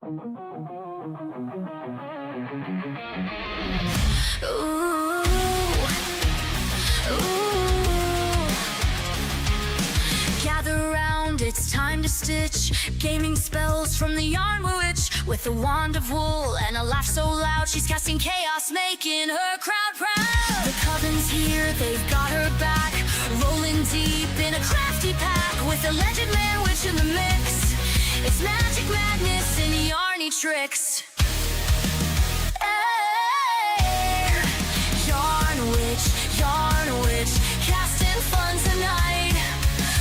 Ooh, ooh. Gather round, it's time to stitch gaming spells from the yarn witch. With a wand of wool and a laugh so loud, she's casting chaos, making her crowd proud. The coven's here, they've got her back, rolling deep in a crafty pack. With a legend man witch in the mix, it's magic madness and yarny tricks. Yarn witch, casting fun tonight,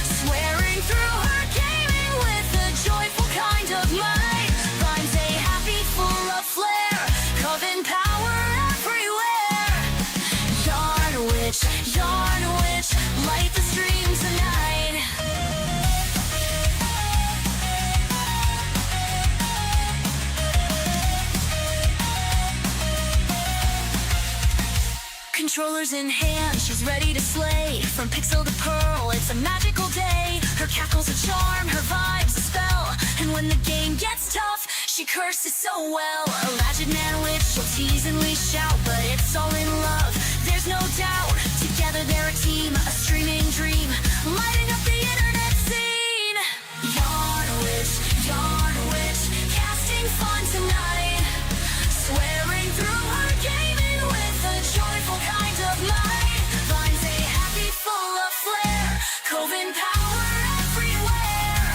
swearing through her gaming with a joyful kind of might. Rhymes a happy, full of flair, coven power everywhere. Yarn witch, light the stream tonight. Controllers in hand, she's ready to slay. From pixel to pearl, it's a magical day. Her cackle's a charm, her vibe's a spell. And when the game gets tough, she curses so well. A magic man witch, she'll tease and we shout, but it's all in love, there's no doubt. Together they're a team, a streaming dream, lighting up the internet scene. Yarn witch, casting fun tonight, swearing through her gaming with a joyful kind of might. Vines a happy, full of flair, coven power everywhere.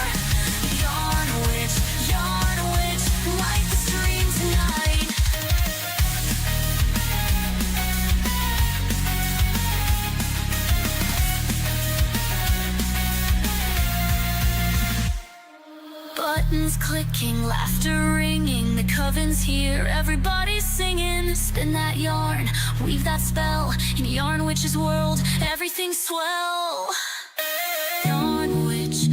Yarn witch, light the stream tonight. Buttons clicking, laughter ringing, the coven's here, everybody's singing. Spin that yarn, weave that spell, in Yarn Witch's world, everything's swell. Yarn witch,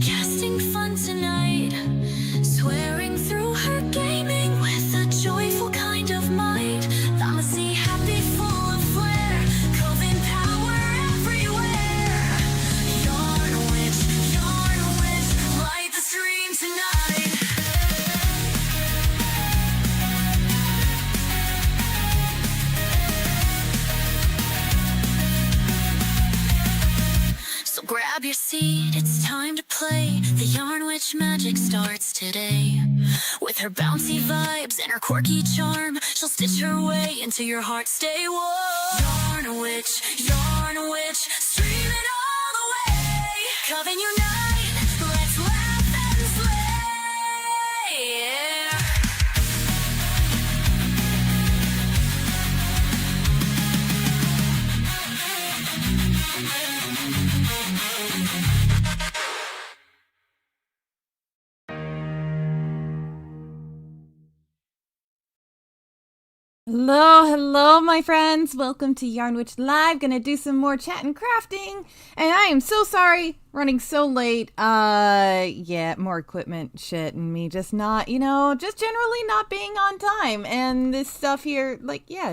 casting fun tonight, swearing through her gaming with a joyful kind of might. Thamacy happy, full of flair, coven power everywhere. Yarn witch, light the stream tonight. So grab your seat, it's time to play. The Yarn Witch magic starts today. With her bouncy vibes and her quirky charm, she'll stitch her way into your heart, stay warm. Yarn witch, stream it all the way. Coven unite, let's laugh and slay. Yeah. Hello, my friends. Welcome to Yarn Witch Live. Gonna do some more chat and crafting. And I am so sorry running so late. Yeah, more equipment shit and me just not, just generally not being on time. And this stuff here,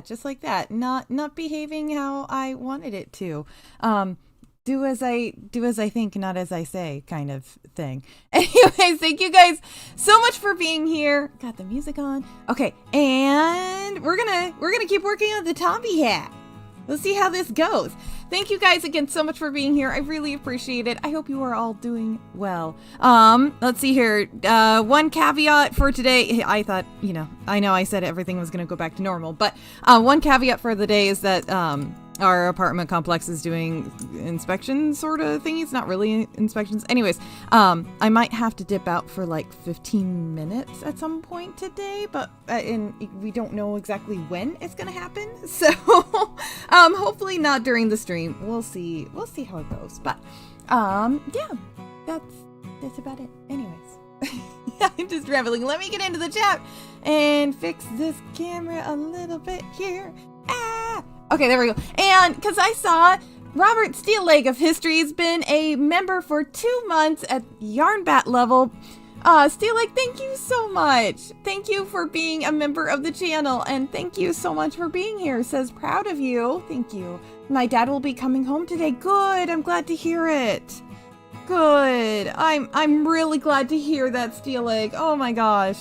just like that. Not behaving how I wanted it to. Do as I think, not as I say, kind of thing. Anyways, thank you guys so much for being here. Got the music on. Okay, and we're gonna keep working on the Tombi hat. Let's see how this goes. Thank you guys again so much for being here. I really appreciate it. I hope you are all doing well. Let's see here. One caveat for today. I thought, I know I said everything was gonna go back to normal, but one caveat for the day is that our apartment complex is doing inspection sort of thingies, not really inspections. Anyways, I might have to dip out for like 15 minutes at some point today, but and we don't know exactly when it's gonna happen. So hopefully not during the stream. We'll see how it goes. But yeah, that's about it. Anyways, I'm just rambling. Let me get into the chat and fix this camera a little bit here. Okay, there we go. And because I saw Robert Steelleg of History has been a member for 2 months at Yarnbat level. Steelleg, thank you so much. Thank you for being a member of the channel, and thank you so much for being here. Says proud of you. Thank you. My dad will be coming home today. Good. I'm glad to hear it. Good. I'm really glad to hear that, Steel Egg. Oh my gosh.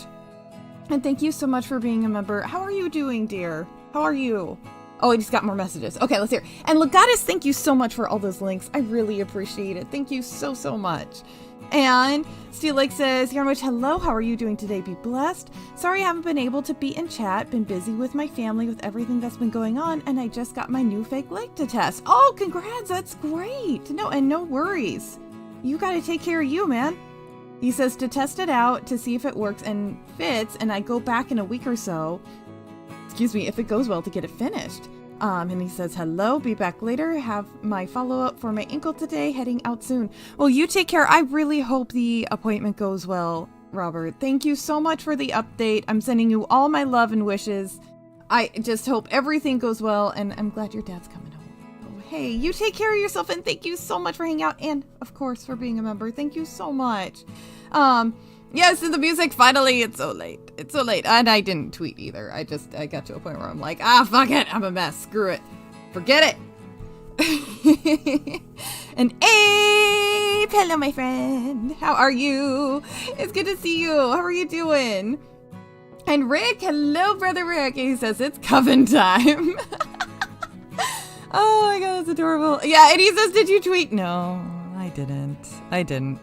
And thank you so much for being a member. How are you doing, dear? How are you? Oh, I just got more messages. Okay, let's hear. And Legatus, thank you so much for all those links. I really appreciate it. Thank you so, so much. And Steel Lake says, Yarnwich, hello, how are you doing today? Be blessed. Sorry I haven't been able to be in chat. Been busy with my family with everything that's been going on, and I just got my new fake leg to test. Oh, congrats, that's great. No worries. You gotta take care of you, man. He says to test it out to see if it works and fits, and I go back in a week or so, excuse me, if it goes well, to get it finished. And he says, hello, be back later. Have my follow-up for my ankle today, heading out soon. Well, you take care. I really hope the appointment goes well, Robert. Thank you so much for the update. I'm sending you all my love and wishes. I just hope everything goes well, and I'm glad your dad's coming home. Oh, hey, you take care of yourself, and thank you so much for hanging out, and, of course, for being a member. Thank you so much. Yes, and the music, finally, it's so late. It's so late. And I didn't tweet either. I got to a point where I'm like, fuck it. I'm a mess. Screw it. Forget it. And Abe, hello, my friend. How are you? It's good to see you. How are you doing? And Rick, hello, brother Rick. He says it's coven time. Oh my god, that's adorable. Yeah, and he says, did you tweet? No, I didn't.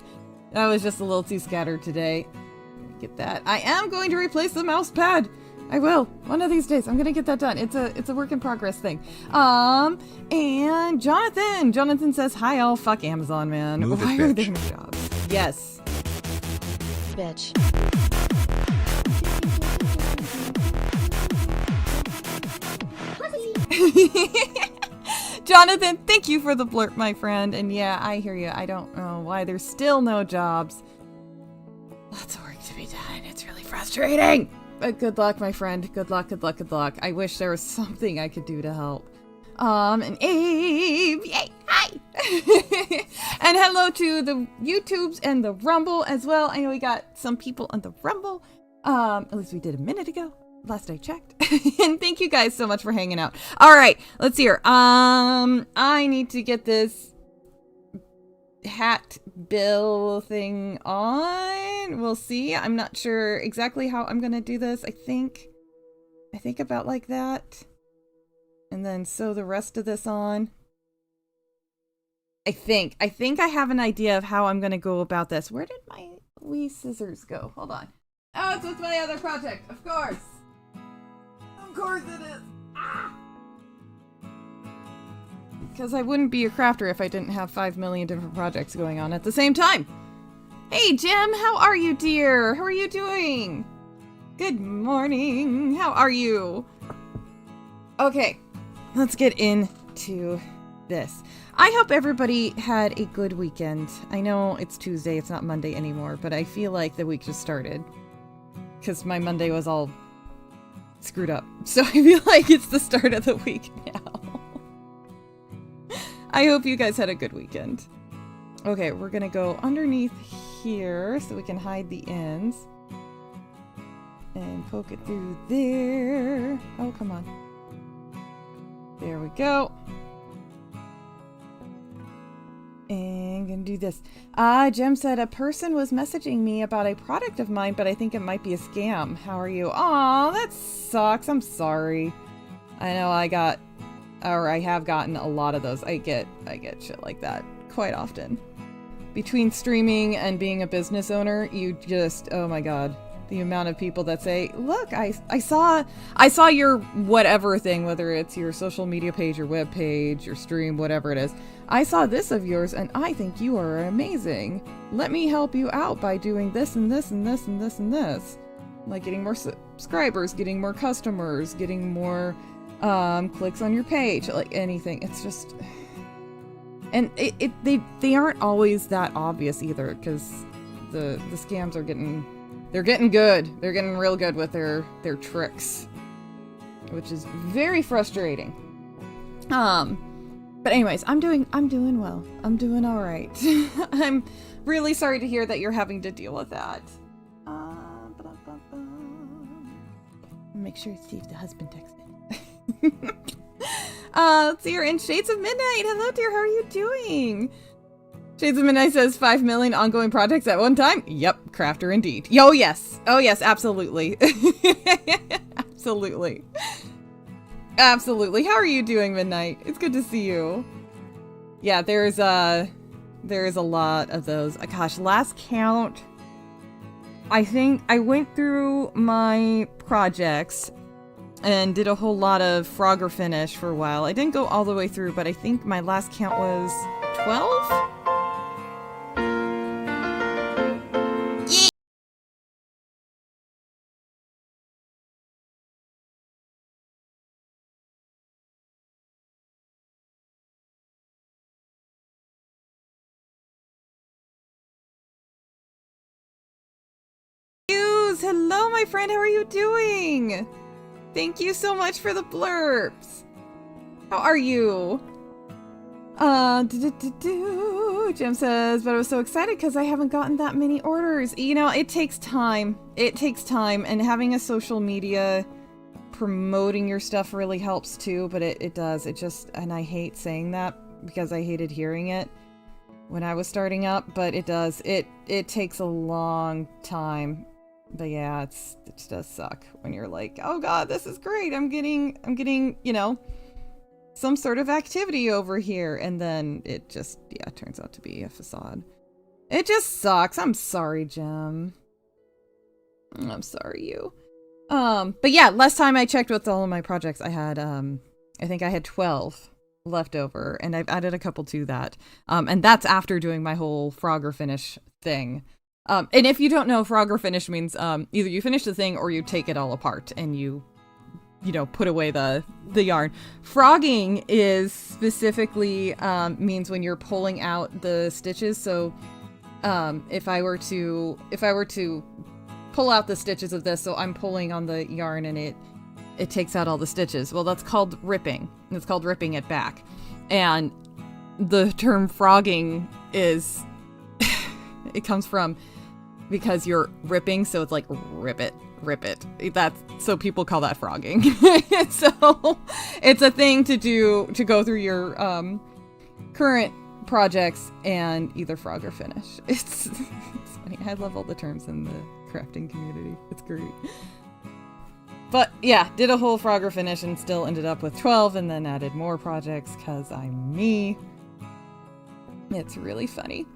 I was just a little too scattered today. Get that. I am going to replace the mouse pad. I will. One of these days. I'm going to get that done. It's a work in progress thing. And Jonathan says, hi all. Fuck Amazon, man. Why are they no jobs? Yes. Bitch. Jonathan, thank you for the blurb, my friend. And yeah, I hear you. I don't know why there's still no jobs. Lots of work to be done. It's really frustrating. But good luck, my friend. Good luck. I wish there was something I could do to help. And Abe, yay, hi. And hello to the YouTubes and the Rumble as well. I know we got some people on the Rumble. At least we did a minute ago. Last I checked. And thank you guys so much for hanging out. All right, let's hear. I need to get this hat bill thing on. We'll see. I'm not sure exactly how I'm gonna do this. I think about like that. And then sew the rest of this on. I think I have an idea of how I'm gonna go about this. Where did my wee scissors go? Hold on. Oh, it's with my other project, of course. Of course it is. Because I wouldn't be a crafter if I didn't have 5 million different projects going on at the same time. Hey, Jim, how are you, dear? How are you doing? Good morning. How are you? Okay, let's get into this. I hope everybody had a good weekend. I know it's Tuesday, it's not Monday anymore, but I feel like the week just started. Because my Monday was all screwed up. So I feel like it's the start of the week now. I hope you guys had a good weekend. Okay, we're gonna go underneath here so we can hide the ends. And poke it through there. Oh, come on. There we go. And gonna do this. Jem said a person was messaging me about a product of mine, but I think it might be a scam. How are you? Aw, that sucks. I'm sorry. I know I have gotten a lot of those. I get shit like that quite often. Between streaming and being a business owner, you just, oh my god. The amount of people that say, look, I saw your whatever thing, whether it's your social media page, your web page, your stream, whatever it is. I saw this of yours and I think you are amazing. Let me help you out by doing this and this and this and this and this. Like getting more subscribers, getting more customers, getting more clicks on your page, like anything. It's just, and they aren't always that obvious either, because the scams are getting, they're getting good. They're getting real good with their tricks, which is very frustrating. But anyways, I'm doing well. I'm doing all right. I'm really sorry to hear that you're having to deal with that. Make sure to see if the husband texted. Let's see, you're in Shades of Midnight. Hello, dear. How are you doing? Shades of Midnight says 5 million ongoing projects at one time. Yep, crafter indeed. Oh yes, absolutely. Absolutely. Absolutely. How are you doing, Midnight? It's good to see you. Yeah, there is a lot of those. Gosh, last count, I think I went through my projects and did a whole lot of Frogger finish for a while. I didn't go all the way through, but I think my last count was 12? Hello, my friend. How are you doing? Thank you so much for the blurbs. How are you? Jim says, but I was so excited because I haven't gotten that many orders. You know, it takes time. It takes time, and having a social media promoting your stuff really helps too, but it does. It just, and I hate saying that because I hated hearing it when I was starting up, but it does. It takes a long time. But yeah, it does suck when you're like, oh god, this is great. I'm getting, you know, some sort of activity over here. And then it just, yeah, turns out to be a facade. It just sucks. I'm sorry, Jem. I'm sorry, you. But yeah, last time I checked with all of my projects, I had, I think I had 12 left over, and I've added a couple to that. And that's after doing my whole Frogger finish thing. And if you don't know, Frogger finish means either you finish the thing or you take it all apart and you know, put away the yarn. Frogging is specifically means when you're pulling out the stitches. So if I were to pull out the stitches of this, so I'm pulling on the yarn and it takes out all the stitches. Well, that's called ripping. It's called ripping it back. And the term frogging is it comes from because you're ripping, so it's like rip it. That's so people call that frogging. So it's a thing to do to go through your current projects and either frog or finish. It's funny. I love all the terms in the crafting community. It's great. But yeah, did a whole frogger finish and still ended up with 12 and then added more projects because I'm me. It's really funny.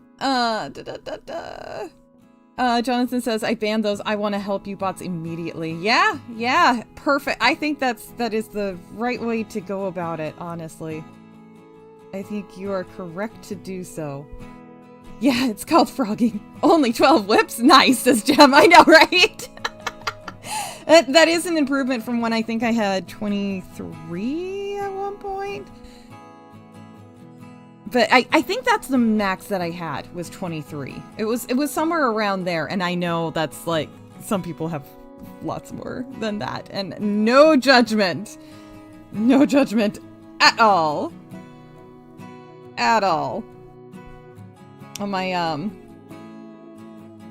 Jonathan says, I banned those I want to help you bots immediately. Yeah, perfect. I think that is the right way to go about it, honestly. I think you are correct to do so. Yeah, it's called frogging. Only 12 whips? Nice, says Jem. I know, right? That is an improvement from when I think I had 23 at one point. But I think that's the max that I had, was 23. It was somewhere around there, and I know that's like, some people have lots more than that. And no judgment. No judgment at all. At all.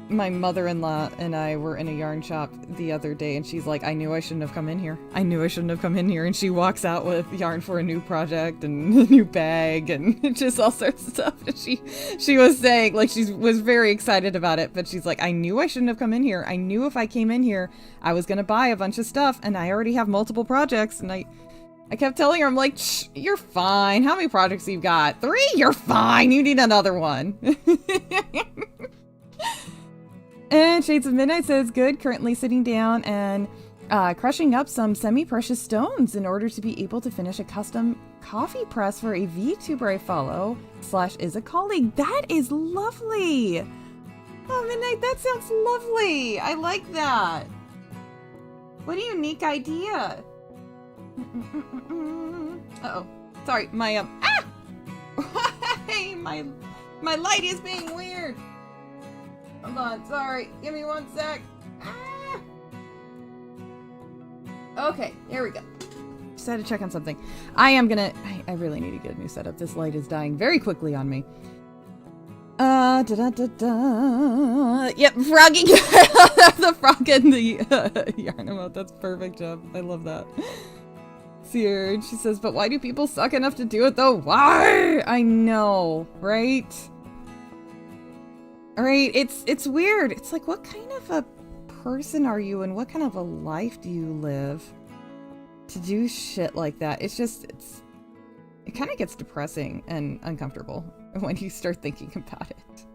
My mother-in-law and I were in a yarn shop the other day, and she's like, I knew I shouldn't have come in here. And she walks out with yarn for a new project and a new bag and just all sorts of stuff. And she was saying, like, she was very excited about it, but she's like, I knew I shouldn't have come in here. I knew if I came in here, I was going to buy a bunch of stuff, and I already have multiple projects. And I kept telling her, I'm like, shh, you're fine. How many projects you got? 3? You're fine. You need another one. And Shades of Midnight says, good, currently sitting down and crushing up some semi-precious stones in order to be able to finish a custom coffee press for a VTuber I follow / is a colleague. That is lovely. Oh, Midnight, that sounds lovely. I like that. What a unique idea. Uh-oh. Sorry, my, Hey, my light is being weird. Hold on, sorry. Give me one sec. Ah! Okay, here we go. Just had to check on something. I really need to get a new setup. This light is dying very quickly on me. Yep, frogging. The frog and the yarn emote. That's perfect, Job. I love that. Seared. She says, but why do people suck enough to do it though? Why? I know, right? All right, it's weird. It's like, what kind of a person are you and what kind of a life do you live to do shit like that? It kind of gets depressing and uncomfortable when you start thinking about it.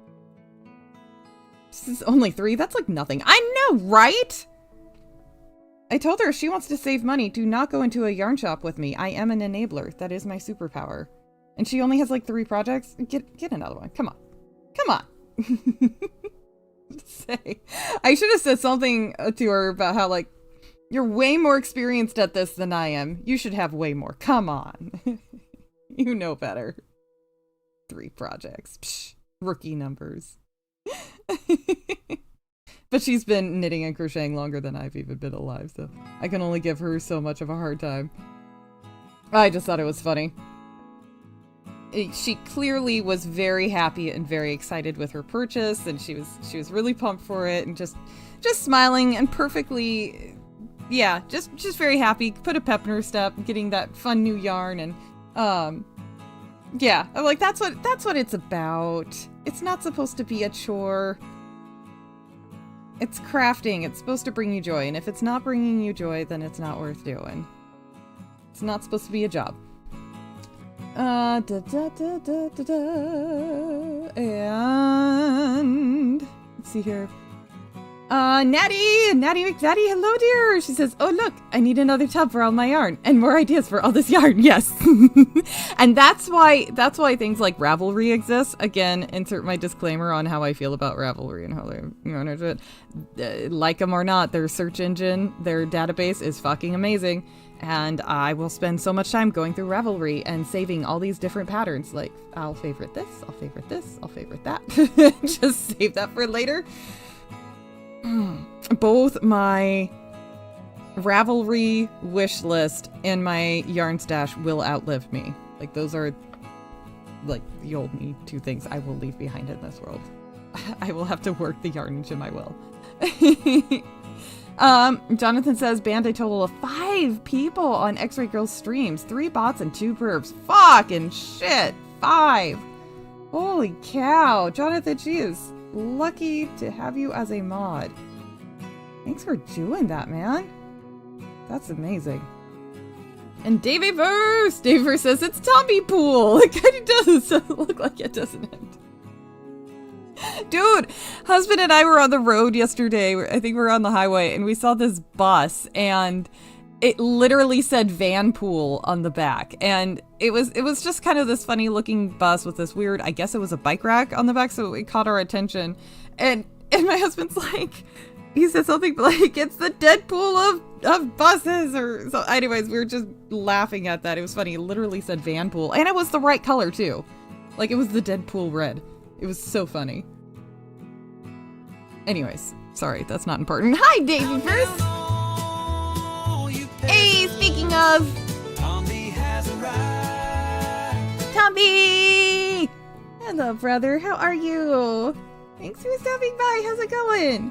This is only 3. That's like nothing. I know, right? I told her if she wants to save money, do not go into a yarn shop with me. I am an enabler. That is my superpower. And she only has like 3 projects. Get another one. Come on. Come on. Say, I should have said something to her about how, like, you're way more experienced at this than I am. You should have way more. Come on. You know better. 3 projects. Psh, rookie numbers. But she's been knitting and crocheting longer than I've even been alive, so I can only give her so much of a hard time. I just thought it was funny. She clearly was very happy and very excited with her purchase, and she was really pumped for it, and just smiling and perfectly, yeah, just very happy. Put a pep in her step, getting that fun new yarn, and yeah, I'm like, that's what it's about. It's not supposed to be a chore. It's crafting. It's supposed to bring you joy, and if it's not bringing you joy, then it's not worth doing. It's not supposed to be a job. And let's see here. Natty McDaddy, hello dear. She says, oh look, I need another tub for all my yarn and more ideas for all this yarn. Yes. And that's why things like Ravelry exist. Again, insert my disclaimer on how I feel about Ravelry and how they manage it. Like them or not, their search engine, their database is fucking amazing. And I will spend so much time going through Ravelry and saving all these different patterns. Like, I'll favorite this, I'll favorite this, I'll favorite that. Just save that for later. Both my Ravelry wish list and my yarn stash will outlive me. Like, those are like the only 2 things I will leave behind in this world. I will have to work the yarn into my will. Jonathan says, banned a total of 5 people on X-Ray Girls streams. 3 bots and 2 perps. Fucking shit. 5. Holy cow. Jonathan, she is lucky to have you as a mod. Thanks for doing that, man. That's amazing. And Davyverse says, it's Tombi Pool. It kind of does look like it, doesn't it? Dude, husband and I were on the road yesterday. I think we were on the highway, and we saw this bus, and it literally said van pool on the back. And it was just kind of this funny looking bus with this weird, I guess it was a bike rack on the back, so it caught our attention. And my husband's like, he said something like, it's the Deadpool of buses, or so. Anyways, we were just laughing at that. It was funny. It literally said van pool, and it was the right color too. Like, it was the Deadpool red. It was so funny. Anyways, sorry, that's not important. Hi, Davey first. Hey, speaking of, Tombi has arrived. Tombi! Hello, brother. How are you? Thanks for stopping by. How's it going?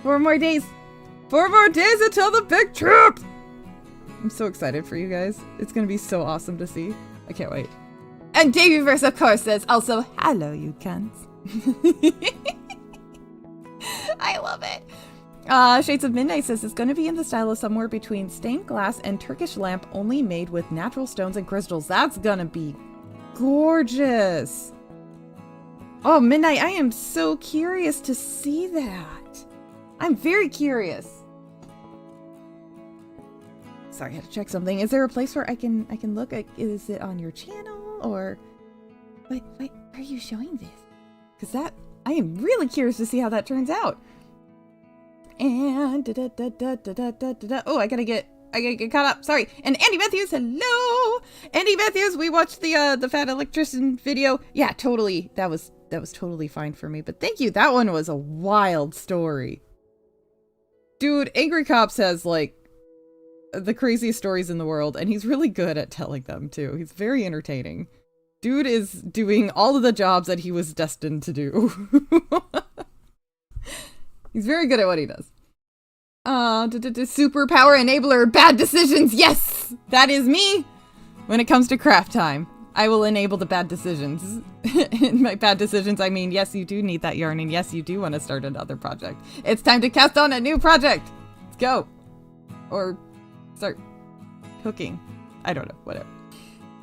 4 more days. 4 more days until the big trip! I'm so excited for you guys. It's gonna be so awesome to see. I can't wait. And Davyverse, of course, says also, hello, you cunts. I love it. Shades of Midnight says it's going to be in the style of somewhere between stained glass and Turkish lamp, only made with natural stones and crystals. That's gonna be gorgeous. Oh, Midnight, I am so curious to see that. I'm very curious. Sorry, I had to check something. Is there a place where I can look? Is it on your channel? Or wait, are you showing this? Because that, I am really curious to see how that turns out. And oh, I gotta get caught up. Sorry. And Andy Matthews, hello, Andy Matthews. We watched the Fat Electrician video. Yeah, totally. That was totally fine for me. But thank you. That one was a wild story, dude. Angry Cops has like the craziest stories in the world, and he's really good at telling them too. He's very entertaining. Dude is doing all of the jobs that he was destined to do. He's very good at what he does. Superpower enabler, bad decisions. Yes, that is me when it comes to craft time. I will enable the bad decisions. In my bad decisions, I mean, yes, you do need that yarn, and yes, you do want to start another project. It's time to cast on a new project! Let's go! Or start cooking. I don't know, whatever.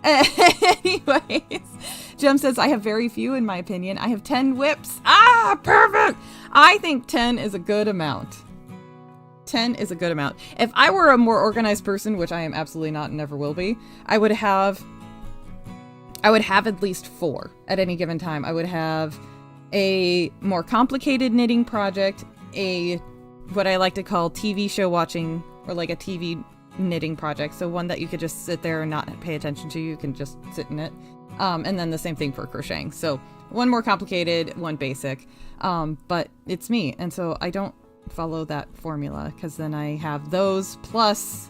Anyways, Jem says, I have very few in my opinion. I have 10 whips. Ah, perfect! I think 10 is a good amount. 10 is a good amount. If I were a more organized person, which I am absolutely not and never will be, I would have at least 4 at any given time. I would have a more complicated knitting project, what I like to call TV show watching, or like a TV knitting project. So one that you could just sit there and not pay attention to. You can just sit in it. And then the same thing for crocheting. So one more complicated, one basic. But it's me. And so I don't follow that formula, because then I have those plus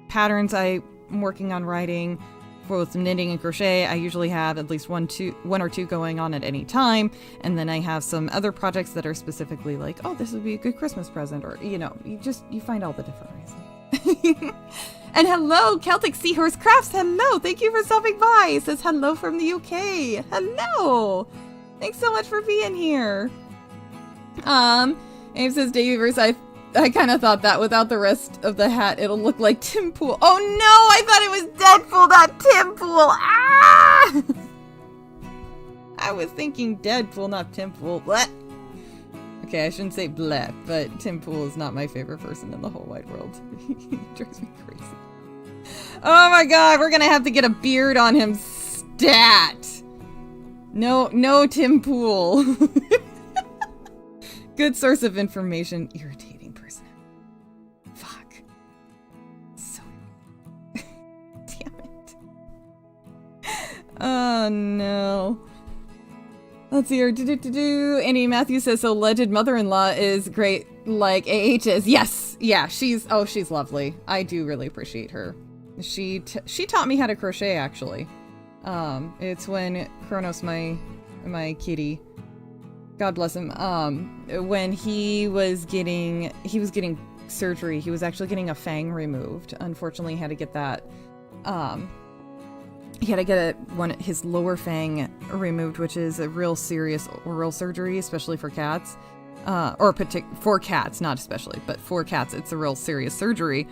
patterns I'm working on writing for both knitting and crochet. I usually have at least one or two going on at any time, and then I have some other projects that are specifically like, oh, this would be a good Christmas present, or you find all the different reasons. And hello, Celtic Seahorse Crafts. Hello, thank you for stopping by. It says hello from the UK. Hello, thanks so much for being here. Abe says, Davyverse, I kind of thought that without the rest of the hat, it'll look like Tim Pool. Oh no, I thought it was Deadpool, not Tim Pool. Ah! I was thinking Deadpool, not Tim Pool. Bleh. Okay, I shouldn't say bleh, but Tim Pool is not my favorite person in the whole wide world. He drives me crazy. Oh my god, we're gonna have to get a beard on him stat. No Tim Pool. Good source of information. Irritating person. Fuck. So. Damn it. Oh no. Let's see here. Annie Matthews says, so alleged mother-in-law is great like AH is. Yes. Yeah, she's lovely. I do really appreciate her. She taught me how to crochet, actually. It's when Kronos, my kitty, God bless him, when he was getting surgery. He was actually getting a fang removed. Unfortunately, he had to get that, he had to get his lower fang removed, which is a real serious oral surgery, especially for cats. For cats, not especially, but for cats, it's a real serious surgery,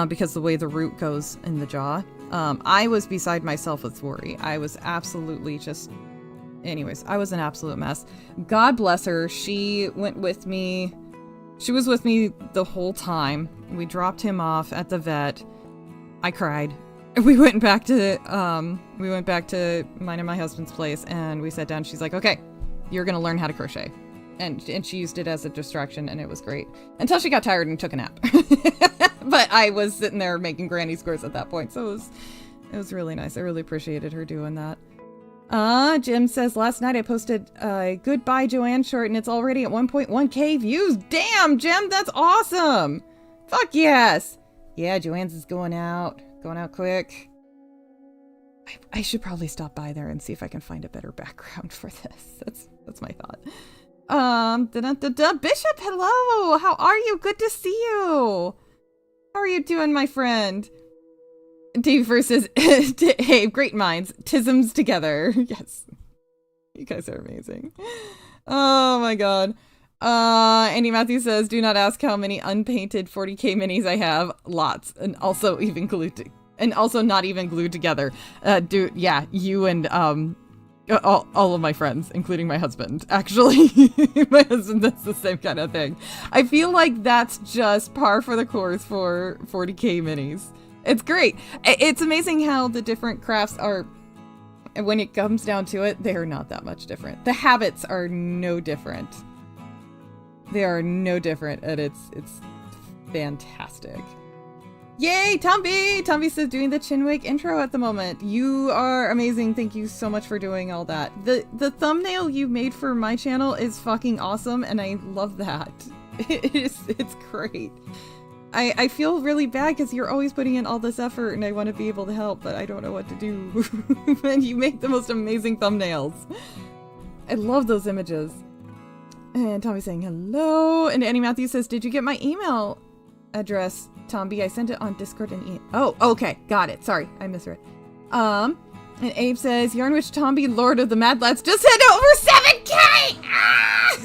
because the way the root goes in the jaw. I was beside myself with worry. I was absolutely anyways, I was an absolute mess. God bless her. She went with me. She was with me the whole time. We dropped him off at the vet. I cried. We went back to mine and my husband's place, and we sat down. She's like, okay, you're going to learn how to crochet. And she used it as a distraction, and it was great. Until she got tired and took a nap. But I was sitting there making granny squares at that point, so it was really nice. I really appreciated her doing that. Jim says, last night I posted a Goodbye Joanne short, and it's already at 1.1k views. Damn, Jim, that's awesome. Fuck yes. Yeah, Joanne's is going out quick. I should probably stop by there and see if I can find a better background for this. That's my thought. Bishop, hello. How are you? Good to see you. How are you doing, my friend? Dave versus hey, great minds, tisms together. Yes, you guys are amazing. Oh my god. Andy Matthews says, do not ask how many unpainted 40k minis I have. Lots, and also not even glued together. Dude, yeah, you and all of my friends, including my husband. Actually, my husband does the same kind of thing. I feel like that's just par for the course for 40k minis. It's great. It's amazing how the different crafts are, when it comes down to it, they are not that much different. The habits are no different. They are no different, and it's fantastic. Yay, Tombi! Tombi says, doing the Chinwig intro at the moment. You are amazing. Thank you so much for doing all that. The thumbnail you made for my channel is fucking awesome, and I love that. It's great. I feel really bad because you're always putting in all this effort, and I want to be able to help, but I don't know what to do. And you make the most amazing thumbnails. I love those images. And Tommy's saying hello. And Annie Matthews says, did you get my email address, Tombi? I sent it on Discord and oh, okay, got it. Sorry, I misread. And Abe says, Yarnwich Tombi, Lord of the Mad Lads, just hit over 7K! Ah!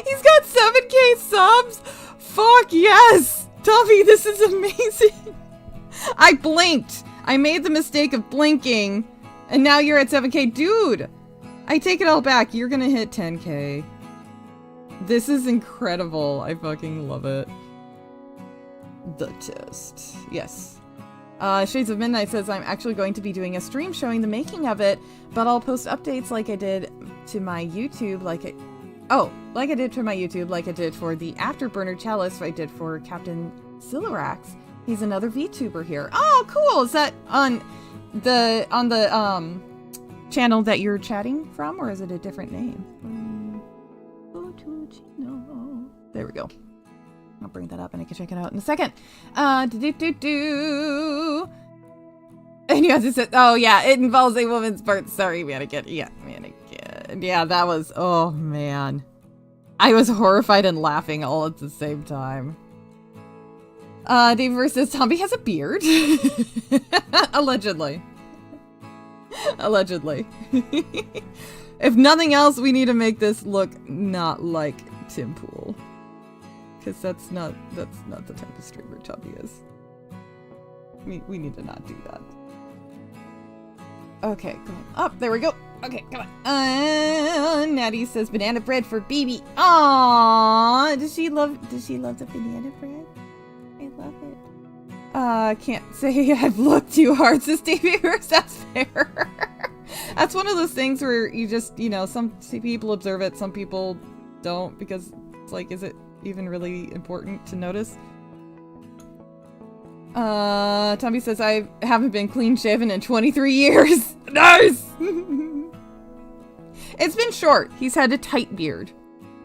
He's got 7K subs! Fuck yes! Tombi, this is amazing! I blinked! I made the mistake of blinking, and now you're at 7K. Dude! I take it all back. You're gonna hit 10K. This is incredible. I fucking love it. The test. Yes. Shades of Midnight says, I'm actually going to be doing a stream showing the making of it, but I'll post updates like I did to my YouTube, like I did to my YouTube, like I did for the Afterburner Chalice I did for Captain Silorax. He's another VTuber here. Oh, cool! Is that on the channel that you're chatting from, or is it a different name? Go to a channel. There we go. I'll bring that up and I can check it out in a second. And you have to say, oh yeah, it involves a woman's part. Sorry, mannequin. Yeah, mannequin. Yeah, that was, oh man. I was horrified and laughing all at the same time. Dave versus Tombi has a beard. Allegedly. Allegedly. If nothing else, we need to make this look not like Tim Pool. Because that's not the type of streamer Tombi is. We need to not do that. Okay, come on. Up, there we go. Okay, come on. Natty says banana bread for BB. Aww, does she love the banana bread? I love it. Can't say I've looked too hard since Davey Verse. That's fair. That's one of those things where you just, you know, some people observe it, some people don't, because it's like, is it even really important to notice? Tombi says, I haven't been clean shaven in 23 years. Nice! It's been short. He's had a tight beard.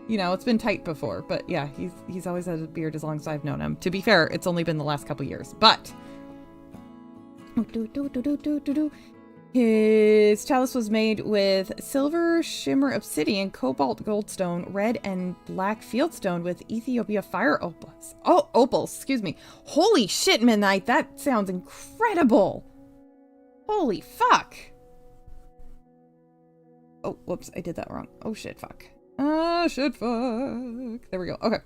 You know, it's been tight before, but yeah, he's always had a beard as long as I've known him. To be fair, it's only been the last couple years, but his chalice was made with silver shimmer obsidian, cobalt goldstone, red and black fieldstone with Ethiopia fire opals. Oh, opals, excuse me. Holy shit, Midnight, that sounds incredible. Holy fuck. Oh, whoops, I did that wrong. Oh shit, fuck. Oh shit, fuck. There we go. Okay.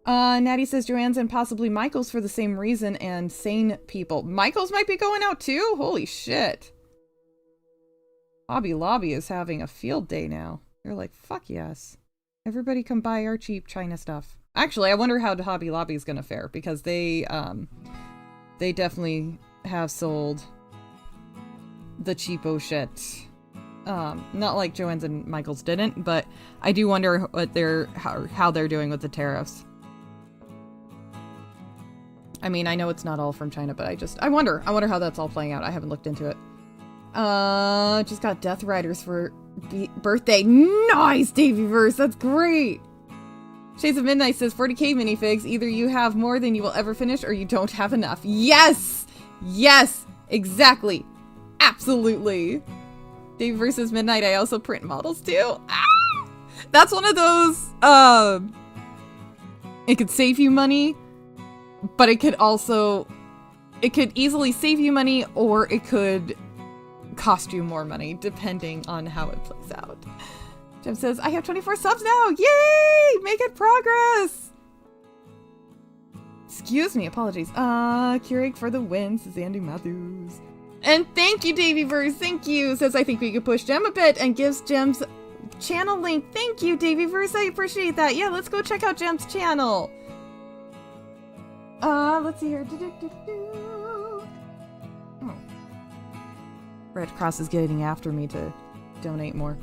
Natty says Joanne's and possibly Michael's for the same reason, and sane people. Michael's might be going out too? Holy shit. Hobby Lobby is having a field day now. They're like, fuck yes. Everybody come buy our cheap China stuff. Actually, I wonder how Hobby Lobby is gonna fare, because they definitely have sold the cheapo shit. Not like Joann's and Michael's didn't, but I do wonder what how they're doing with the tariffs. I mean, I know it's not all from China, but I wonder how that's all playing out. I haven't looked into it. Just got Death Riders for birthday. Nice, Daveyverse. That's great. Shades of Midnight says 40k minifigs. Either you have more than you will ever finish, or you don't have enough. Yes! Yes! Exactly. Absolutely. Dave versus Midnight, I also print models too. Ah! That's one of those, it could save you money, but it could easily save you money, or it could cost you more money, depending on how it plays out. Jim says, I have 24 subs now! Yay! Making progress! Excuse me, apologies. Keurig for the win, says Andy Matthews. And thank you, Daveyverse, thank you! Says, I think we could push Gem a bit, and gives Gem's channel link. Thank you, Daveyverse, I appreciate that. Yeah, let's go check out Gem's channel. Let's see here. Oh. Red Cross is getting after me to donate more.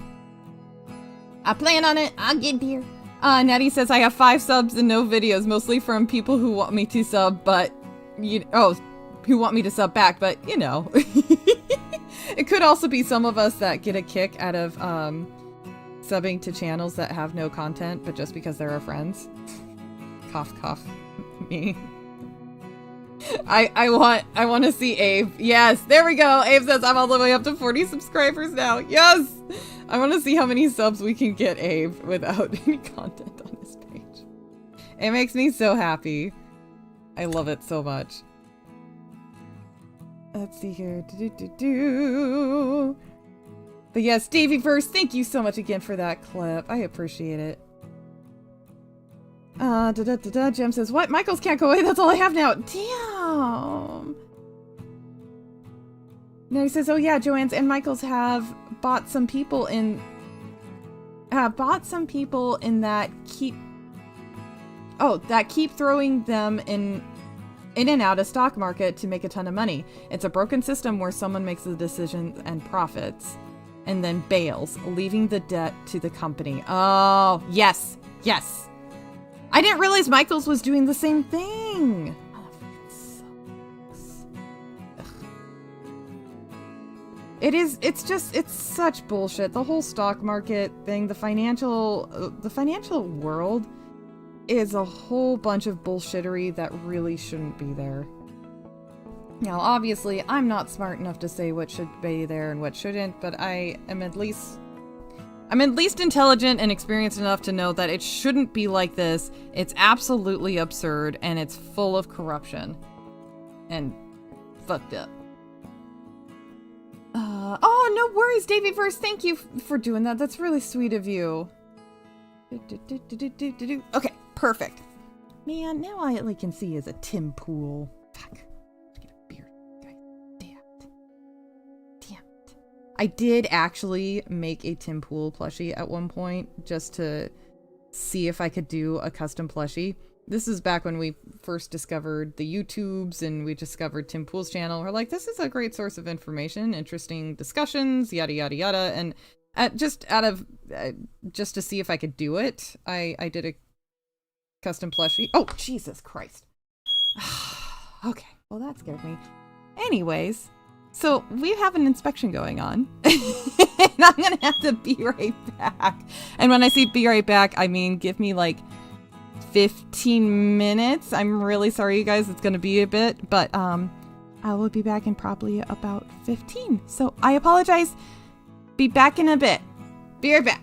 I plan on it. I'll get there. Natty says, I have 5 subs and no videos, mostly from people who want me to sub, but who want me to sub back, but you know. It could also be some of us that get a kick out of subbing to channels that have no content, but just because they're our friends. Cough, cough. Me. I want to see Abe. Yes, there we go. Abe says I'm all the way up to 40 subscribers now. Yes! I want to see how many subs we can get Abe without any content on his page. It makes me so happy. I love it so much. Let's see here. But yes, Davey Verse, thank you so much again for that clip. I appreciate it. Jem says, what? Michaels can't go away. That's all I have now. Damn. No, he says, oh yeah, Joanne's and Michaels have bought some people in that keep throwing them in and out of stock market to make a ton of money. It's a broken system where someone makes the decision and profits and then bails, leaving the debt to the company. Oh, yes. Yes. I didn't realize Michaels was doing the same thing. Oh, it's such bullshit. The whole stock market thing, the financial world is a whole bunch of bullshittery that really shouldn't be there. Now, obviously, I'm not smart enough to say what should be there and what shouldn't, but I'm at least intelligent and experienced enough to know that it shouldn't be like this. It's absolutely absurd, and it's full of corruption. And fucked up. Oh, no worries, Davey Verse. Thank you for doing that. That's really sweet of you. Okay, perfect. Man, now all I can see is a Tim Pool. Fuck. Get a beard, guys. Damn it. I did actually make a Tim Pool plushie at one point just to see if I could do a custom plushie. This is back when we first discovered the YouTubes and we discovered Tim Pool's channel. We're like, this is a great source of information, interesting discussions, yada, yada, yada. And just to see if I could do it, I did a custom plushie. Oh, Jesus Christ. Okay, well that scared me. Anyways, so we have an inspection going on. And I'm gonna have to be right back. And when I say be right back, I mean give me like 15 minutes. I'm really sorry, you guys. It's gonna be a bit, but I will be back in probably about 15. So I apologize. Be back in a bit. Be right back.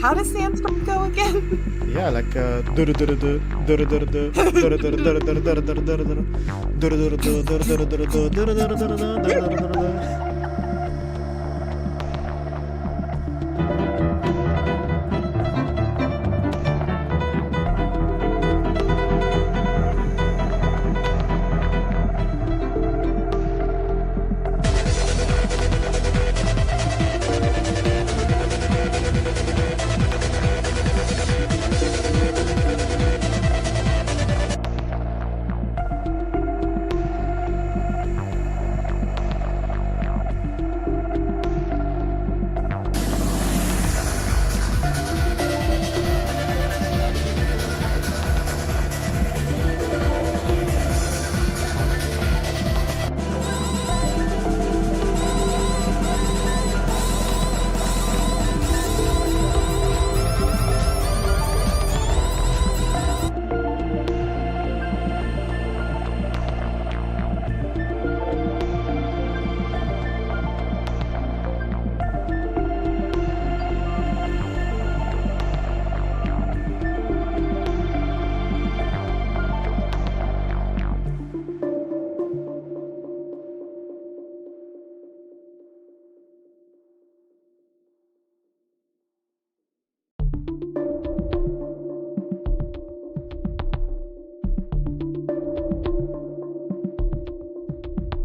How does Sandstorm go again? Yeah, like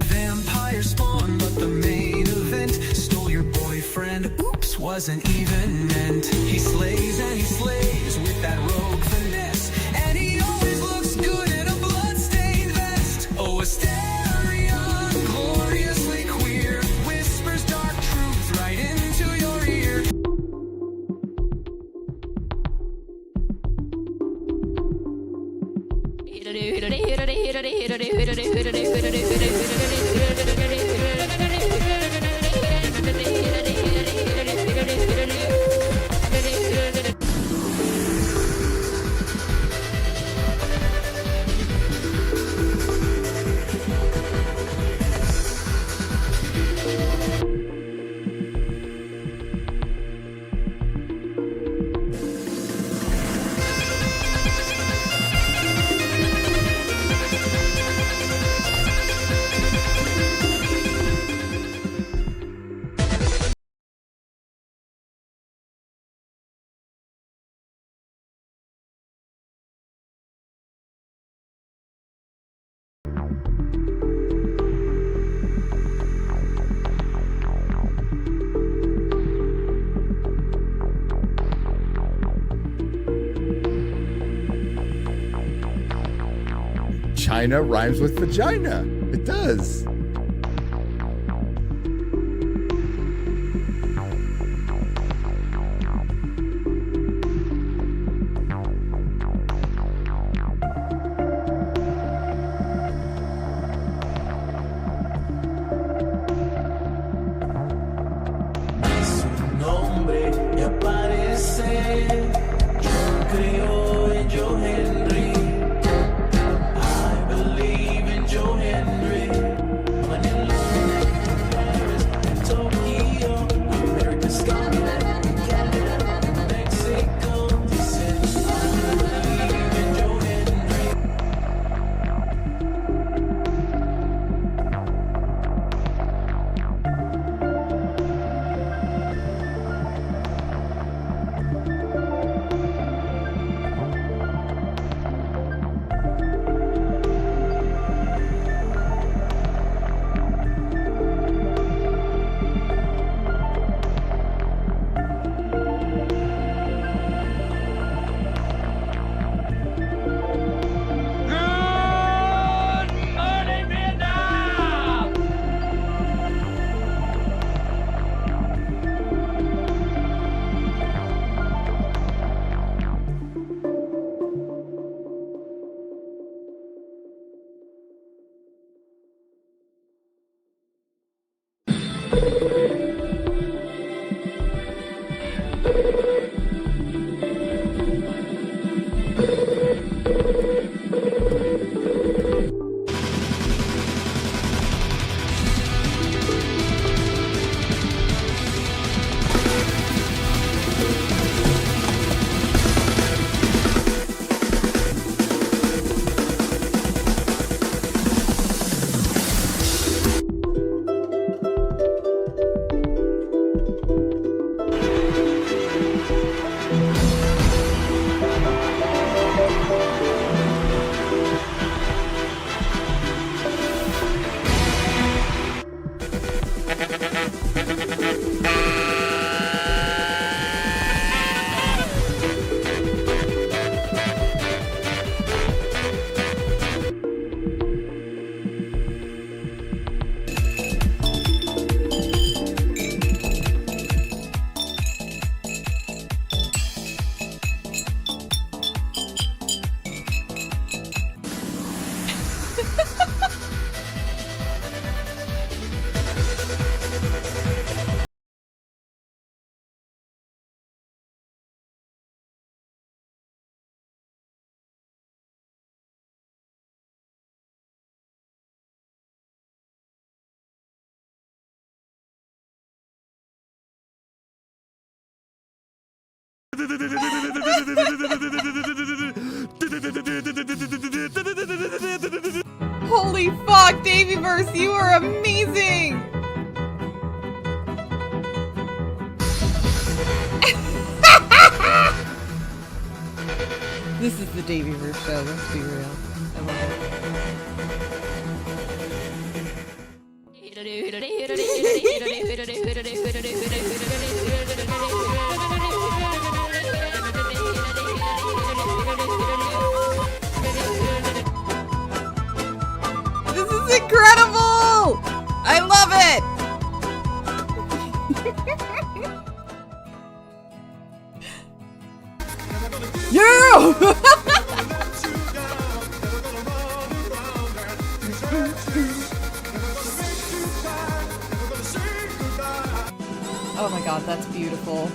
Vampire spawn, but the main event stole your boyfriend. Oops, wasn't even meant. He slays and he slays with that rogue finesse, and he always looks good in a bloodstained vest. Oh, Asterion, gloriously queer, whispers dark truths right into your ear. China rhymes with vagina. It does. Su nombre y aparece. Yo creo en Joe Henry. I believe in Joe Henry. Holy fuck, Davyverse, you are amazing! This is the Davyverse show, let's be real. I love it. This is incredible! I love it! Yeah! Oh my god, that's beautiful.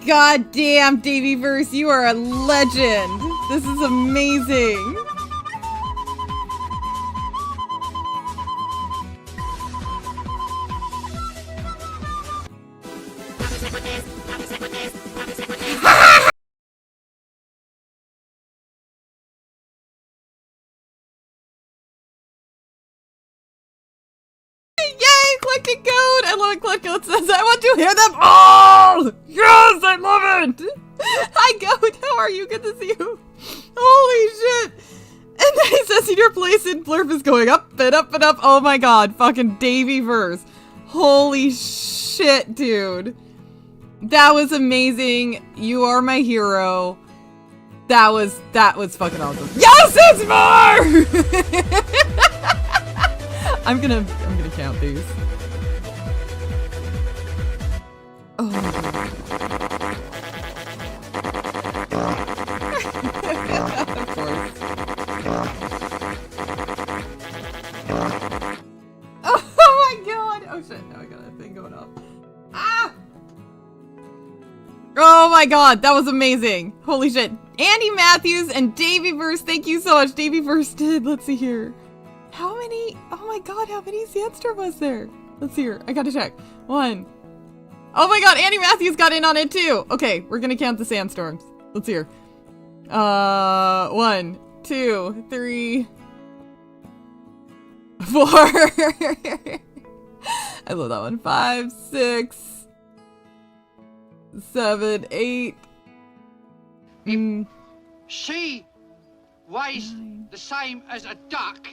God damn, Davyverse, you are a legend! This is amazing! Collecting code! I love it, collect code says I want to hear them all! Yes, I love it! Hi, Goat, how are you? Good to see you. Holy shit! And then he says your place in Blurb is going up and up and up. Oh my god, fucking Davyverse. Holy shit, dude. That was amazing. You are my hero. That was fucking awesome. Yes, it's more! I'm gonna count these. Oh my god. Of course. Oh my god! Oh shit, now I got a thing going off. Ah! Oh my god, that was amazing! Holy shit. Andy Matthews and Davyverse, thank you so much. Davyverse did, let's see here. How many? Oh my god, how many Sandstorm was there? Let's see here. I gotta check. 1. Oh my god, Andy Matthews got in on it too. Okay, we're gonna count the Sandstorms. Let's hear. 1, 2, 3, 4. I love that one. 5, 6, 7, 8. She weighs the same as a duck.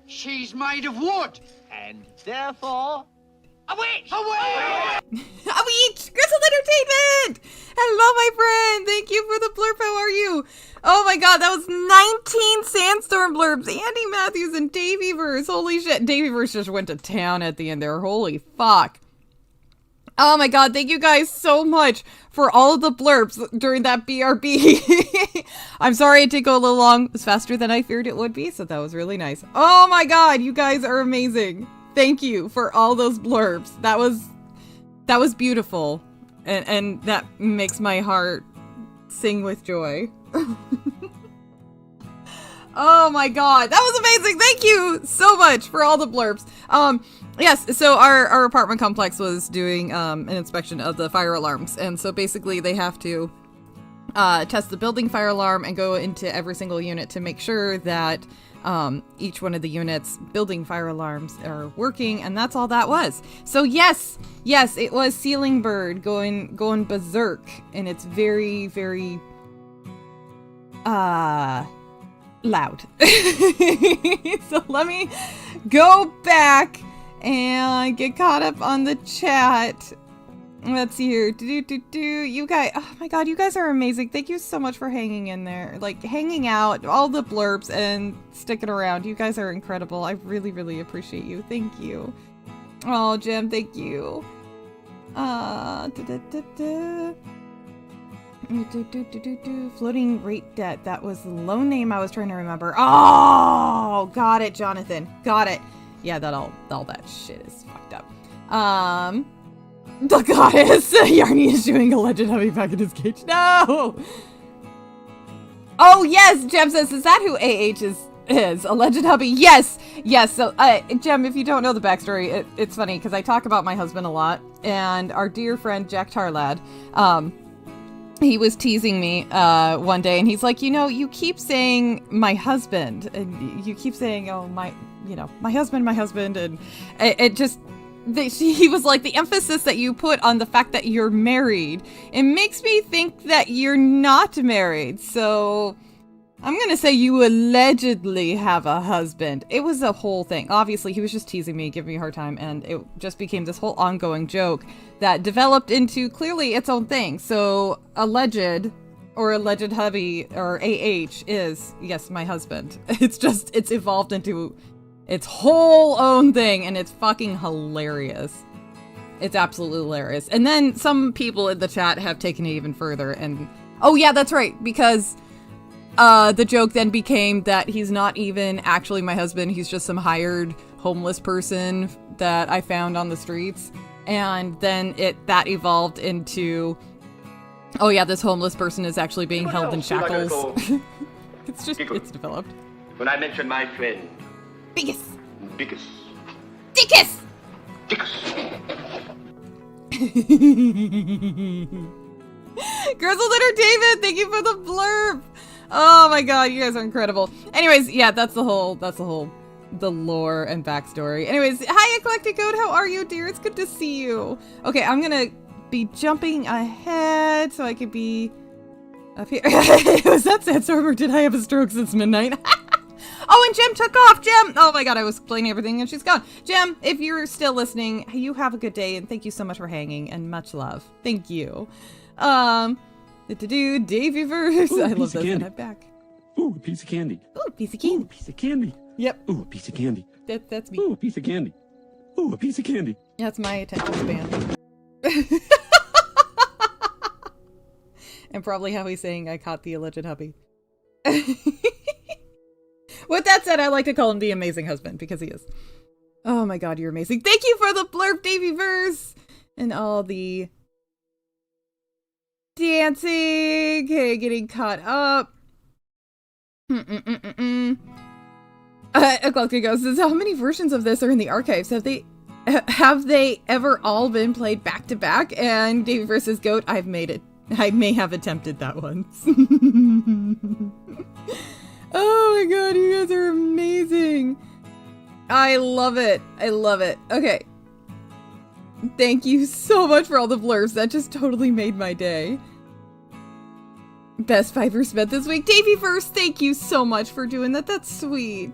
She's made of wood. And therefore, a witch! A witch! A witch! Gristle Entertainment! Hello, my friend! Thank you for the blurb. How are you? Oh my god, that was 19 Sandstorm blurbs. Andy Matthews and Davyverse. Holy shit. Davyverse just went to town at the end there. Holy fuck. Oh my god, thank you guys so much for all of the blurbs during that BRB. I'm sorry it did go a little long. It was faster than I feared it would be, so that was really nice. Oh my god, you guys are amazing. Thank you for all those blurbs. That was beautiful. And that makes my heart sing with joy. Oh my god, that was amazing. Thank you so much for all the blurbs. Yes, so our apartment complex was doing an inspection of the fire alarms, and so basically they have to test the building fire alarm and go into every single unit to make sure that each one of the units' building fire alarms are working, and that's all that was. So yes, it was Ceiling Bird going berserk, and it's very, very loud. So let me go back and get caught up on the chat. Let's see here. You guys, oh my god, you guys are amazing. Thank you so much for hanging in there, like hanging out, all the blurbs, and sticking around. You guys are incredible. I really, really appreciate you. Thank you. Oh, Jim, thank you. Floating rate debt. That was the loan name I was trying to remember. Oh, got it, Jonathan. Got it. Yeah, all that shit is fucked up. The goddess! Yarny is doing a legend heavy back in his cage. No! Oh, yes! Jem says, is that who AH is is alleged hubby. Yes, yes. So, Jem, if you don't know the backstory, it's funny because I talk about my husband a lot, and our dear friend Jack Tarlad, he was teasing me one day, and he's like, you know, you keep saying my husband, and you keep saying, oh my, you know, my husband, and it just. He was like, the emphasis that you put on the fact that you're married, it makes me think that you're not married. So I'm gonna say you allegedly have a husband. It was a whole thing. Obviously, he was just teasing me, giving me a hard time, and it just became this whole ongoing joke that developed into clearly its own thing. So alleged or alleged hubby or AH is, yes, my husband. It's evolved into its whole own thing, and it's fucking hilarious. It's absolutely hilarious. And then some people in the chat have taken it even further, and oh yeah, that's right, because the joke then became that he's not even actually my husband, he's just some hired homeless person that I found on the streets. And then that evolved into, oh yeah, this homeless person is actually being held in shackles. It's developed. When I mention my friend, Dickus! Dickus. Dickus! Grizzled Entertainment, thank you for the blurb! Oh my god, you guys are incredible. Anyways, yeah, that's the lore and backstory. Anyways, hi Eclectic Code, how are you, dear? It's good to see you. Okay, I'm gonna be jumping ahead so I could be up here. Was that Sandstorm, or did I have a stroke since midnight? Oh, and Jem took off. Jem! Oh my god, I was explaining everything and she's gone. Jem, if you're still listening, you have a good day and thank you so much for hanging and much love. Thank you. Daveyverse. I love this, and I'm back. Ooh, a piece of candy. Ooh, a piece of candy. Ooh, a piece of candy. Yep. Ooh, a piece of candy. That's me. Ooh, a piece of candy. Ooh, a piece of candy. That's my attention span. And probably how he's saying I caught the alleged hubby. With that said, I like to call him the amazing husband because he is. Oh my god, you're amazing. Thank you for the blurb, Daveyverse! And all the dancing. Okay, getting caught up. Eclectic Ghost says, how many versions of this are in the archives? Have they ever all been played back to back? And Daveyverse says, Goat, I've made it. I may have attempted that once. Oh my god, you guys are amazing. I love it. I love it. Okay. Thank you so much for all the blurbs. That just totally made my day. Best Fiverr spent this week. Daveyverse, thank you so much for doing that. That's sweet.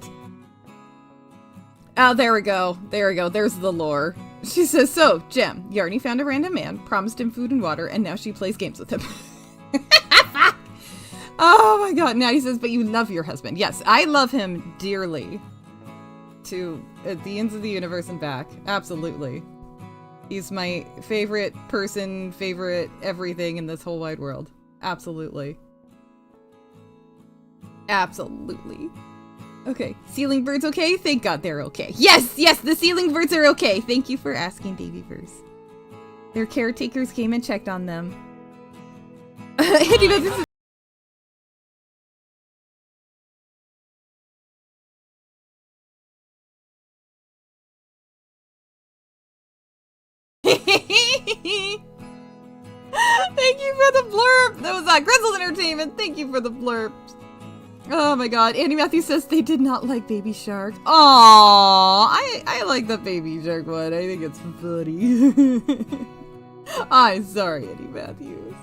Oh, there we go. There we go. There's the lore. She says, so, Jem, Yarny found a random man, promised him food and water, and now she plays games with him. Oh my god. Now he says, but you love your husband. Yes, I love him dearly. To the ends of the universe and back. Absolutely. He's my favorite person, favorite everything in this whole wide world. Absolutely. Absolutely. Okay. Ceiling birds okay? Thank god they're okay. Yes! Yes! The ceiling birds are okay! Thank you for asking, Daveyverse. Their caretakers came and checked on them. Anyway, Thank you for the blurb! That was Grizzled Entertainment. Thank you for the blurbs. Oh my god. Andy Matthews says they did not like Baby Shark. Aww, I like the Baby Shark one. I think it's funny. I'm sorry, Andy Matthews.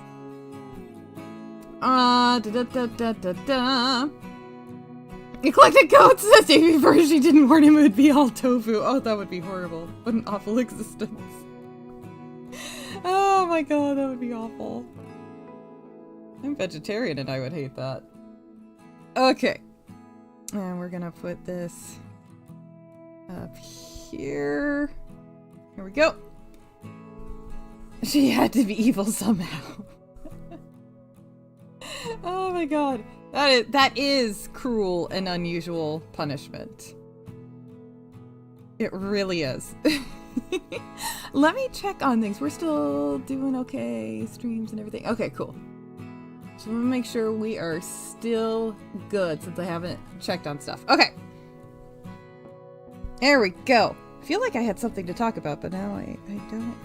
Eclectic Goat says Daveyverse, she didn't warn him it would be all tofu. Oh, that would be horrible. What an awful existence. Oh my god, that would be awful. I'm vegetarian and I would hate that. Okay. And we're gonna put this up here. Here we go. She had to be evil somehow. Oh my god. That is cruel and unusual punishment. It really is. Let me check on things. We're still doing okay. Streams and everything. Okay, cool. So I'm gonna make sure we are still good since I haven't checked on stuff. Okay. There we go. I feel like I had something to talk about, but now I don't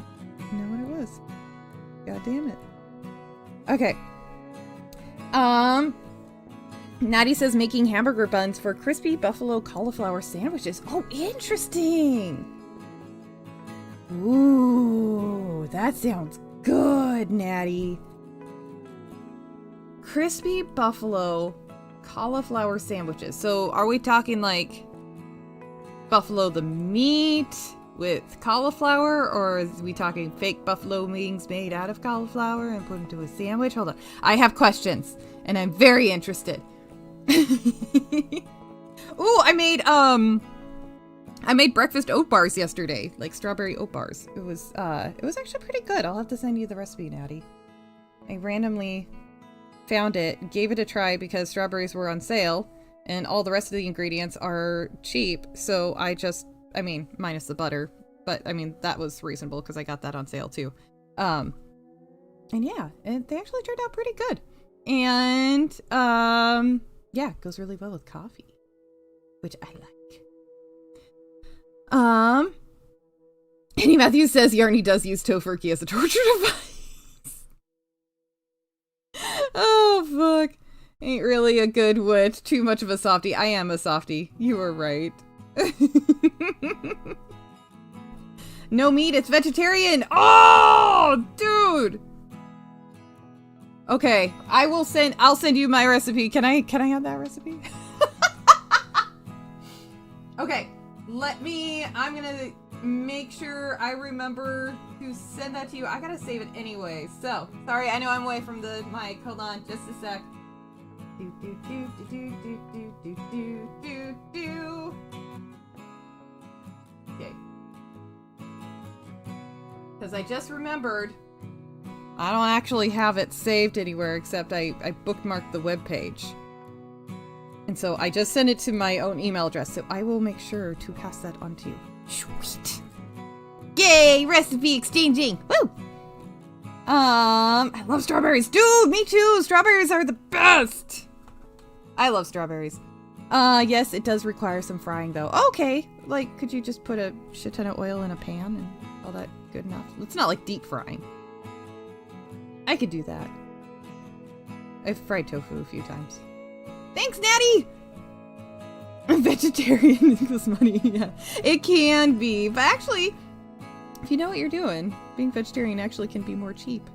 know what it was. God damn it. Okay. Natty says making hamburger buns for crispy buffalo cauliflower sandwiches. Oh, interesting. Ooh, that sounds good, Natty. Crispy buffalo cauliflower sandwiches. So are we talking like buffalo the meat with cauliflower, or is we talking fake buffalo wings made out of cauliflower and put into a sandwich? Hold on. I have questions and I'm very interested. Ooh, I made breakfast oat bars yesterday, like strawberry oat bars. It was actually pretty good. I'll have to send you the recipe, Natty. I randomly found it, gave it a try because strawberries were on sale and all the rest of the ingredients are cheap. So I mean, minus the butter, but I mean, that was reasonable because I got that on sale too. And yeah, and they actually turned out pretty good. And, yeah, it goes really well with coffee, which I like. Annie Matthews says Yarny does use Tofurkey as a torture device. Oh, fuck. Ain't really a good witch. Too much of a softie. I am a softie. You were right. No meat, it's vegetarian. Oh, dude. Okay, I'll send you my recipe. Can I have that recipe? Okay, I'm gonna make sure I remember to send that to you. I gotta save it anyway. So, sorry, I know I'm away from the mic. Hold on, just a sec. Okay. Because I just remembered I don't actually have it saved anywhere except I bookmarked the webpage. And so I just sent it to my own email address, so I will make sure to pass that on to you. Sweet. Yay! Recipe exchanging! Woo! I love strawberries. Dude, me too! Strawberries are the best! I love strawberries. Yes, it does require some frying though. Okay, like, could you just put a shit ton of oil in a pan and all that good enough? It's not like deep frying. I could do that. I've fried tofu a few times. Thanks, Natty! Vegetarian equals money, yeah. It can be, but actually, if you know what you're doing, being vegetarian actually can be more cheap.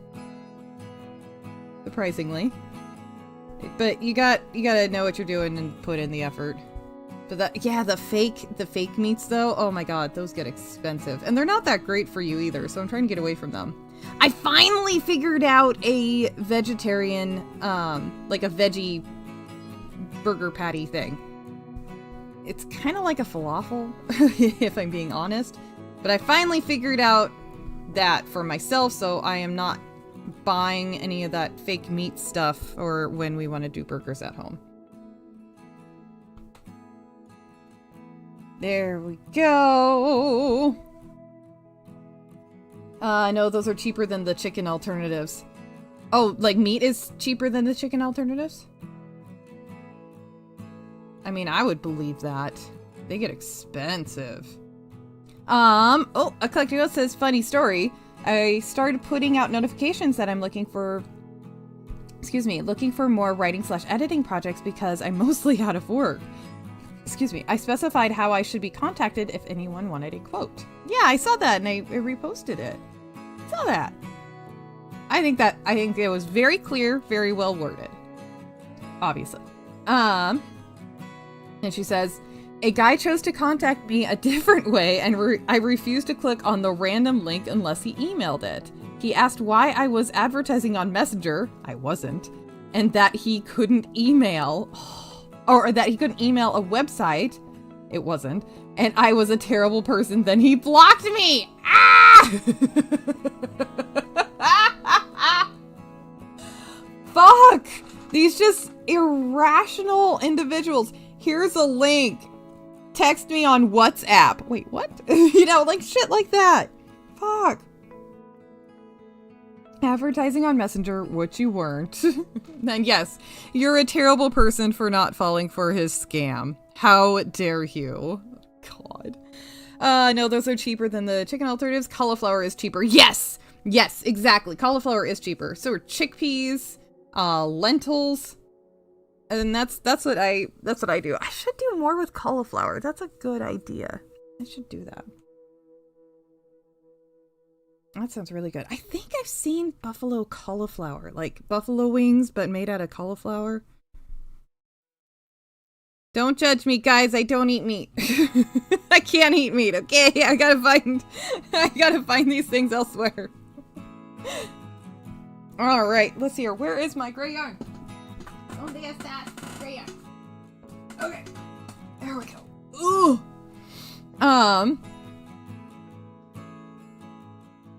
Surprisingly. But you gotta know what you're doing and put in the effort. But the fake meats though, oh my god, those get expensive. And they're not that great for you either, so I'm trying to get away from them. I finally figured out a vegetarian, like a veggie burger patty thing. It's kind of like a falafel, if I'm being honest. But I finally figured out that for myself, so I am not buying any of that fake meat stuff or when we want to do burgers at home. There we go. No, those are cheaper than the chicken alternatives. Oh, like meat is cheaper than the chicken alternatives? I mean, I would believe that. They get expensive. Oh, a collector says, funny story. I started putting out notifications that I'm looking for more writing/editing projects because I'm mostly out of work. I specified how I should be contacted if anyone wanted a quote. Yeah, I saw that and I reposted it. Saw that. I think it was very clear, very well worded. Obviously. And she says, a guy chose to contact me a different way and I refused to click on the random link unless he emailed it. He asked why I was advertising on Messenger. I wasn't. And that he couldn't email. Or that he couldn't email a website. It wasn't. And I was a terrible person. Then he blocked me. Ah! Fuck! These just irrational individuals. Here's a link. Text me on WhatsApp. Wait, what? You know, like shit like that. Fuck. Advertising on Messenger, which you weren't. Then yes, you're a terrible person for not falling for his scam. How dare you? God. No, those are cheaper than the chicken alternatives. Cauliflower is cheaper. Yes! Yes, exactly. Cauliflower is cheaper. So are chickpeas, lentils. And that's what I do. I should do more with cauliflower. That's a good idea. I should do that. That sounds really good. I think I've seen buffalo cauliflower, like buffalo wings, but made out of cauliflower. Don't judge me, guys. I don't eat meat. I can't eat meat, okay? I gotta find these things elsewhere. Alright, let's see here. Where is my gray yarn? ¿Dónde está gray yarn? Okay. There we go. Ooh.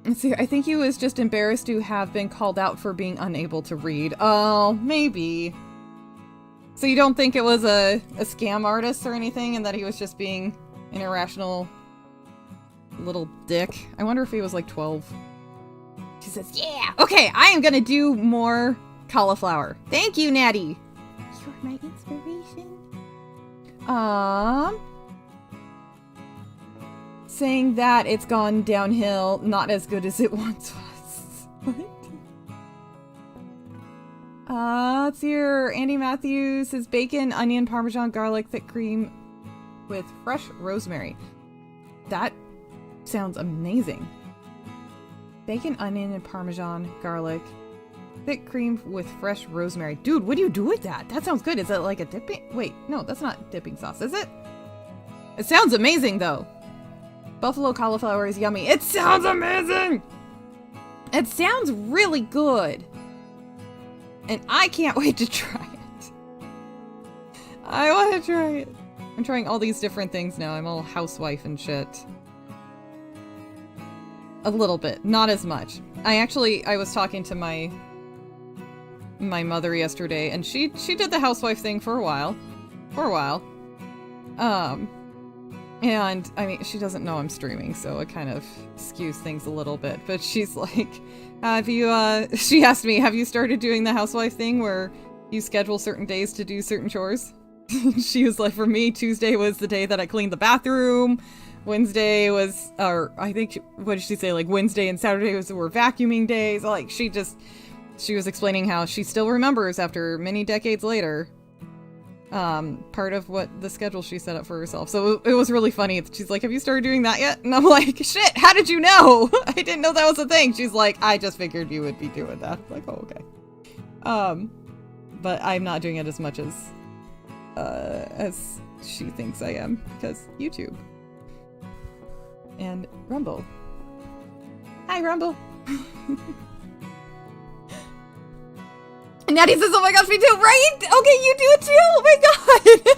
Let's see. I think he was just embarrassed to have been called out for being unable to read. Oh, maybe. So you don't think it was a scam artist or anything, and that he was just being an irrational little dick? I wonder if he was like 12. She says, yeah! Okay, I am gonna do more cauliflower. Thank you, Natty. You're my inspiration. Saying that it's gone downhill, not as good as it once was. What? Let's hear Andy Matthews says bacon, onion, parmesan, garlic, thick cream with fresh rosemary. That sounds amazing. Bacon, onion, and parmesan, garlic, thick cream with fresh rosemary. Dude, what do you do with that? That sounds good. Is it like a dipping? Wait, no, that's not dipping sauce, is it? It sounds amazing, though. Buffalo cauliflower is yummy. It sounds amazing! It sounds really good. And I can't wait to try it. I want to try it. I'm trying all these different things now. I'm all housewife and shit. A little bit. Not as much. I was talking to my mother yesterday, and she did the housewife thing for a while. And, I mean, she doesn't know I'm streaming, so it kind of skews things a little bit. But she's like, she asked me, have you started doing the housewife thing where you schedule certain days to do certain chores? She was like, for me, Tuesday was the day that I cleaned the bathroom. Wednesday was, or I think, what did she say? Like, Wednesday and Saturday were vacuuming days. Like, she was explaining how she still remembers after many decades later part of what the schedule she set up for herself. So it was really funny. She's like, have you started doing that yet? And I'm like, shit, how did you know? I didn't know that was a thing. She's like, I just figured you would be doing that. I'm like, oh, okay. But I'm not doing it as much as she thinks I am, because YouTube. And Rumble. Hi, Rumble. And Natty says, oh my gosh, me too, right? Okay, you do it too, oh my god.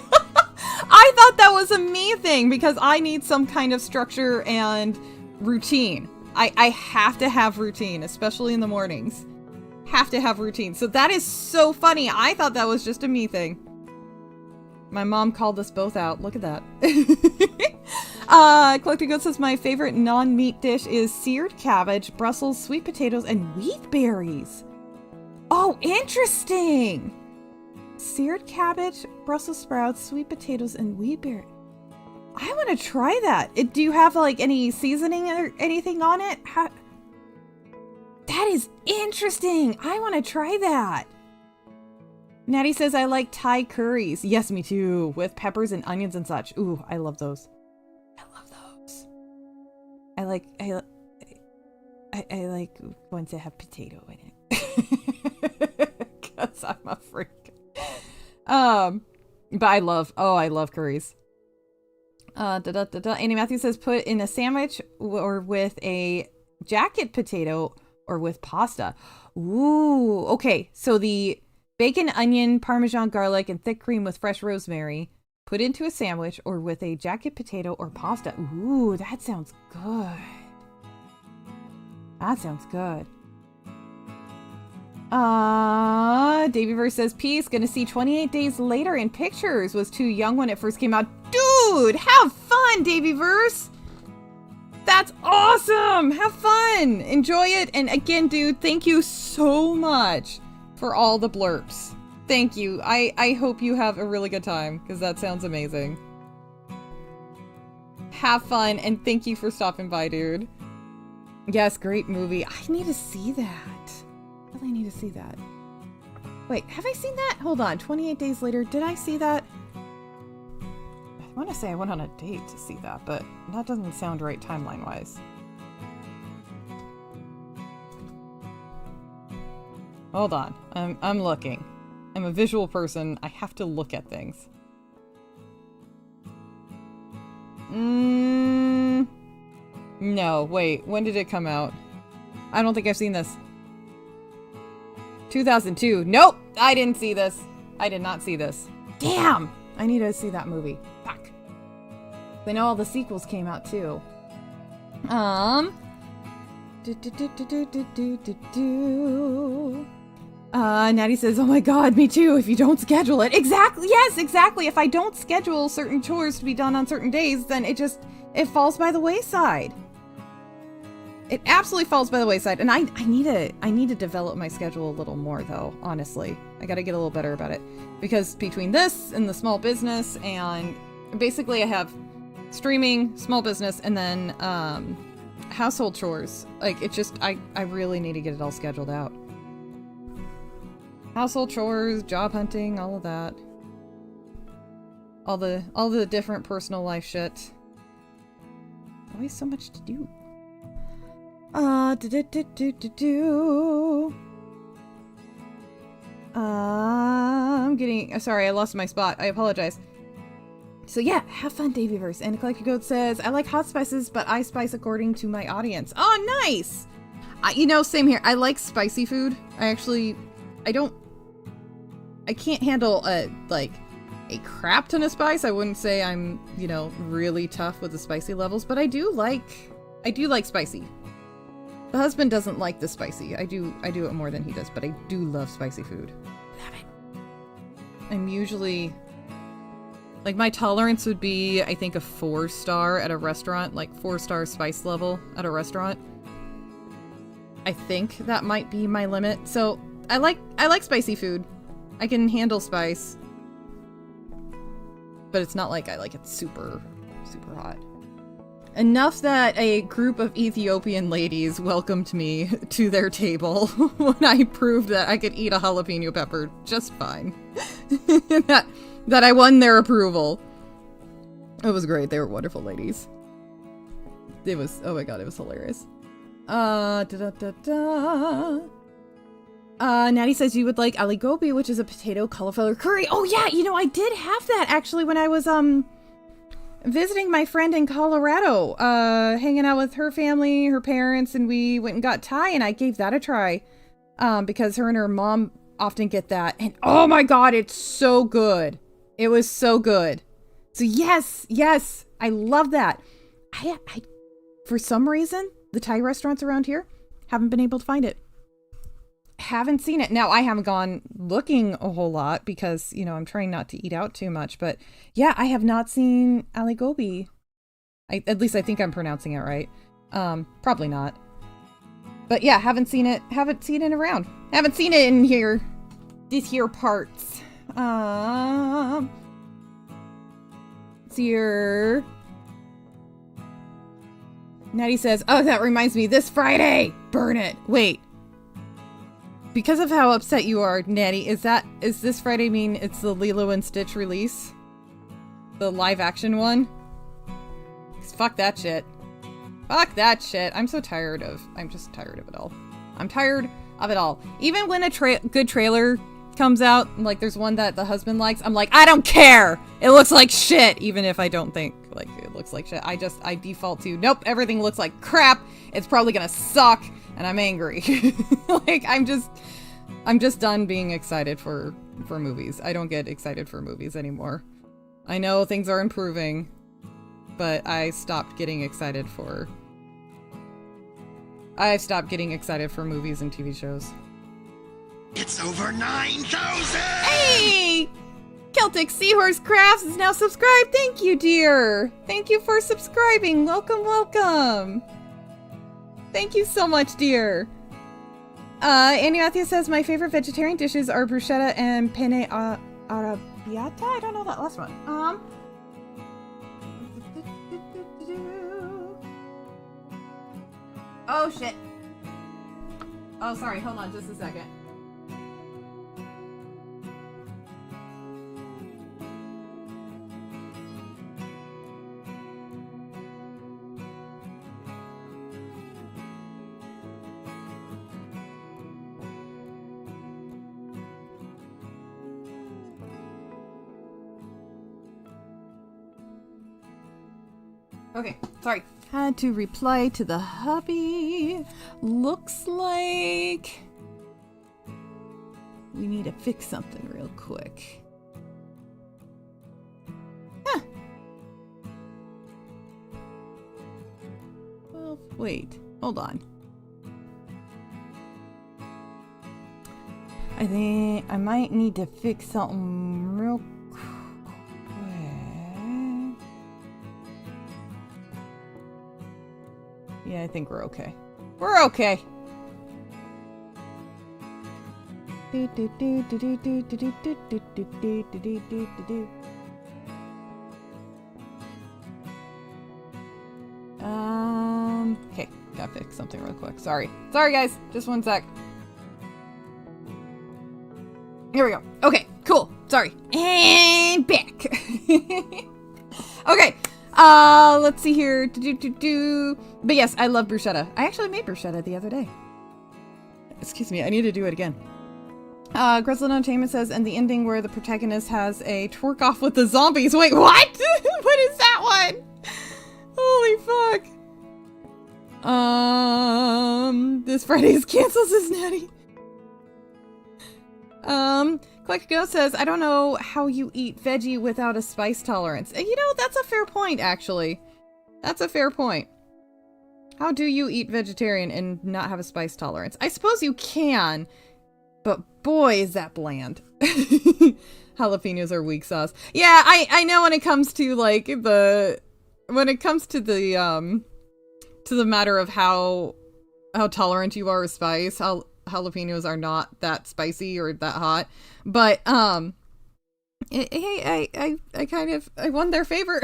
I thought that was a me thing, because I need some kind of structure and routine. I have to have routine, especially in the mornings. Have to have routine. So that is so funny. I thought that was just a me thing. My mom called us both out. Look at that. Collecting Goat says, my favorite non-meat dish is seared cabbage, Brussels, sweet potatoes, and wheat berries. Oh, interesting! Seared cabbage, Brussels sprouts, sweet potatoes, and wheat berries. I want to try that. Do you have, like, any seasoning or anything on it? That is interesting! I want to try that. Natty says, I like Thai curries. Yes, me too. With peppers and onions and such. Ooh, I love those. I love those. I like ones that have potato in it. Because I'm a freak. But I love curries. Andy Matthews says, put in a sandwich or with a jacket potato or with pasta. Ooh, okay. So the bacon, onion, parmesan, garlic, and thick cream with fresh rosemary, put into a sandwich or with a jacket potato or pasta. Ooh, that sounds good. That sounds good. Davyverse says, peace, gonna see 28 Days Later in pictures. Was too young when it first came out. Dude, have fun, Davyverse. That's awesome! Have fun! Enjoy it! And again, dude, thank you so much for all the blurps. Thank you. I hope you have a really good time, because that sounds amazing. Have fun, and thank you for stopping by, dude. Yes, great movie. I need to see that. I really need to see that. Wait, have I seen that? Hold on. 28 Days Later. Did I see that? I want to say I went on a date to see that, but that doesn't sound right timeline-wise. Hold on. I'm looking. I'm a visual person. I have to look at things. No, wait. When did it come out? I don't think I've seen this. 2002. Nope! I didn't see this. I did not see this. Damn! I need to see that movie. Fuck. I know all the sequels came out too. Natty says, oh my god, me too, if you don't schedule it. Exactly, yes, exactly. If I don't schedule certain chores to be done on certain days, then it falls by the wayside. It absolutely falls by the wayside. And I need to develop my schedule a little more though, honestly. I gotta get a little better about it. Because between this and the small business and basically I have streaming, small business, and then household chores. Like it just, I really need to get it all scheduled out. Household chores, job hunting, all of that. All the different personal life shit. Always so much to do. I'm getting, sorry, I lost my spot. I apologize. So yeah, have fun, Davyverse. And Collector Goat says, I like hot spices, but I spice according to my audience. Oh, nice! You know, same here. I like spicy food. I can't handle a crap ton of spice. I wouldn't say I'm, you know, really tough with the spicy levels, but I do like spicy. The husband doesn't like the spicy. I do it more than he does, but I do love spicy food. Love it. I'm usually, like, my tolerance would be, I think, a 4-star at a restaurant, like 4-star spice level at a restaurant. I think that might be my limit. So I like spicy food. I can handle spice, but it's not like I like it super, super hot. Enough that a group of Ethiopian ladies welcomed me to their table when I proved that I could eat a jalapeno pepper just fine. that I won their approval. It was great. They were wonderful ladies. It was, oh my god, it was hilarious. Natty says you would like aligobi, which is a potato cauliflower curry. Oh yeah, you know, I did have that actually when I was, visiting my friend in Colorado, hanging out with her family, her parents, and we went and got Thai, and I gave that a try, because her and her mom often get that, and oh my god, it's so good. It was so good. So yes, I love that. I for some reason, the Thai restaurants around here haven't been able to find it. Haven't seen it. Now, I haven't gone looking a whole lot because, you know, I'm trying not to eat out too much. But yeah, I have not seen aligobi. At least I think I'm pronouncing it right. Probably not. But yeah, haven't seen it around. Haven't seen it in here. These here parts. It's here. Natty says, oh, that reminds me, this Friday! Burn it! Wait. Because of how upset you are, Natty, is this Friday mean it's the Lilo and Stitch release? The live action one? 'Cause fuck that shit. Fuck that shit. I'm just tired of it all. I'm tired of it all. Even when a good trailer comes out, like there's one that the husband likes, I'm like, I don't care! It looks like shit! Even if I don't think like it looks like shit. I default to, nope, everything looks like crap, it's probably gonna suck, and I'm angry. Like, I'm just done being excited for movies. I don't get excited for movies anymore. I know things are improving, but I've stopped getting excited for movies and TV shows. It's over 9,000! Hey! Celtic Seahorse Crafts is now subscribed. Thank you, dear. Thank you for subscribing. Welcome, welcome. Thank you so much, dear. Andy Matthews says, my favorite vegetarian dishes are bruschetta and penne arrabbiata. I don't know that last one. Oh, shit. Oh, sorry. Hold on just a second. Okay, sorry. Had to reply to the hubby. Looks like we need to fix something real quick. Huh. Well, wait. Hold on. I think I might need to fix something real quick. Yeah, I think we're okay. We're okay. Okay, gotta fix something real quick. Sorry, guys. Just one sec. Here we go. Okay, cool. Sorry. And back. Okay. Let's see here. But yes, I love bruschetta. I actually made bruschetta the other day. Excuse me, I need to do it again. Grizzled Entertainment says, and the ending where the protagonist has a twerk off with the zombies. Wait, what? What is that one? Holy fuck. This Friday is canceled, says Natty. Clickgo says, I don't know how you eat veggie without a spice tolerance. You know, that's a fair point, actually. That's a fair point. How do you eat vegetarian and not have a spice tolerance? I suppose you can, but boy, is that bland. Jalapenos are weak sauce. Yeah, I know when it comes to, like, the matter of how tolerant you are of spice, jalapenos are not that spicy or that hot, but I won their favor.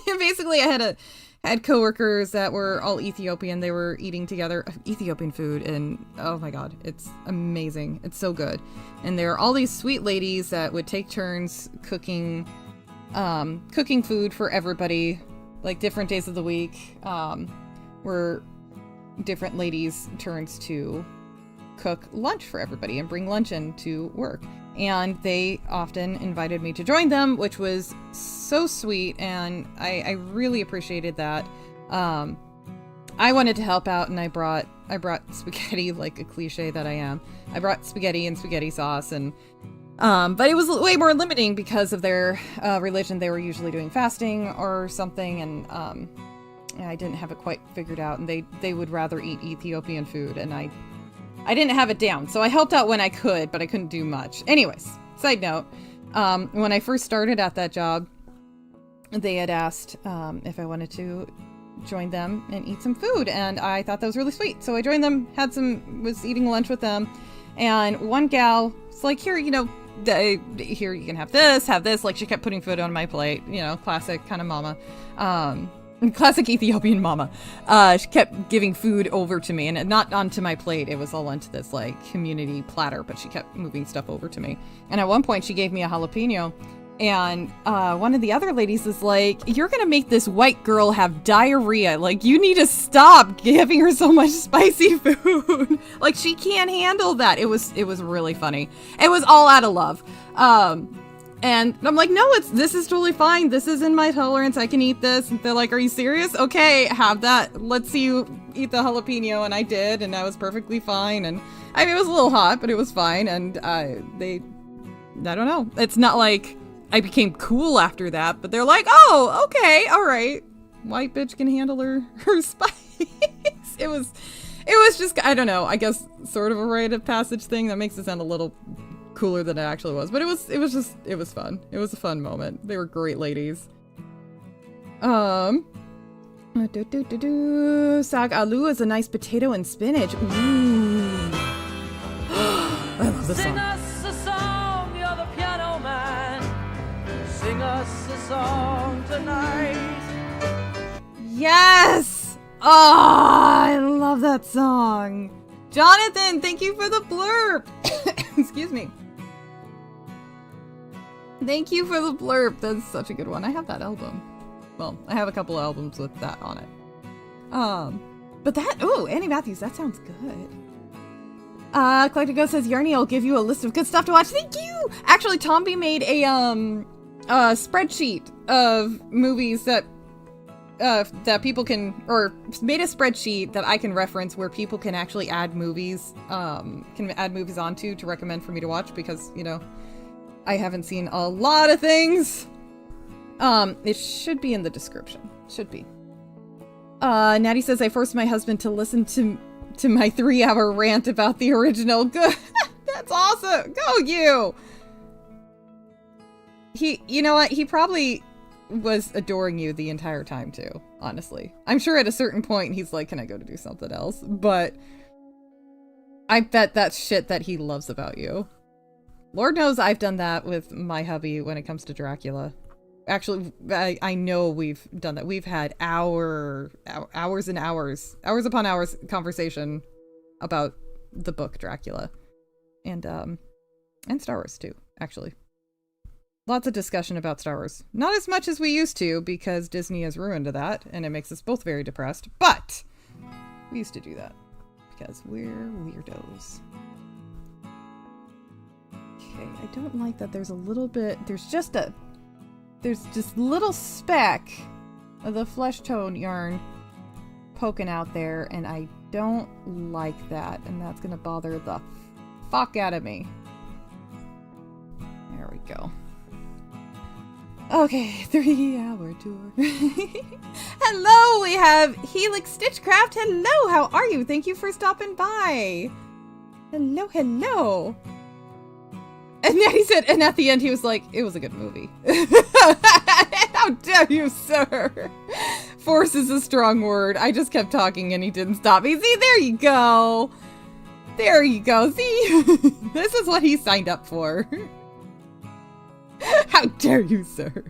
Basically, I had coworkers that were all Ethiopian. They were eating together Ethiopian food, and oh my god, it's amazing. It's so good. And there are all these sweet ladies that would take turns cooking food for everybody, like different days of the week, were different ladies' turns to cook lunch for everybody and bring lunch in to work. And they often invited me to join them, which was so sweet, and I really appreciated that. I wanted to help out, and I brought spaghetti, like a cliche that I am. I brought spaghetti and spaghetti sauce, and but it was way more limiting because of their religion. They were usually doing fasting or something, and I didn't have it quite figured out, and they would rather eat Ethiopian food, and I didn't have it down, so I helped out when I could, but I couldn't do much. Anyways, side note, when I first started at that job, they had asked if I wanted to join them and eat some food, and I thought that was really sweet. So I joined them, was eating lunch with them, and one gal was like, here, you know, here you can have this. Like, she kept putting food on my plate, you know, classic kind of mama. Classic Ethiopian mama. She kept giving food over to me, and not onto my plate. It was all onto this, like, community platter, but she kept moving stuff over to me. And at one point, she gave me a jalapeno, and one of the other ladies was like, you're gonna make this white girl have diarrhea. Like, you need to stop giving her so much spicy food. Like, she can't handle that. It was really funny. It was all out of love. And I'm like, no, this is totally fine. This is in my tolerance. I can eat this. And they're like, are you serious? Okay, have that. Let's see you eat the jalapeno. And I did, and I was perfectly fine. And I mean, it was a little hot, but it was fine. And I don't know. It's not like I became cool after that, but they're like, oh, okay, all right. White bitch can handle her spice. It was just, I don't know, I guess sort of a rite of passage thing that makes it sound a little cooler than it actually was. But it was fun. It was a fun moment. They were great ladies. Sag aloo is a nice potato and spinach. Ooh. I love this song. Sing us a song, you're the piano man. Sing us a song tonight. Yes! Oh, I love that song. Jonathan, thank you for the blurb. Excuse me. Thank you for the blurb. That's such a good one. I have that album. Well, I have a couple of albums with that on it. But that, oh, Annie Matthews, that sounds good. Collectigo says, Yarny, I'll give you a list of good stuff to watch. Thank you! Actually, Tombi made a spreadsheet of movies that people can, or made a spreadsheet that I can reference where people can actually add movies, onto to recommend for me to watch because, you know, I haven't seen a lot of things. It should be in the description. Should be. Natty says, I forced my husband to listen to my 3-hour rant about the original. Good. That's awesome. Go you! You know what? He probably was adoring you the entire time too, honestly. I'm sure at a certain point he's like, can I go to do something else? But I bet that's shit that he loves about you. Lord knows I've done that with my hubby when it comes to Dracula. Actually, I know we've done that. We've had hours and hours upon hours conversation about the book Dracula. And Star Wars too, actually. Lots of discussion about Star Wars. Not as much as we used to because Disney has ruined that and it makes us both very depressed. But we used to do that because we're weirdos. Okay, I don't like that there's a little bit, there's just little speck of the flesh tone yarn poking out there, and I don't like that, and that's gonna bother the fuck out of me. There we go. Okay, 3-hour tour. Hello, we have Helix Stitchcraft. Hello, how are you? Thank you for stopping by. Hello, hello. And then he said, and at the end he was like, it was a good movie. How dare you, sir? Force is a strong word. I just kept talking and he didn't stop me. See, there you go. There you go. See, this is what he signed up for. How dare you, sir?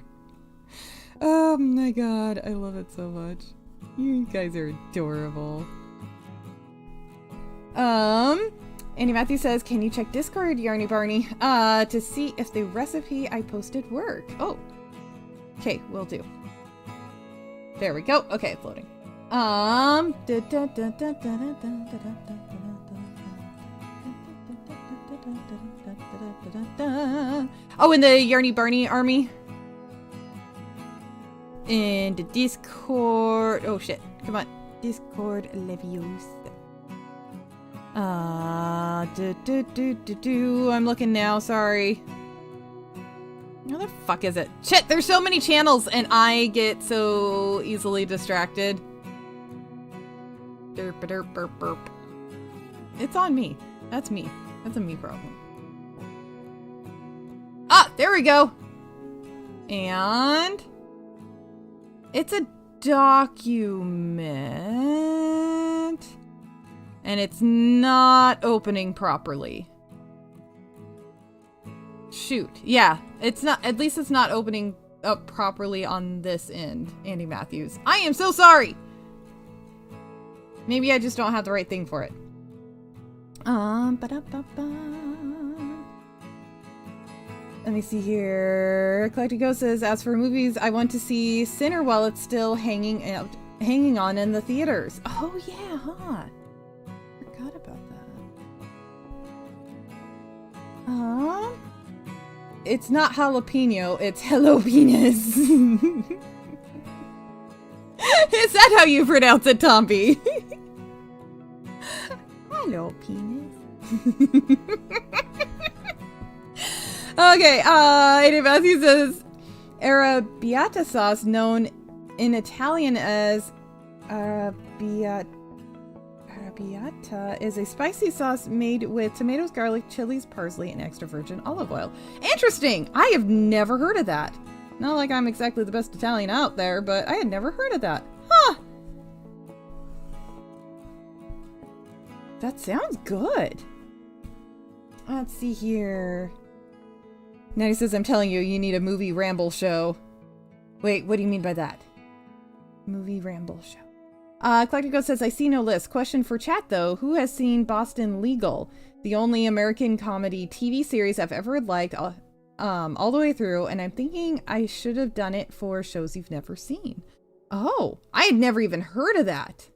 Oh my god, I love it so much. You guys are adorable. Annie Matthew says, can you check Discord, Yarny Barney, to see if the recipe I posted worked? Oh. Okay, will do. There we go. Okay, it's loading. Oh, in the Yarny Barney army? In the Discord. Oh shit. Come on. Discord Leviosa. I'm looking now, sorry. Where the fuck is it? Shit, there's so many channels and I get so easily distracted. Derp derp burp burp. It's on me. That's me. That's a me problem. Ah, there we go. And it's a document. And it's not opening properly. Shoot. Yeah, it's not, at least it's not opening up properly on this end, Andy Matthews. I am so sorry. Maybe I just don't have the right thing for it. Let me see here. Collectigo says, as for movies, I want to see Sinner while it's still hanging on in the theaters. Oh yeah, huh? Forgot about that. It's not jalapeno, it's hello penis. Is that how you pronounce it, Tombi? Hello penis. Okay, Ada Matthew says, arrabbiata sauce, known in Italian as Arrabbiata is a spicy sauce made with tomatoes, garlic, chilies, parsley, and extra virgin olive oil. Interesting! I have never heard of that. Not like I'm exactly the best Italian out there, but I had never heard of that. Huh! That sounds good. Let's see here. Natty says, I'm telling you, you need a movie ramble show. Wait, what do you mean by that? Movie ramble show. Eclectico says, I see no list. Question for chat, though. Who has seen Boston Legal? The only American comedy TV series I've ever liked all the way through, and I'm thinking I should have done it for shows you've never seen. Oh, I had never even heard of that.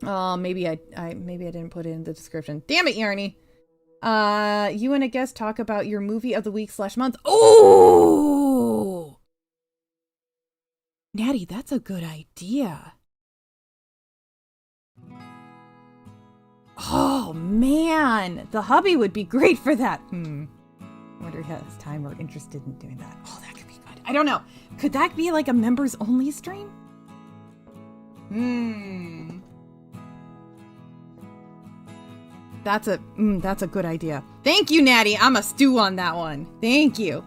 Maybe I didn't put it in the description. Damn it, Yarny. You and a guest talk about your movie of the week / month. Oh! Natty, that's a good idea. Oh, man. The hubby would be great for that. I wonder if he has time or interested in doing that. Oh, that could be good. I don't know. Could that be like a members only stream? That's a good idea. Thank you, Natty. I'm a stew on that one. Thank you.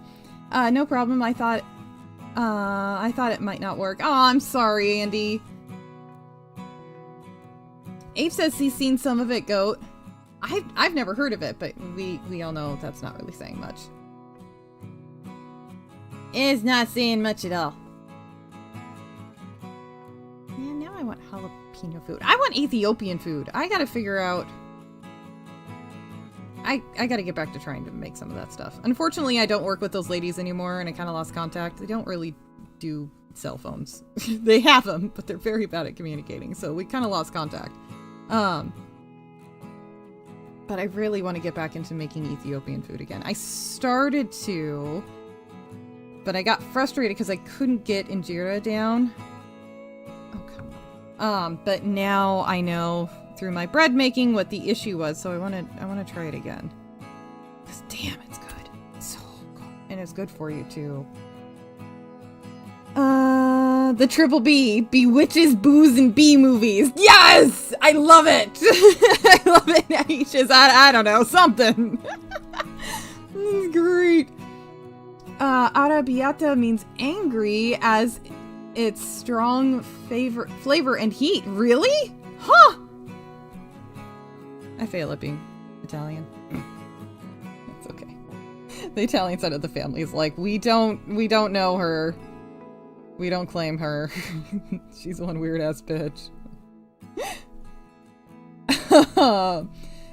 No problem. I thought it might not work. Oh, I'm sorry, Andy. Abe says he's seen some of it, Goat. I've never heard of it, but we all know that's not really saying much. It's not saying much at all. Man, now I want jalapeno food. I want Ethiopian food. I gotta figure out... I gotta get back to trying to make some of that stuff. Unfortunately, I don't work with those ladies anymore, and I kind of lost contact. They don't really do cell phones. They have them, but they're very bad at communicating, so we kind of lost contact. But I really want to get back into making Ethiopian food again. I started to, but I got frustrated because I couldn't get injera down. Oh, come on. But now I know through my bread making what the issue was, so I want to try it again. Because damn, it's good. It's so good. And it's good for you too. The Triple B, Bewitches, Booze, and Bee movies. Yes! I love it! I love it, Aisha's. I don't know, something. This is great. Arrabbiata means angry as its strong flavor and heat. Really? Huh! I fail at being Italian. That's okay. The Italian side of the family is like, we don't know her. We don't claim her. She's one weird ass bitch.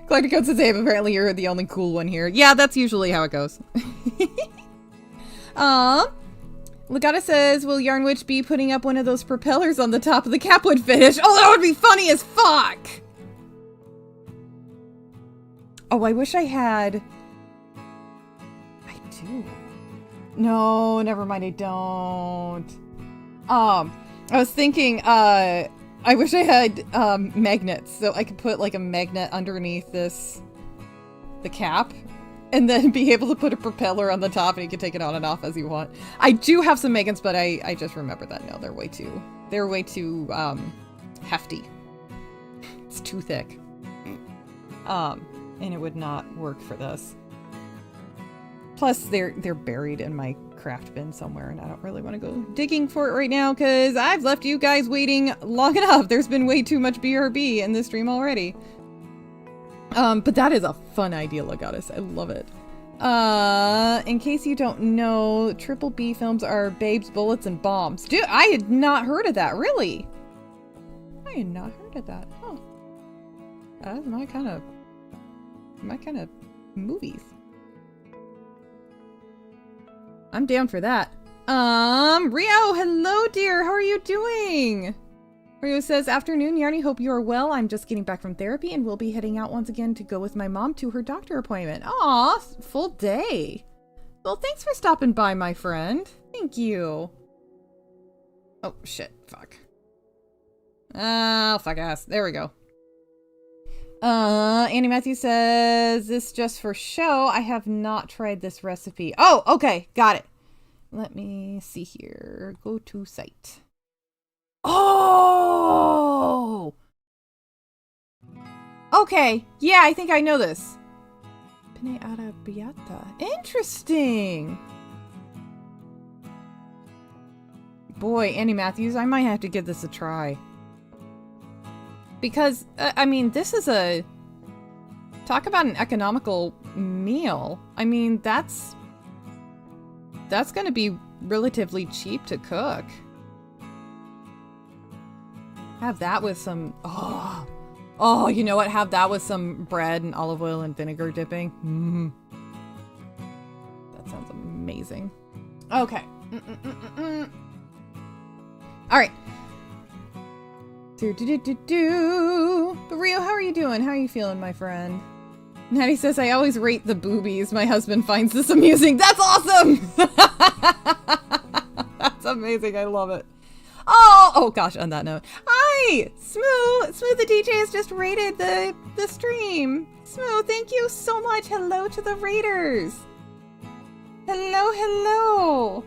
Collector Code says, hey, apparently you're the only cool one here. Yeah, that's usually how it goes. Legata says, will Yarn Witch be putting up one of those propellers on the top of the Capwood finish? Oh, that would be funny as fuck! Oh, I wish I had... I do. No, never mind, I don't. I was thinking, I wish I had, magnets, so I could put, like, a magnet underneath the cap, and then be able to put a propeller on the top, and you can take it on and off as you want. I do have some magnets, but I just remember that, no, they're way too, hefty. It's too thick. And it would not work for this. Plus, they're buried in my craft bin somewhere, and I don't really want to go digging for it right now, because I've left you guys waiting long enough. There's been way too much BRB in this stream already. But that is a fun idea, Legatus. I love it. In case you don't know, Triple B films are Babes, Bullets, and Bombs. Dude, I had not heard of that, really. I had not heard of that. Huh. That's my kind of movies. I'm down for that. Rio, hello dear, how are you doing? Rio says, afternoon, Yarny, hope you are well. I'm just getting back from therapy and will be heading out once again to go with my mom to her doctor appointment. Aw, full day. Well, thanks for stopping by, my friend. Thank you. Oh, shit, fuck. Oh, fuck ass. There we go. Andy Matthews says, this just for show. I have not tried this recipe. Oh, okay. Got it. Let me see here. Go to site. Oh! okay. Yeah, I think I know this. Pene Arabiata. Interesting. Boy, Andy Matthews, I might have to give this a try. Because, I mean, this is a... Talk about an economical meal. I mean, that's gonna be relatively cheap to cook. Have that with some... Oh, you know what? Have that with some bread and olive oil and vinegar dipping. That sounds amazing. Okay. Alright. But Rio, how are you doing? How are you feeling, my friend? Natty says, I always rate the boobies. My husband finds this amusing. That's awesome! That's amazing. I love it. Oh gosh, on that note. Hi! Smooth the DJ has just rated the stream. Smooth, thank you so much. Hello to the raiders. Hello.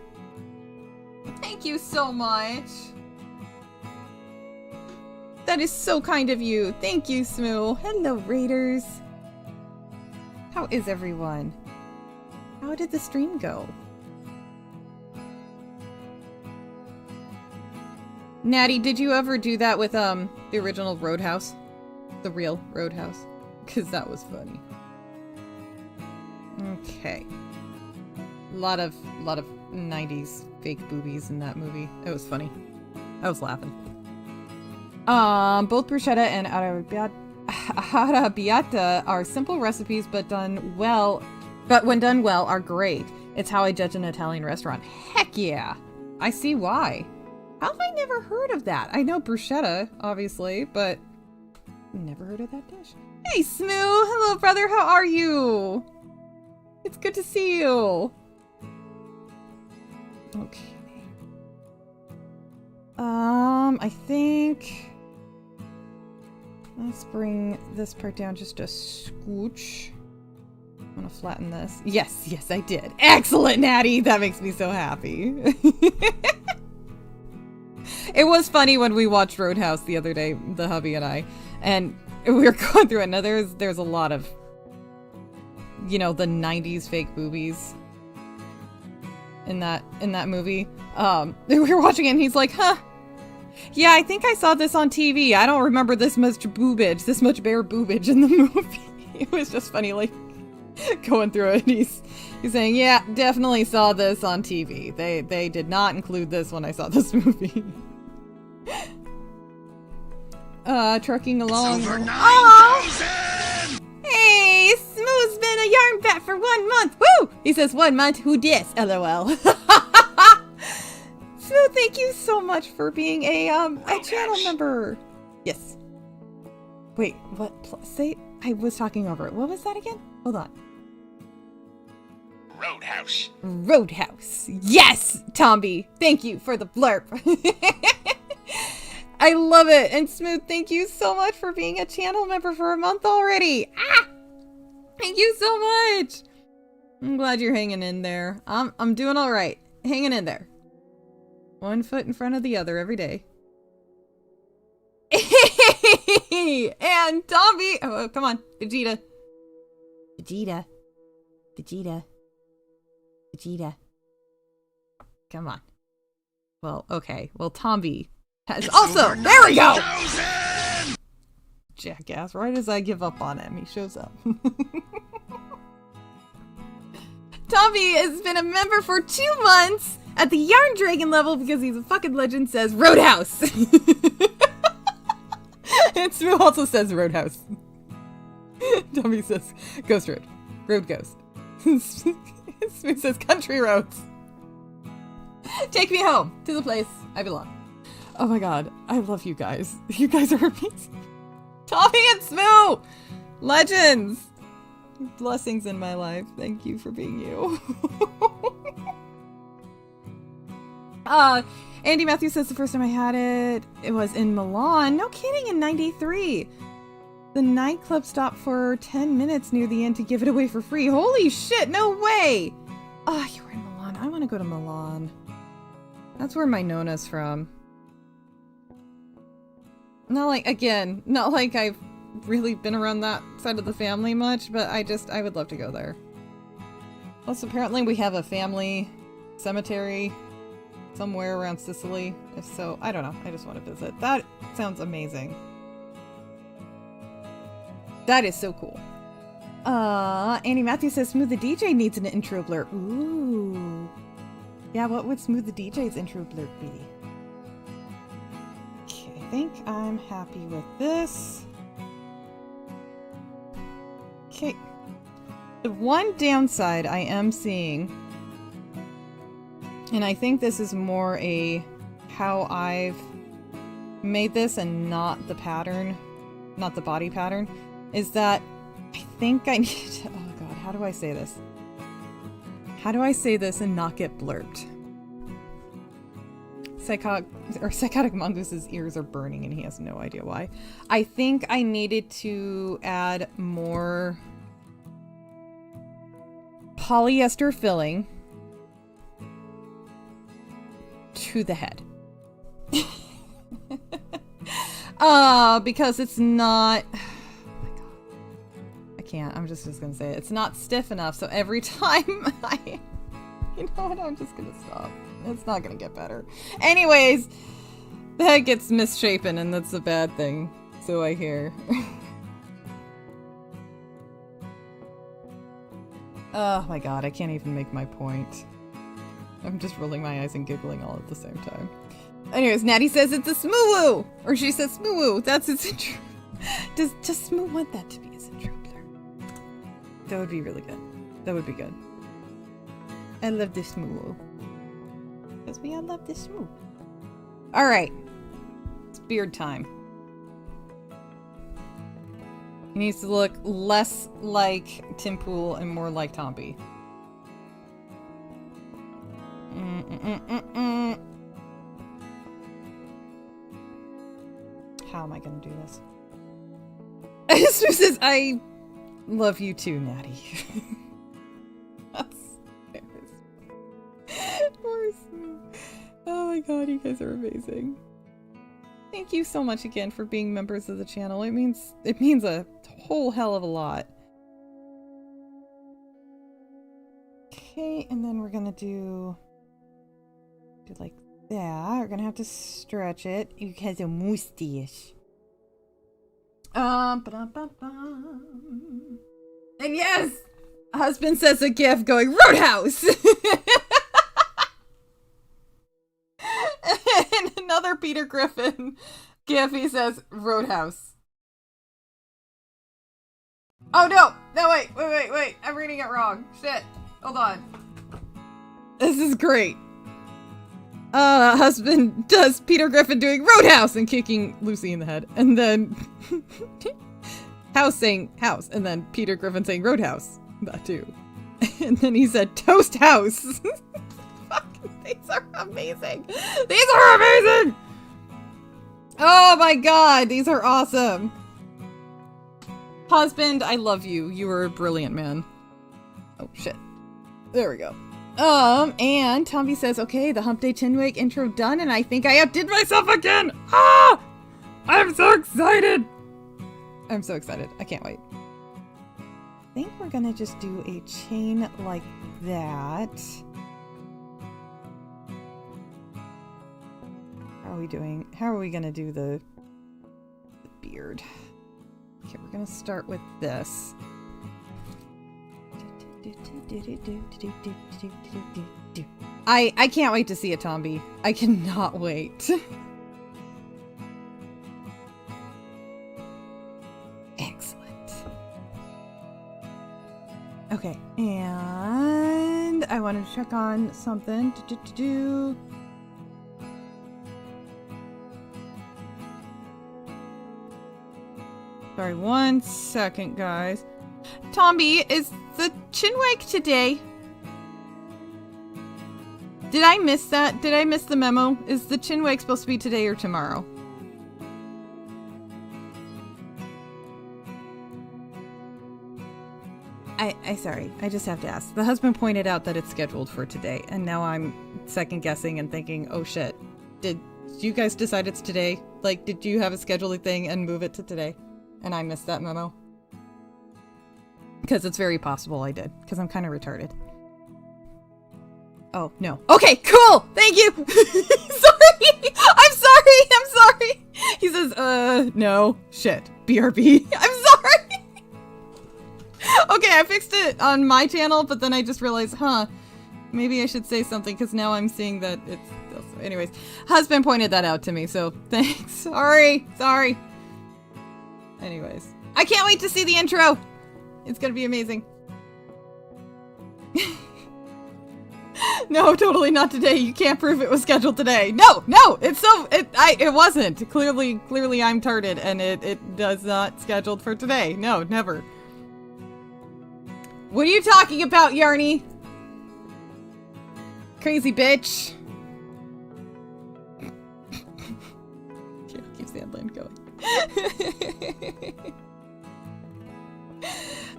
Thank you so much. That is so kind of you. Thank you, Smooth. Hello, raiders. How is everyone? How did the stream go? Natty, did you ever do that with the original Roadhouse? The real Roadhouse? Because that was funny. Okay. A lot of 90s fake boobies in that movie. It was funny. I was laughing. Both bruschetta and arrabbiata are simple recipes, but when done well, are great. It's how I judge an Italian restaurant. Heck yeah! I see why. How have I never heard of that? I know bruschetta, obviously, but never heard of that dish. Hey, Smoo! Hello, brother. How are you? It's good to see you. Okay. I think... Let's bring this part down just a scooch. I'm gonna flatten this. Yes, I did. Excellent, Natty! That makes me so happy. It was funny when we watched Roadhouse the other day, the hubby and I, and we were going through it. Now there's a lot of, you know, the 90s fake boobies in that movie. We were watching it and he's like, huh, yeah, I think I saw this on TV. I don't remember this much boobage, this much bare boobage in the movie. It was just funny, like, going through it. He's saying, yeah, definitely saw this on TV. They did not include this when I saw this movie. Trucking along. Over 9,000! Hey, Smooth's been a yarn bat for 1 month. Woo! He says 1 month. Who dis? LOL. Smooth, thank you so much for being a channel member. Yes. Wait, what? Say, I was talking over it. What was that again? Hold on. Roadhouse. Yes, Tombi. Thank you for the blurb. I love it. And Smooth, thank you so much for being a channel member for a month already. Thank you so much. I'm glad you're hanging in there. I'm doing all right. Hanging in there. 1 foot in front of the other every day. And Tombi. Oh, come on. Vegeta. Come on. Well, okay. Well, Tombi has also... There we go! Jackass. Right as I give up on him, he shows up. Tombi has been a member for 2 months at the Yarn Dragon level because he's a fucking legend, says Roadhouse. And Smooth also says Roadhouse. Tombi says Ghost Road. Road Ghost. Smooth says Country Roads. Take me home to the place I belong. Oh my god, I love you guys. You guys are amazing. Tombi and Smooth! Legends! Blessings in my life. Thank you for being you. Andy Matthews says the first time I had it was in Milan. No kidding, in 93. The nightclub stopped for 10 minutes near the end to give it away for free. Holy shit, no way! Oh, you were in Milan. I want to go to Milan. That's where my Nona's from. Not like, again, not like I've really been around that side of the family much, but I would love to go there. Plus, apparently we have a family cemetery somewhere around Sicily. If so, I don't know. I just want to visit. That sounds amazing. That is so cool. Annie Matthew says Smooth the DJ needs an intro blurb. Ooh. Yeah, what would Smooth the DJ's intro blurb be? Okay, I think I'm happy with this. Okay. The one downside I am seeing, and I think this is more a how I've made this and not the pattern, not the body pattern, is that I think I need to, oh god, how do I say this? How do I say this and not get blurped? Psychotic Mongoose' ears are burning and he has no idea why. I think I needed to add more polyester filling to the head. Because it's not... can't. I'm just gonna say it. It's not stiff enough, so every time I... You know what? I'm just gonna stop. It's not gonna get better. Anyways, the head gets misshapen, and that's a bad thing. So I hear. Oh my god, I can't even make my point. I'm just rolling my eyes and giggling all at the same time. Anyways, Natty says it's a smoo-woo! Or she says smoo-woo. That's its intro. Does Smoo want that to be his intro? That would be really good. That would be good. I love this moo. Because we all love this moo. Alright. It's beard time. He needs to look less like Tim Pool and more like Tombi. How am I gonna do this? Smooth says, I love you too, Natty. That's poor Smooth. Oh my god, you guys are amazing. Thank you so much again for being members of the channel. It means a whole hell of a lot. Okay, and then we're gonna do like that. We're gonna have to stretch it. It has a moustache. And yes, husband says a gif going Roadhouse. And another Peter Griffin gif. He says Roadhouse. Oh no! No wait! I'm reading it wrong. Shit! Hold on. This is great. Husband does Peter Griffin doing Roadhouse and kicking Lucy in the head. And then House saying House. And then Peter Griffin saying Roadhouse. That too. And then he said Toast House. Fucking, these are amazing. These are amazing! Oh my god, these are awesome. Husband, I love you. You are a brilliant man. Oh shit. There we go. And Tombi says, okay, the Hump Day Chinwag intro done, and I think I outdid myself again! Ah! I'm so excited! I'm so excited. I can't wait. I think we're gonna just do a chain like that. How are we doing? How are we gonna do the beard? Okay, we're gonna start with this. I can't wait to see it, Tombi. I cannot wait. Excellent. Okay, and I wanted to check on something. Sorry, 1 second, guys. Tombi, is the Chinwag today? Did I miss that? Did I miss the memo? Is the Chinwag supposed to be today or tomorrow? Sorry, I just have to ask. The husband pointed out that it's scheduled for today, and now I'm second guessing and thinking, oh shit, did you guys decide it's today? Like, did you have a scheduling thing and move it to today? and I missed that memo. Because it's very possible I did, because I'm kind of retarded. Oh, no. Okay, cool! Thank you! Sorry! I'm sorry! He says, no. Shit. BRB. I'm sorry! Okay, I fixed it on my channel, but then I just realized, maybe I should say something, because now I'm seeing that it's... Anyways, husband pointed that out to me, so thanks. Sorry. Anyways. I can't wait to see the intro! It's gonna be amazing. No, totally not today. You can't prove it was scheduled today. No, it wasn't. Clearly I'm tarded and it does not scheduled for today. No, never. What are you talking about, Yarny? Crazy bitch. Yeah, keeps the headline going.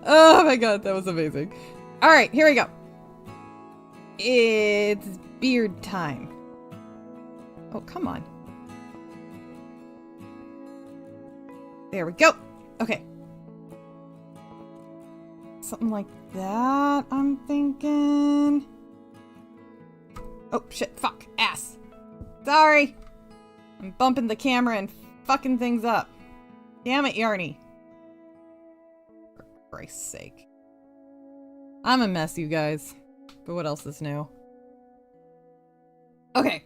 Oh my god, that was amazing. Alright, here we go. It's beard time. Oh, come on. There we go. Okay. Something like that, I'm thinking. Oh, shit. Fuck. Ass. Sorry. I'm bumping the camera and fucking things up. Damn it, Yarny. For Christ's sake. I'm a mess, you guys. But what else is new? Okay.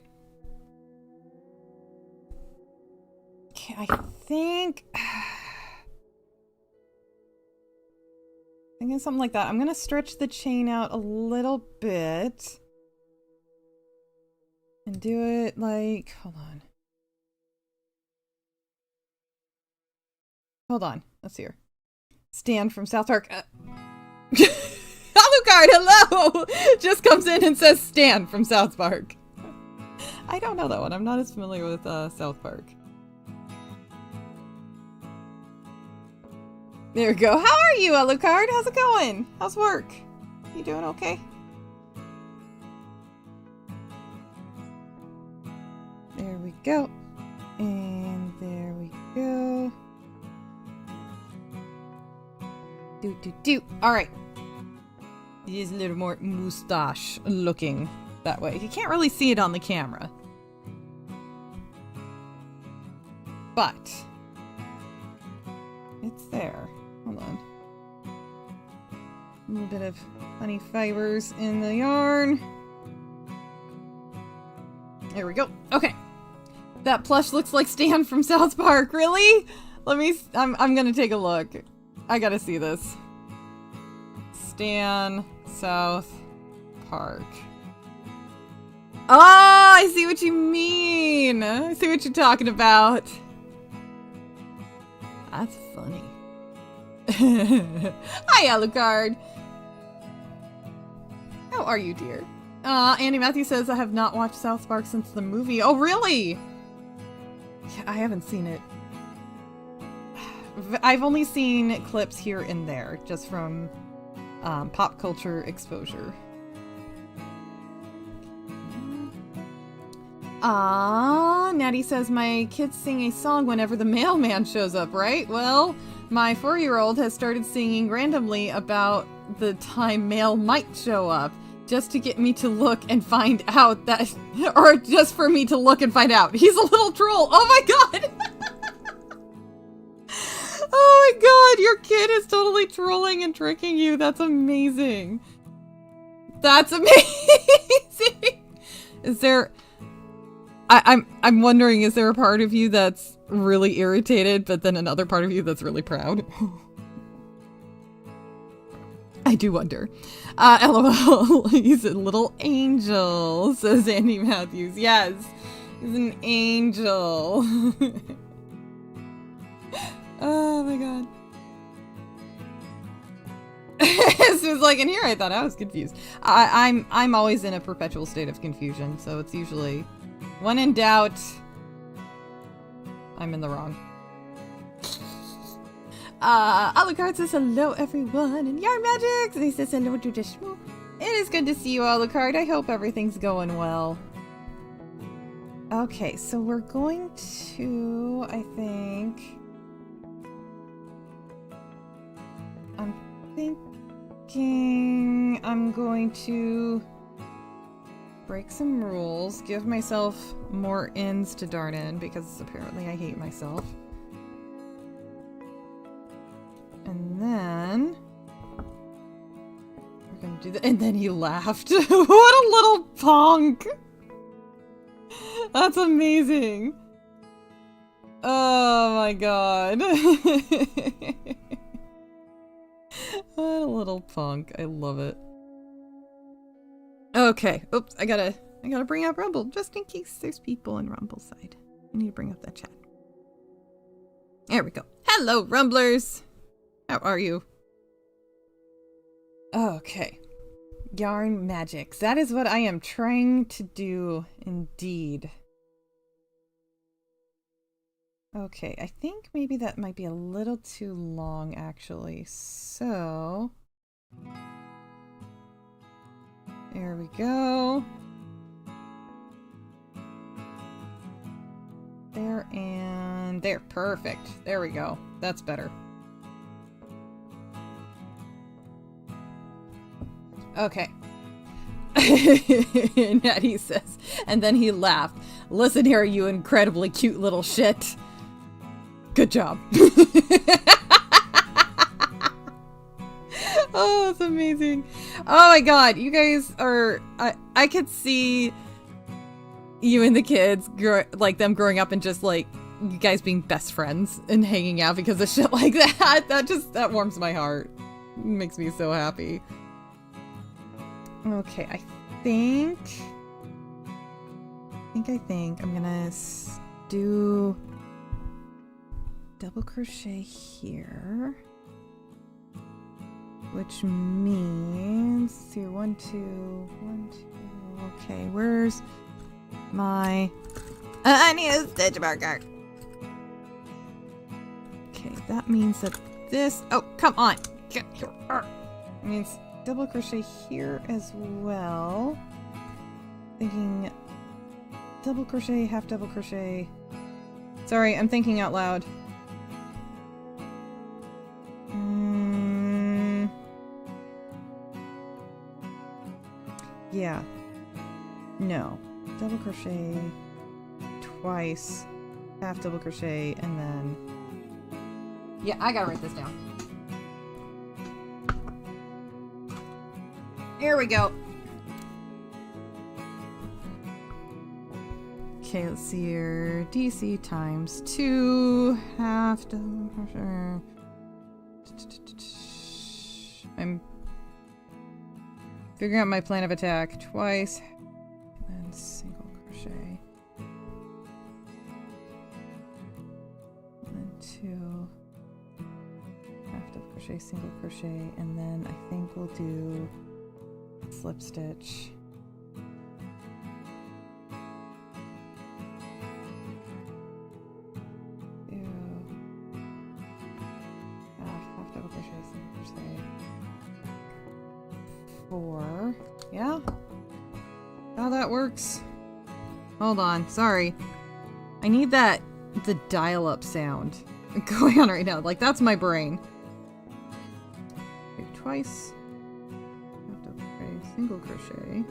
Okay, I think... thinking something like that. I'm gonna stretch the chain out a little bit. And do it like... Hold on. Let's see here. Stan from South Park. Alucard, hello! Just comes in and says Stan from South Park. I don't know that one. I'm not as familiar with South Park. There we go. How are you, Alucard? How's it going? How's work? You doing okay? There we go. And there we go. Do. Alright. It is a little more moustache looking that way. You can't really see it on the camera. But it's there. Hold on. A little bit of honey fibers in the yarn. There we go. Okay. That plush looks like Stan from South Park. Really? I'm gonna take a look. I gotta see this. Stan South Park. Oh, I see what you mean. I see what you're talking about. That's funny. Hi, Alucard. How are you, dear? Andy Matthew says, I have not watched South Park since the movie. Oh, really? Yeah, I haven't seen it. I've only seen clips here and there, just from pop culture exposure. Natty says, my kids sing a song whenever the mailman shows up, right? Well, my 4-year-old has started singing randomly about the time mail might show up, just to get me to look and find out that, or just for me to look and find out. He's a little troll. Oh my god! Oh my god, your kid is totally trolling and tricking you. That's amazing. That's amazing. Is there... I'm wondering, is there a part of you that's really irritated, but then another part of you that's really proud? I do wonder. LOL. He's a little angel, says Andy Matthews. Yes, he's an angel. Oh my god. As soon as like in here, I thought I was confused. I'm always in a perpetual state of confusion, so it's usually when in doubt, I'm in the wrong. Alucard says hello everyone in Yarn Magic, and he says hello to Dishmo. It is good to see you, Alucard. I hope everything's going well. Okay, so we're going to, I think, thinking I'm going to break some rules, give myself more ends to darn in, because apparently I hate myself. And then we're gonna do that. And then he laughed. What a little punk! That's amazing. Oh my god. What a little punk. I love it. Okay. Oops, I gotta bring up Rumble just in case there's people in Rumble's side. I need to bring up that chat. There we go. Hello, Rumblers! How are you? Okay. Yarn magic. That is what I am trying to do indeed. Okay, I think maybe that might be a little too long actually. So there we go. There and there. Perfect. There we go. That's better. Okay. Natty says, and then he laughed. Listen here, you incredibly cute little shit. Good job. Oh, that's amazing. Oh my god, you guys are... I could see you and the kids, like them growing up and just like, you guys being best friends and hanging out because of shit like that. That warms my heart. It makes me so happy. Okay, I think I'm gonna do double crochet here, which means, let's see, 1, 2, 1, 2. Okay, where's my? I need a stitch marker. Okay, that means that this. Oh, come on! Get here. It means double crochet here as well. Thinking double crochet, half double crochet. Sorry, I'm thinking out loud. Yeah. No. Double crochet twice, half double crochet, and then... Yeah, I gotta write this down. Here we go. Okay, let's see here. DC times 2, half double crochet. I'm figuring out my plan of attack. Twice, and then single crochet. And then 2, half double crochet, single crochet, and then I think we'll do slip stitch. Half double crochet, single crochet. 4. Yeah? How that works? Hold on, sorry. I need the dial-up sound going on right now. Like, that's my brain. Okay, twice. Single crochet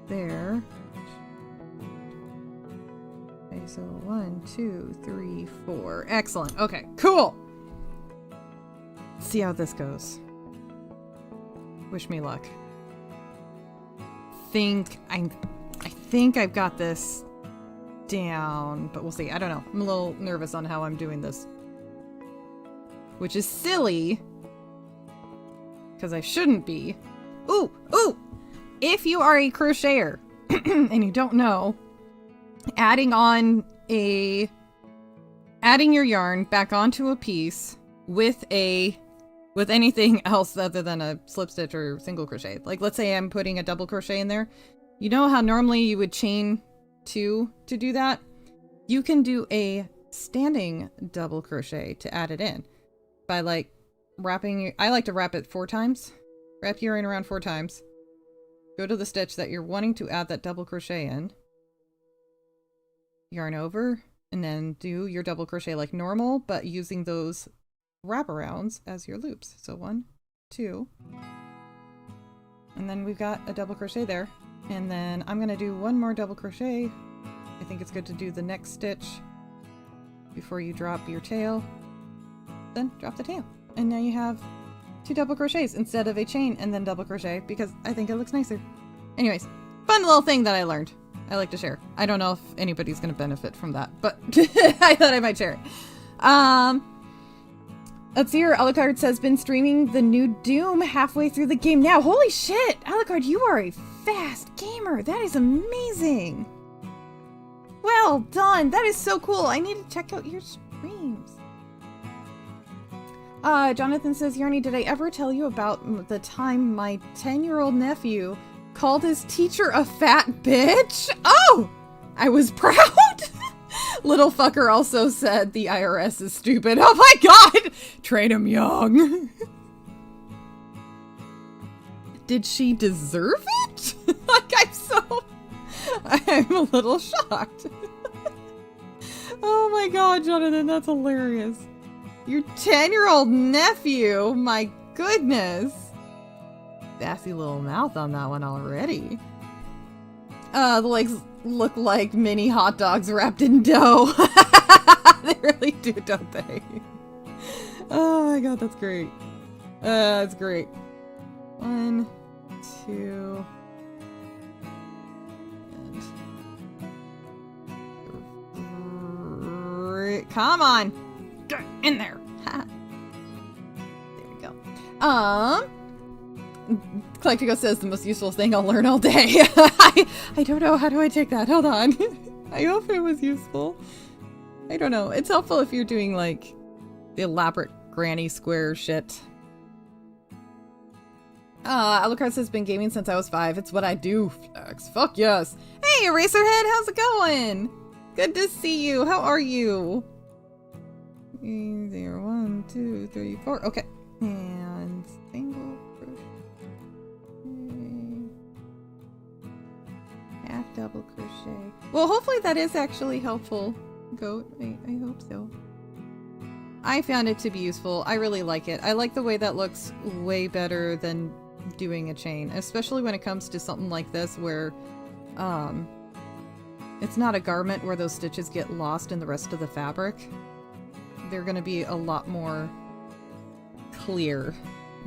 there. Okay, so 1, 2, 3, 4. Excellent. Okay, cool. Let's see how this goes. Wish me luck. I think I've got this down, but we'll see. I don't know. I'm a little nervous on how I'm doing this, which is silly. Because I shouldn't be. Ooh! Ooh! If you are a crocheter and you don't know, adding your yarn back onto a piece with anything else other than a slip stitch or single crochet. Like, let's say I'm putting a double crochet in there. You know how normally you would chain 2 to do that? You can do a standing double crochet to add it in by like I like to wrap it 4 times. Wrap your yarn around 4 times. Go to the stitch that you're wanting to add that double crochet in. Yarn over, and then do your double crochet like normal, but using those wraparounds as your loops. So 1, 2, and then we've got a double crochet there. And then I'm gonna do one more double crochet. I think it's good to do the next stitch before you drop your tail. Then drop the tail. And now you have 2 double crochets instead of a chain and then double crochet, because I think it looks nicer. Anyways, fun little thing that I learned. I like to share. I don't know if anybody's gonna benefit from that, but I thought I might share it. Let's see here. Alucard says, been streaming the new Doom halfway through the game now. Holy shit! Alucard, you are a fast gamer. That is amazing. Well done. That is so cool. I need to check out your streams. Jonathan says, Yarny, did I ever tell you about the time my 10-year-old nephew called his teacher a fat bitch? Oh! I was proud! Little fucker also said the IRS is stupid. Oh my god! Train him young. Did she deserve it? Like, I'm a little shocked. Oh my god, Jonathan, that's hilarious. Your 10-year-old nephew? My goodness. Sassy little mouth on that one already. The legs look like mini hot dogs wrapped in dough. They really do, don't they? Oh my god, that's great. That's great. 1, 2... and... come on! Get in there! There we go. Collectico says the most useful thing I'll learn all day. I don't know. How do I take that? Hold on. I hope it was useful. I don't know. It's helpful if you're doing, like, the elaborate granny square shit. Alucard says, been gaming since I was 5. It's what I do. Flex. Fuck yes. Hey, Eraserhead, how's it going? Good to see you. How are you? 0, 1, 2, 3, 4. Okay. And single crochet. Half double crochet. Well, hopefully that is actually helpful. Goat. I hope so. I found it to be useful. I really like it. I like the way that looks way better than doing a chain, especially when it comes to something like this where it's not a garment where those stitches get lost in the rest of the fabric. They're going to be a lot more clear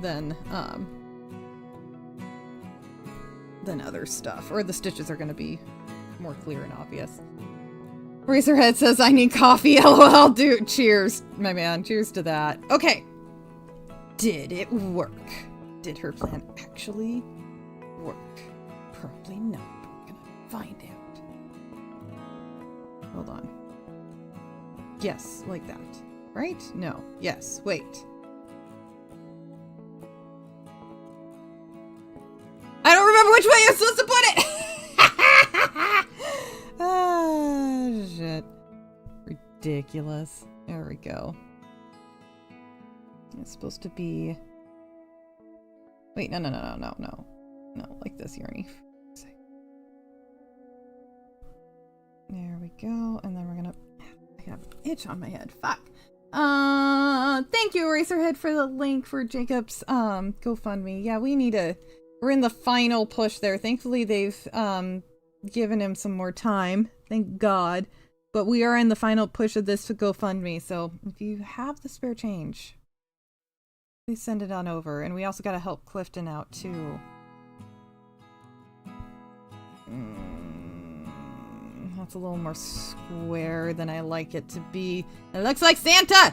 than other stuff, or the stitches are going to be more clear and obvious. Razorhead says, I need coffee. LOL, dude. Cheers, my man. Cheers to that. Okay. Did it work? Did her plan actually work? Probably not. We're gonna find out. Hold on. Yes, like that. Right? No. Yes. Wait. I don't remember which way you're supposed to put it! Ah, shit. Ridiculous. There we go. It's supposed to be... Wait, no. No, like this, Yarny. There we go, and then we're gonna... I have an itch on my head. Fuck. Thank you, Eraserhead, for the link for Jacob's GoFundMe. Yeah, we need a... We're in the final push there. Thankfully, they've given him some more time. Thank God. But we are in the final push of this to GoFundMe, so if you have the spare change, please send it on over. And we also got to help Clifton out, too. That's a little more square than I like it to be. It looks like Santa!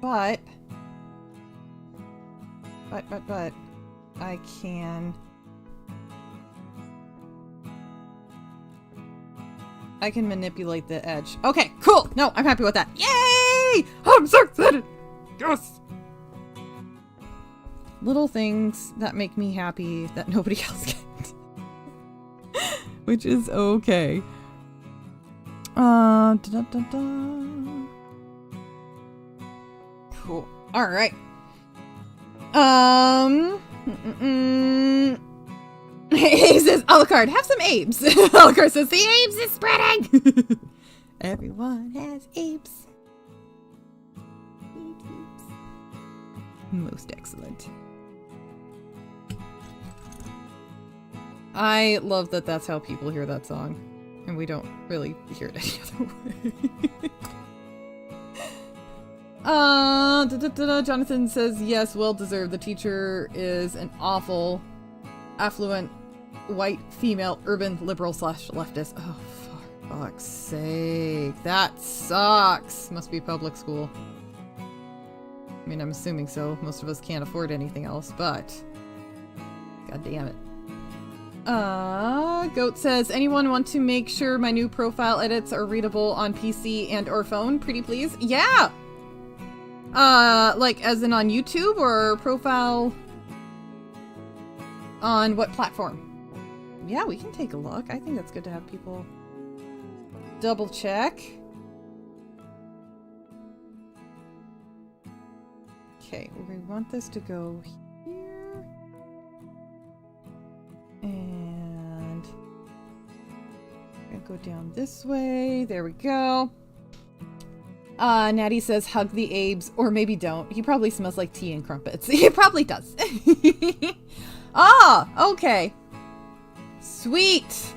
But I can manipulate the edge. Okay, cool! No, I'm happy with that. Yay! I'm so excited! Yes! Little things that make me happy that nobody else gets. Which is okay. Cool. Alright. He says, Alucard, have some apes. Alucard says, the apes is spreading. Everyone has apes. Most excellent. I love that that's how people hear that song. And we don't really hear it any other way. Jonathan says, yes, well deserved. The teacher is an awful, affluent, white, female, urban, liberal / leftist. Oh, for fuck's sake. That sucks. Must be public school. I mean, I'm assuming so. Most of us can't afford anything else, but... God damn it. Goat says, anyone want to make sure my new profile edits are readable on PC and or phone? Pretty please? Yeah! Like as in on YouTube or profile on what platform? Yeah, we can take a look. I think that's good to have people double check. Okay, we want this to go here. And I'm gonna go down this way. There we go. Natty says hug the Abes, or maybe don't. He probably smells like tea and crumpets. He probably does. Ah, okay. Sweet.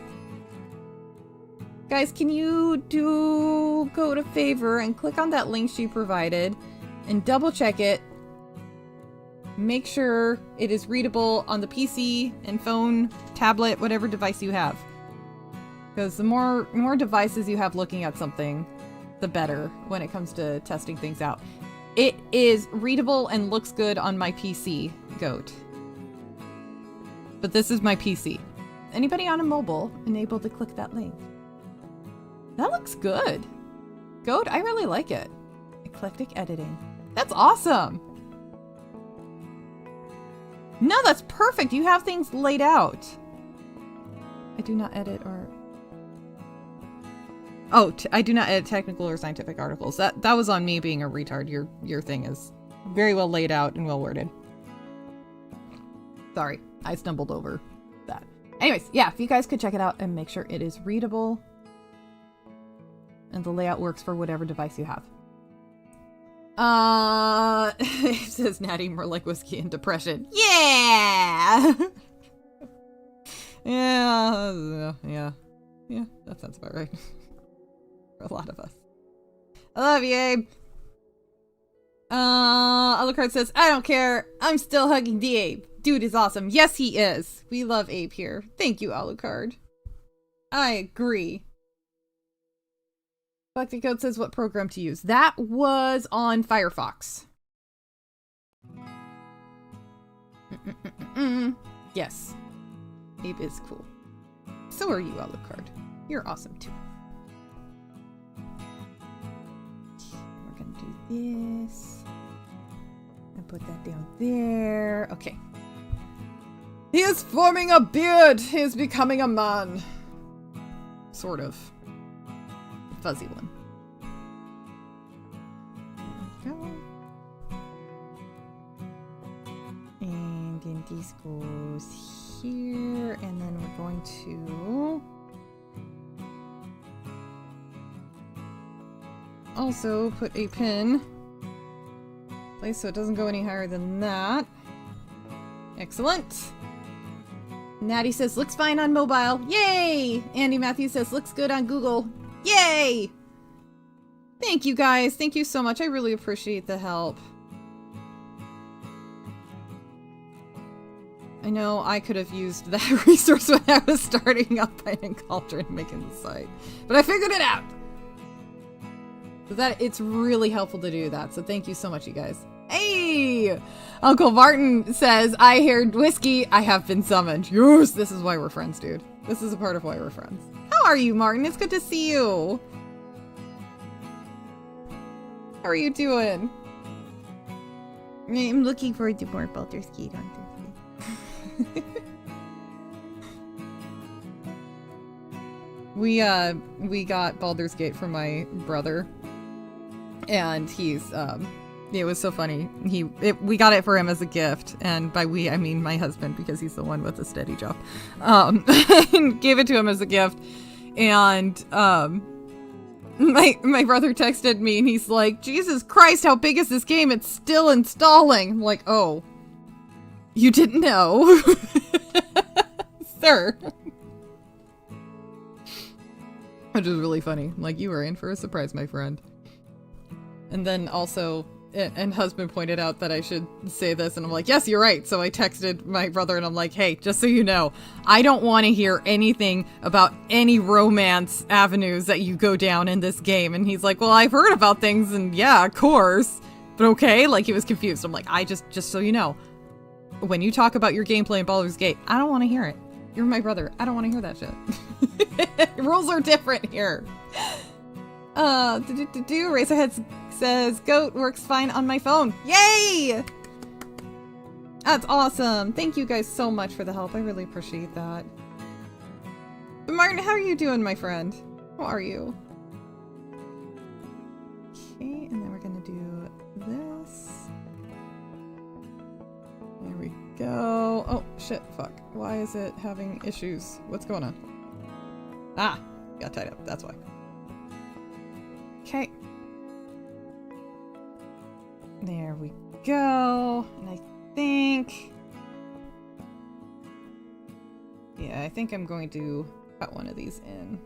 Guys, can you go to favor and click on that link she provided and double check it. Make sure it is readable on the PC and phone, tablet, whatever device you have. Because the more devices you have looking at something, the better when it comes to testing things out. It is readable and looks good on my PC, Goat. But this is my PC. Anybody on a mobile enabled to click that link? That looks good. Goat, I really like it. Eclectic editing. That's awesome. No, that's perfect. You have things laid out. I do not edit or... Oh, I do not edit technical or scientific articles. That was on me being a retard. Your thing is very well laid out and well worded. Sorry, I stumbled over that. Anyways, yeah, if you guys could check it out and make sure it is readable and the layout works for whatever device you have. It says Natty, more like whiskey and depression. Yeah! Yeah, that sounds about right. For a lot of us. I love you, Abe. Alucard says, I don't care. I'm still hugging the Abe. Dude is awesome. Yes, he is. We love Abe here. Thank you, Alucard. I agree. Galactic Code says what program to use. That was on Firefox. Yes. Abe is cool. So are you, Alucard. You're awesome too. We're gonna do this. And put that down there. Okay. He is forming a beard! He is becoming a man. Sort of. Fuzzy one. There we go. And then this goes here, and then we're going to also put a pin place so it doesn't go any higher than that. Excellent. Natty says looks fine on mobile. Yay! Andy Matthews says looks good on Google. Yay! Thank you guys. Thank you so much. I really appreciate the help. I know I could have used that resource when I was starting up Pine Cauldron making the site, but I figured it out. So that it's really helpful to do that. So thank you so much, you guys. Hey! Uncle Martin says, I heard whiskey. I have been summoned. Yes, this is why we're friends, dude. This is a part of why we're friends. How are you, Martin? It's good to see you. How are you doing? I'm looking forward to more Baldur's Gate on Thursday. We got Baldur's Gate from my brother, and he's it was so funny. We got it for him as a gift, and by we I mean my husband, because he's the one with a steady job. Gave it to him as a gift, and My brother texted me and he's like, Jesus Christ, how big is this game? It's still installing. I'm like, oh, you didn't know. Sir. Which is really funny. Like, you were in for a surprise, my friend. And then also, and husband pointed out that I should say this, and I'm like, yes, you're right. So I texted my brother and I'm like, hey, just so you know, I don't want to hear anything about any romance avenues that you go down in this game. And he's like, well, I've heard about things, and yeah, of course, but okay. Like, he was confused. I'm like, just so you know, when you talk about your gameplay in Baldur's Gate, I don't want to hear it. You're my brother. I don't want to hear that shit. Rules are different here. Razorhead says, Goat works fine on my phone. Yay! That's awesome. Thank you guys so much for the help. I really appreciate that. But Martin, how are you doing, my friend? How are you? Okay, and then we're gonna do this. There we go. Oh, shit, fuck. Why is it having issues? What's going on? Ah, got tied up, that's why. Okay. There we go. And I think... yeah, I think I'm going to cut one of these in.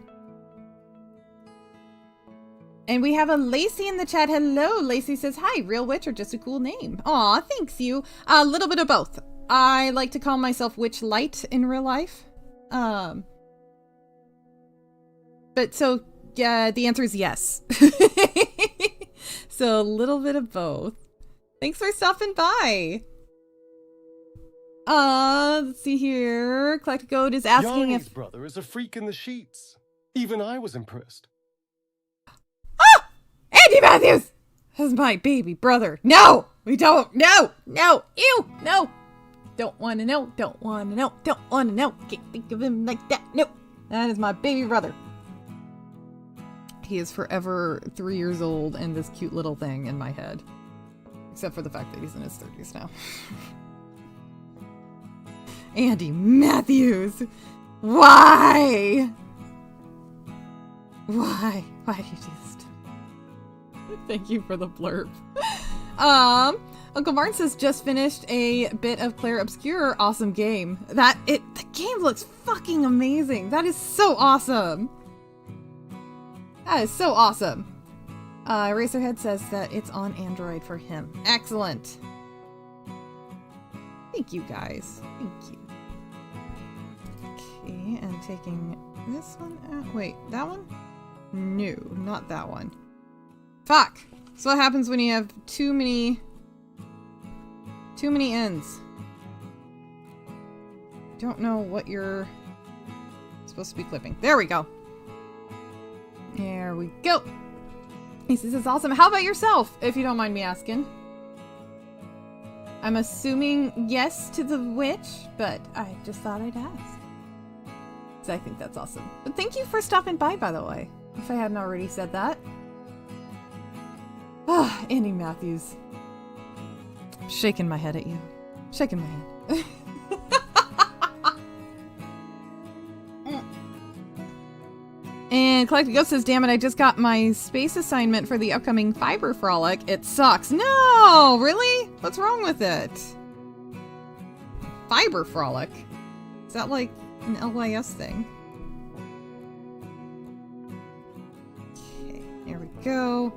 And we have a Lacey in the chat. Hello, Lacey says, hi, real witch or just a cool name? Aw, thanks you. A little bit of both. I like to call myself Witch Light in real life. But so, yeah, the answer is yes. So a little bit of both. Thanks for stopping by. Let's see here. Collected Goat is asking Yanni's if... brother is a freak in the sheets. Even I was impressed. Ah! Andy Matthews! This is my baby brother. No! We don't! No! No! Ew! No! Don't want to know. Don't want to know. Don't want to know. Can't think of him like that. No! That is my baby brother. He is forever 3 years old and this cute little thing in my head. Except for the fact that he's in his 30s now. Andy Matthews! Why? Why? Why did you do this to me? Thank you for the blurb. Uncle Martin says, just finished a bit of Claire Obscure. Awesome game. The game looks fucking amazing. That is so awesome. That is so awesome. Racerhead says that it's on Android for him. Excellent. Thank you guys. Thank you. Okay, and taking this one out. Wait, that one? No, not that one. Fuck! So what happens when you have too many ends? Don't know what you're supposed to be clipping. There we go. There we go. He says it's awesome. How about yourself, if you don't mind me asking? I'm assuming yes to the witch, but I just thought I'd ask. So I think that's awesome. But thank you for stopping by the way, if I hadn't already said that. Ah, Andy Matthews. Shaking my head at you. Shaking my head. And Collected Ghost says, damn it, I just got my space assignment for the upcoming Fiber Frolic. It sucks. No! Really? What's wrong with it? Fiber Frolic? Is that like an LYS thing? Okay, there we go.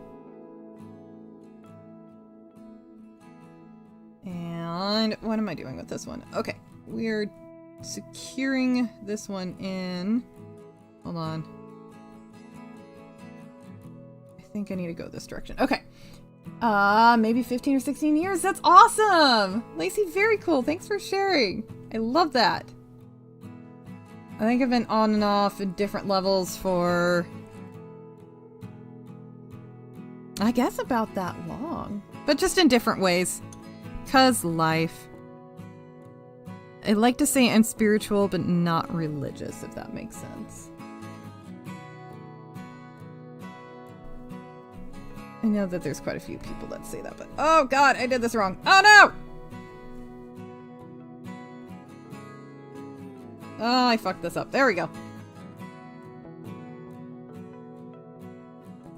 And what am I doing with this one? Okay, we're securing this one in. Hold on. I think I need to go this direction. Okay. Maybe 15 or 16 years. That's awesome! Lacey, very cool. Thanks for sharing. I love that. I think I've been on and off in different levels for... I guess about that long. But just in different ways. 'Cause life. I like to say I'm spiritual, but not religious, if that makes sense. I know that there's quite a few people that say that, but oh god, I did this wrong. Oh no! Oh, I fucked this up. There we go.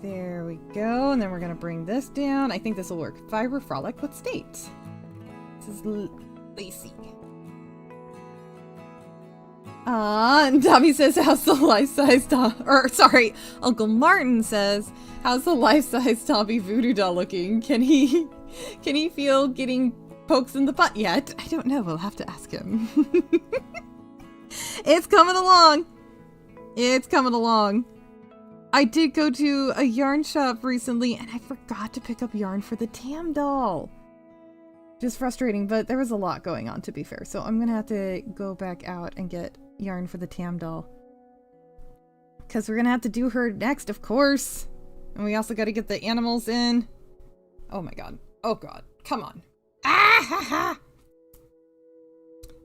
There we go. And then we're going to bring this down. I think this will work. Fiber frolic with state. This is Lacey. And Tommy says, how's the life-size sorry, Uncle Martin says, how's the life-size Tombi voodoo doll looking? Can he feel getting pokes in the butt yet? I don't know. We'll have to ask him. It's coming along. It's coming along. I did go to a yarn shop recently and I forgot to pick up yarn for the Tam doll. Just frustrating, but there was a lot going on, to be fair. So I'm going to have to go back out and get yarn for the Tam doll. Because we're going to have to do her next, of course. And we also got to get the animals in. Oh my god. Oh god. Come on. Ah ha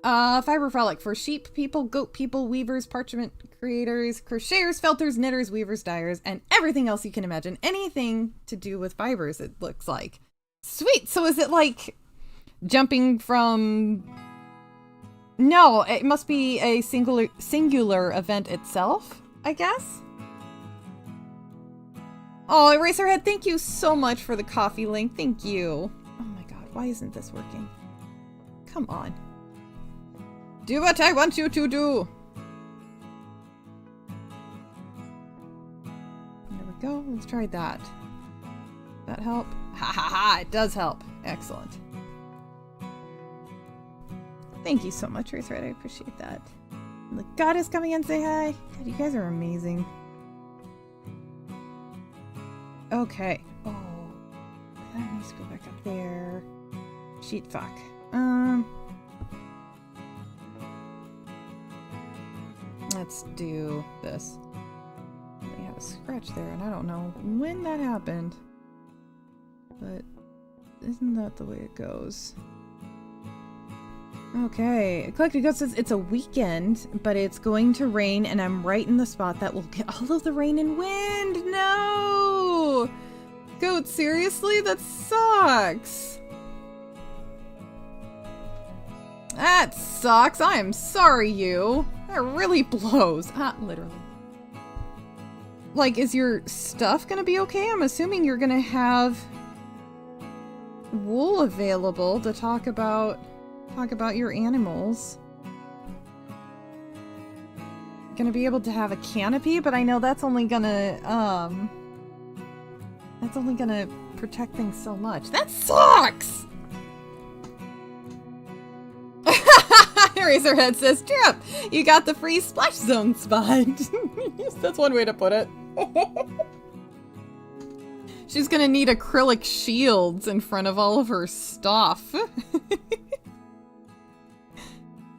ha! Fiber frolic for sheep people, goat people, weavers, parchment creators, crocheters, felters, knitters, weavers, dyers, and everything else you can imagine. Anything to do with fibers, it looks like. Sweet! So is it like jumping from... No, it must be a singular event itself, I guess? Oh, Eraserhead, thank you so much for the coffee link. Thank you. Oh my god, why isn't this working? Come on. Do what I want you to do! There we go. Let's try that. That help? Ha ha ha! It does help. Excellent. Thank you so much, Racer. I appreciate that. And the goddess coming in, say hi. God, you guys are amazing. Okay. Oh, that needs to go back up there. Sheet fuck. Let's do this. We have a scratch there, and I don't know when that happened, but isn't that the way it goes? Okay, Collected Goat says it's a weekend, but it's going to rain, and I'm right in the spot that will get all of the rain and wind. No! Goat, seriously? That sucks. That sucks. I am sorry, you. That really blows. Literally. Like, is your stuff gonna be okay? I'm assuming you're gonna have wool available to talk about your animals. Gonna be able to have a canopy, but I know that's only gonna protect things so much. That sucks! Razorhead says, Trip, you got the free splash zone spot. Yes, that's one way to put it. She's gonna need acrylic shields in front of all of her stuff.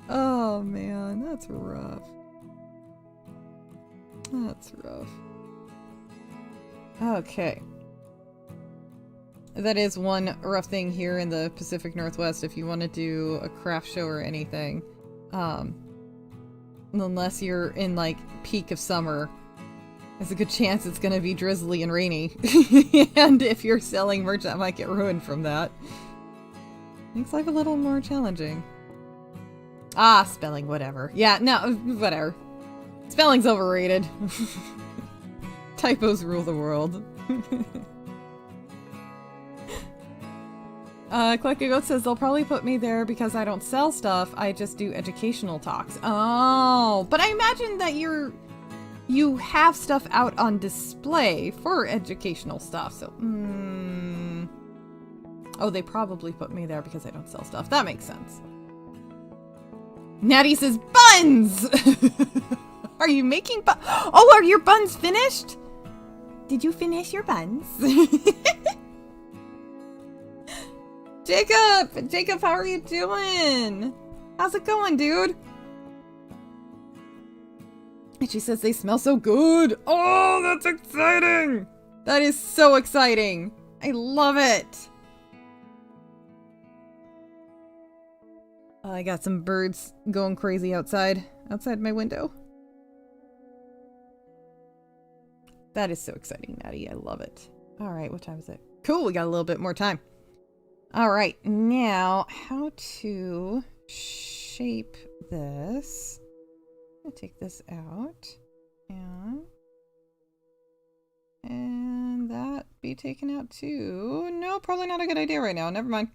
Oh man, that's rough. That's rough. Okay. That is one rough thing here in the Pacific Northwest if you want to do a craft show or anything. Unless you're in like peak of summer, there's a good chance it's gonna be drizzly and rainy. And if you're selling merch, that might get ruined from that. Makes life a little more challenging. Spelling, whatever. Yeah, no, whatever. Spelling's overrated. Typos rule the world. Collected Goat says they'll probably put me there because I don't sell stuff, I just do educational talks. Oh, but I imagine that you have stuff out on display for educational stuff, so oh, they probably put me there because I don't sell stuff. That makes sense. Natty says buns! Are you making buns? Oh, are your buns finished? Did you finish your buns? Jacob, how are you doing? How's it going, dude? And she says they smell so good. Oh, that's exciting. That is so exciting. I love it. I got some birds going crazy outside my window. That is so exciting, Natty. I love it. All right, what time is it? Cool, we got a little bit more time. All right, now how to shape this. I'm gonna take this out and be taken out too. No, probably not a good idea right now. Never mind.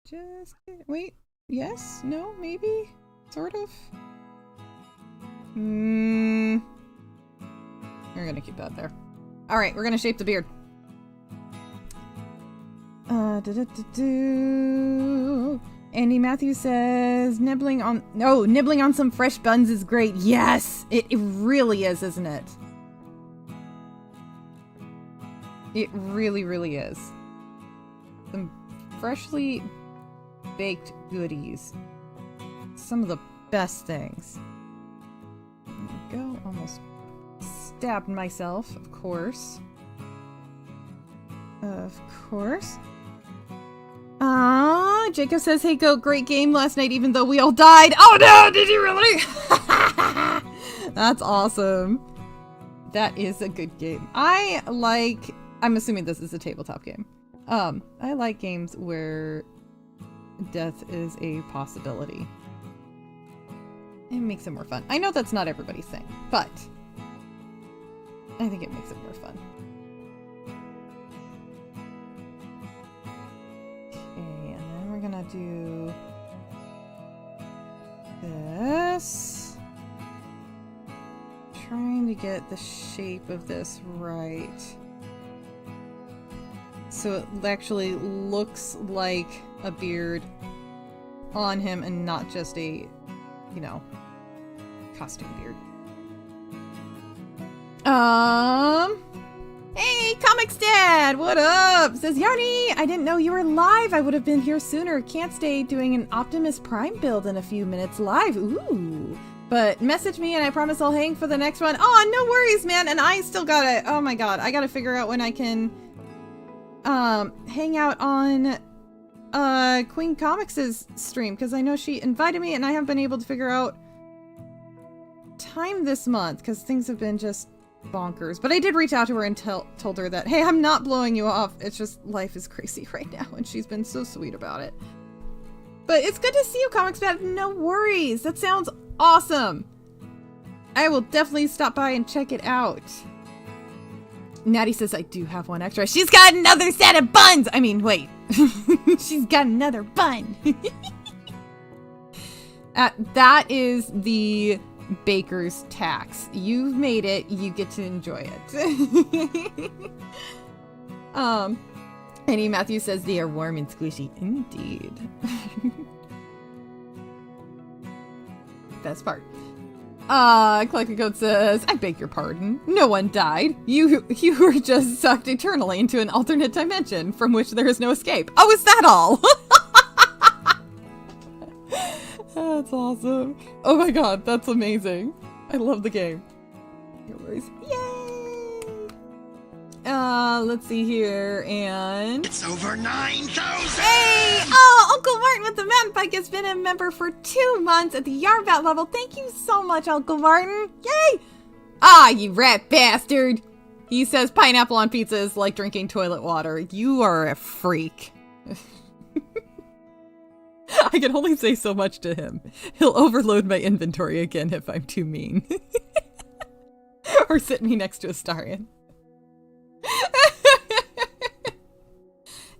Just wait. Yes? No? Maybe? Sort of? We're gonna keep that there. Alright, we're gonna shape the beard. Andy Matthews says nibbling on some fresh buns is great. Yes! It really is, isn't it? It really, really is. Some freshly baked goodies. Some of the best things. There we go. Almost stabbed myself, of course. Of course. Jacob says, hey goat, great game last night even though we all died. Oh no, did you really? That's awesome. That is a good game. I'm assuming this is a tabletop game. I like games where death is a possibility. It makes it more fun. I know that's not everybody's thing, but I think it makes it more fun. Okay, and then we're gonna do this. Trying to get the shape of this right. So it actually looks like a beard on him and not just a, you know, costume beard. Hey, Comics Dad, what up? Says Yarny, I didn't know you were live. I would have been here sooner. Can't stay doing an Optimus Prime build in a few minutes live. Ooh. But message me and I promise I'll hang for the next one. Oh, no worries, man. And I still gotta, oh my god, I gotta figure out when I can hang out on Queen Comics' stream, because I know she invited me and I haven't been able to figure out time this month because things have been just bonkers. But I did reach out to her and told her that, hey, I'm not blowing you off. It's just life is crazy right now, and she's been so sweet about it. But it's good to see you, Comics Dad. No worries. That sounds awesome. I will definitely stop by and check it out. Natty says I do have one extra. She's got another set of buns! I mean, wait. She's got another bun. That is the baker's tax. You've made it. You get to enjoy it. Annie Matthews says they are warm and squishy. Indeed. Best part. Clucky Goat says, I beg your pardon. No one died. You were just sucked eternally into an alternate dimension from which there is no escape. Oh, is that all? That's awesome. Oh my god, that's amazing. I love the game. Yay! Let's see here, and... It's over 9,000! Hey! Oh, Uncle Martin with the mountain bike has been a member for 2 months at the Yarbat level. Thank you so much, Uncle Martin. Yay! Ah, you rat bastard! He says pineapple on pizza is like drinking toilet water. You are a freak. I can only say so much to him. He'll overload my inventory again if I'm too mean. Or sit me next to a Starian.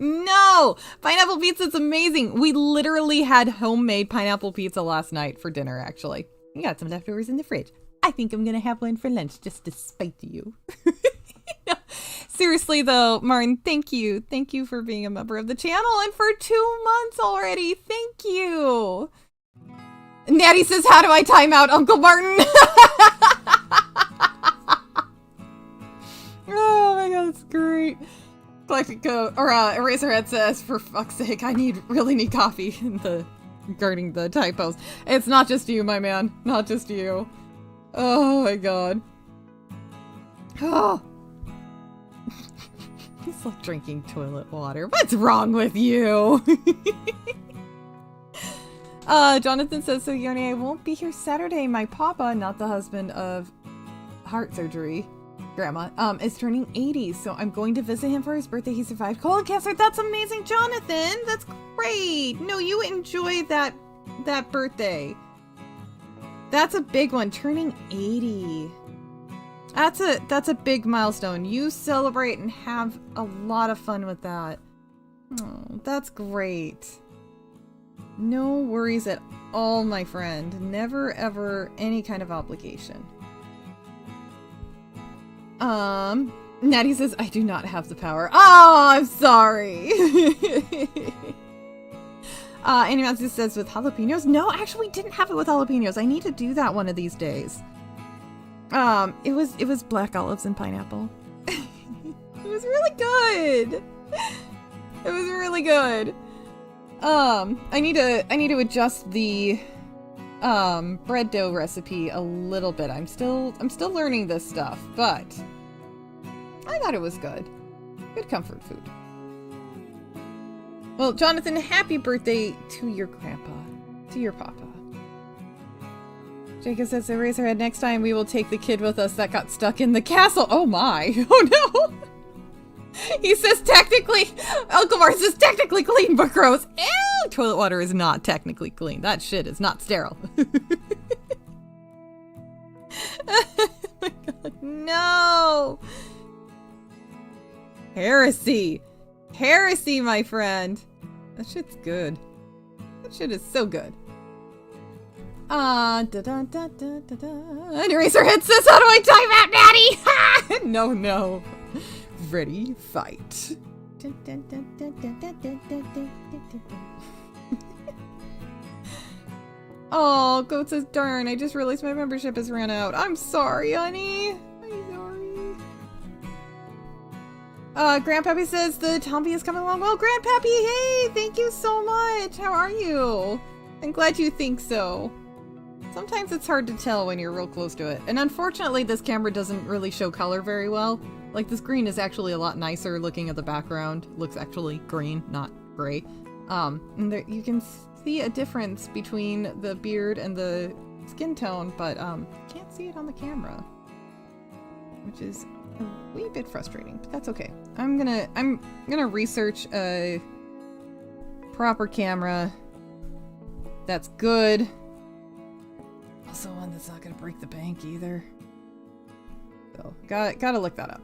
No! Pineapple pizza is amazing! We literally had homemade pineapple pizza last night for dinner, actually. We got some leftovers in the fridge. I think I'm gonna have one for lunch just to spite you. Seriously though, Martin, thank you. Thank you for being a member of the channel and for 2 months already. Thank you. Natty says, how do I time out Uncle Martin? Oh my god, that's great. Eraserhead says, for fuck's sake, I really need coffee regarding the typos. It's not just you, my man. Not just you. Oh my god. Oh. It's like drinking toilet water. What's wrong with you? Jonathan says, so Yoni, I won't be here Saturday. My papa, not the husband of heart surgery, grandma, is turning 80, so I'm going to visit him for his birthday. He survived colon cancer. That's amazing, Jonathan. That's great. No, you enjoy that birthday. That's a big one, turning 80. That's a big milestone. You celebrate and have a lot of fun with that. Oh, that's great. No worries at all, my friend. Never ever any kind of obligation. Natty says, I do not have the power. Oh, I'm sorry. Annie Matsu says, with jalapenos? No, actually we didn't have it with jalapenos. I need to do that one of these days. It was black olives and pineapple. It was really good. It was really good. I need to adjust the bread dough recipe a little bit. I'm still learning this stuff, but I thought it was good. Good comfort food. Well, Jonathan, happy birthday to your grandpa, to your papa. Jacob says, Eraserhead, next time we will take the kid with us that got stuck in the castle. Oh my. Oh no. He says technically, Uncle Mars says technically clean but gross. Ew, toilet water is not technically clean. That shit is not sterile. Oh my god, no. Heresy. Heresy, my friend. That shit's good. That shit is so good. And Eraserhead says, how do I time out, Natty? No, no. Ready, fight. Oh, Goat says, darn, I just realized my membership has ran out. I'm sorry, honey. I'm sorry. Grandpappy says the Tombi is coming along well. Grandpappy, hey, thank you so much. How are you? I'm glad you think so. Sometimes it's hard to tell when you're real close to it. And unfortunately, this camera doesn't really show color very well. Like, this green is actually a lot nicer looking at the background. Looks actually green, not gray. And there, you can see a difference between the beard and the skin tone, but can't see it on the camera. Which is a wee bit frustrating, but that's okay. I'm gonna research a proper camera that's good. Also one that's not gonna break the bank either. So gotta look that up.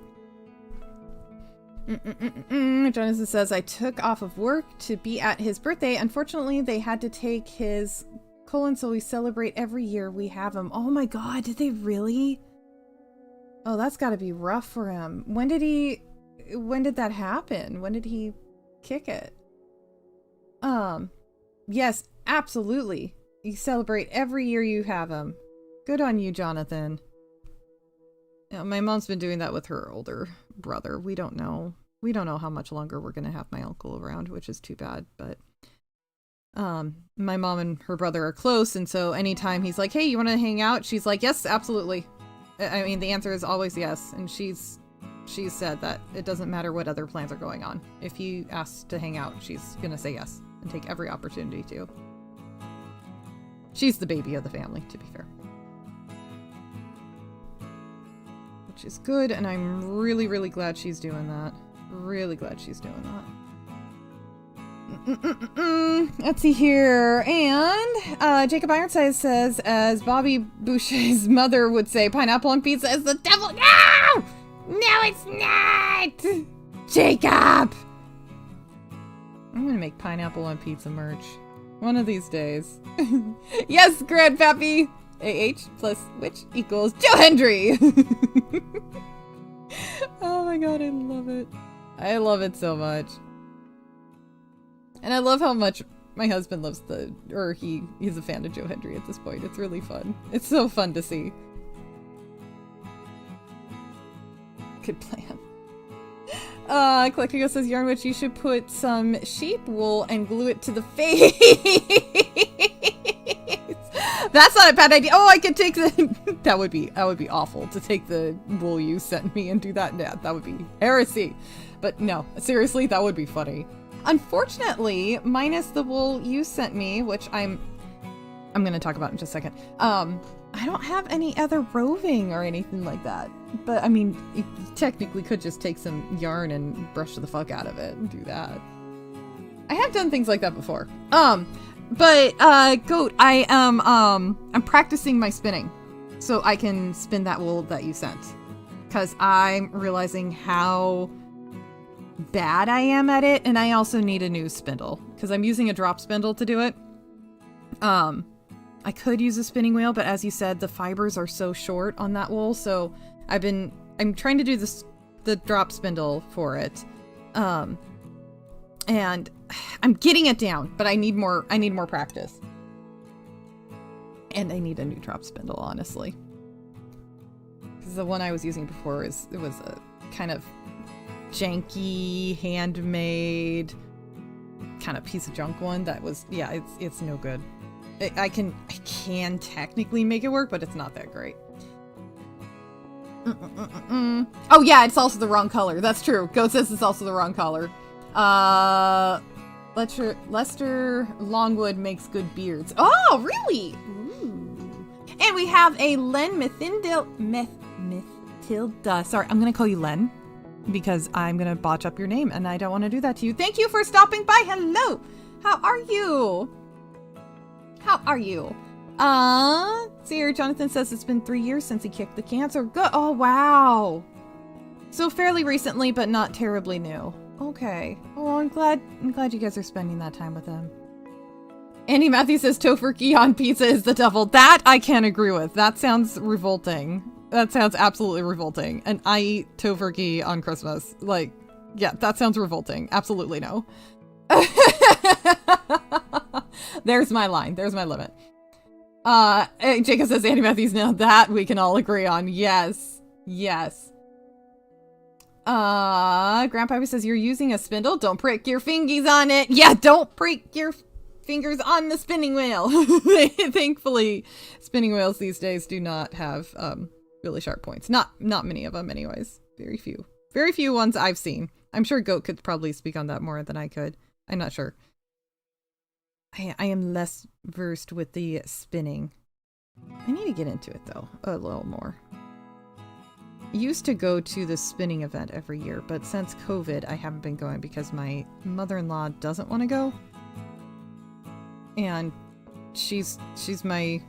Jonathan says, I took off of work to be at his birthday. Unfortunately, they had to take his colon, so we celebrate every year we have him. Oh my god, did they really? Oh, that's gotta be rough for him. When did that happen? When did he kick it? Yes, absolutely. You celebrate every year you have him. Good on you, Jonathan. You know, my mom's been doing that with her older brother. We don't know how much longer we're gonna have my uncle around, which is too bad, but my mom and her brother are close, and so anytime he's like, hey, you want to hang out? She's like, yes, absolutely. I mean, the answer is always yes, and she's said that it doesn't matter what other plans are going on. If he asks to hang out, she's gonna say yes and take every opportunity to. She's the baby of the family, to be fair. Which is good, and I'm really, really glad she's doing that. Really glad she's doing that. Let's see here. And Jacob Ironside says, as Bobby Boucher's mother would say, pineapple on pizza is the devil. No! No, it's not! Jacob! I'm gonna make pineapple on pizza merch. One of these days. Yes, Grandpappy! AH plus which equals Joe Hendry! Oh my god, I love it. I love it so much. And I love how much my husband loves he's a fan of Joe Hendry at this point. It's really fun. It's so fun to see. Good plan. Collectigo says, Yarnwitch, you should put some sheep wool and glue it to the face. That's not a bad idea. Oh, I could take the... that would be awful to take the wool you sent me and do that. Yeah, that would be heresy. But no, seriously, that would be funny. Unfortunately, minus the wool you sent me, which I'm going to talk about in just a second. I don't have any other roving or anything like that. But I mean, you technically could just take some yarn and brush the fuck out of it and do that. I have done things like that before. But Goat, I'm practicing my spinning so I can spin that wool that you sent. because I'm realizing how bad I am at it, and I also need a new spindle because I'm using a drop spindle to do it. I could use a spinning wheel, but as you said, the fibers are so short on that wool, so I'm trying to do the drop spindle for it. And I'm getting it down, but I need more practice. And I need a new drop spindle, honestly. Because the one I was using before was a kind of janky, handmade kind of piece of junk one that was, yeah, it's no good. I can technically make it work, but it's not that great. Oh yeah, it's also the wrong color. That's true. Goat says it's also the wrong color. Lester Longwood makes good beards. Oh, really? Ooh. And we have a Len Mathilda. Sorry, I'm gonna call you Len because I'm gonna botch up your name, and I don't want to do that to you. Thank you for stopping by. Hello. How are you? How are you? See, Jonathan says it's been 3 years since he kicked the cancer. Good. Oh, wow. So fairly recently, but not terribly new. Okay. Well, I'm glad you guys are spending that time with him. Andy Matthews says tofurkey on pizza is the devil. That I can't agree with. That sounds revolting. That sounds absolutely revolting. And I eat tofurkey on Christmas. Like, yeah, that sounds revolting. Absolutely no. There's my line. There's my limit. Jacob says Andy Matthews, now that we can all agree on. Yes. Yes. Grandpa says you're using a spindle. Don't prick your fingies on it. Yeah, don't prick your fingers on the spinning wheel. Thankfully, spinning wheels these days do not have really sharp points. Not many of them anyways. Very few. Very few ones I've seen. I'm sure Goat could probably speak on that more than I could. I'm not sure. I am less versed with the spinning. I need to get into it though, a little more. I used to go to the spinning event every year, but since COVID, I haven't been going because my mother-in-law doesn't want to go. And she's my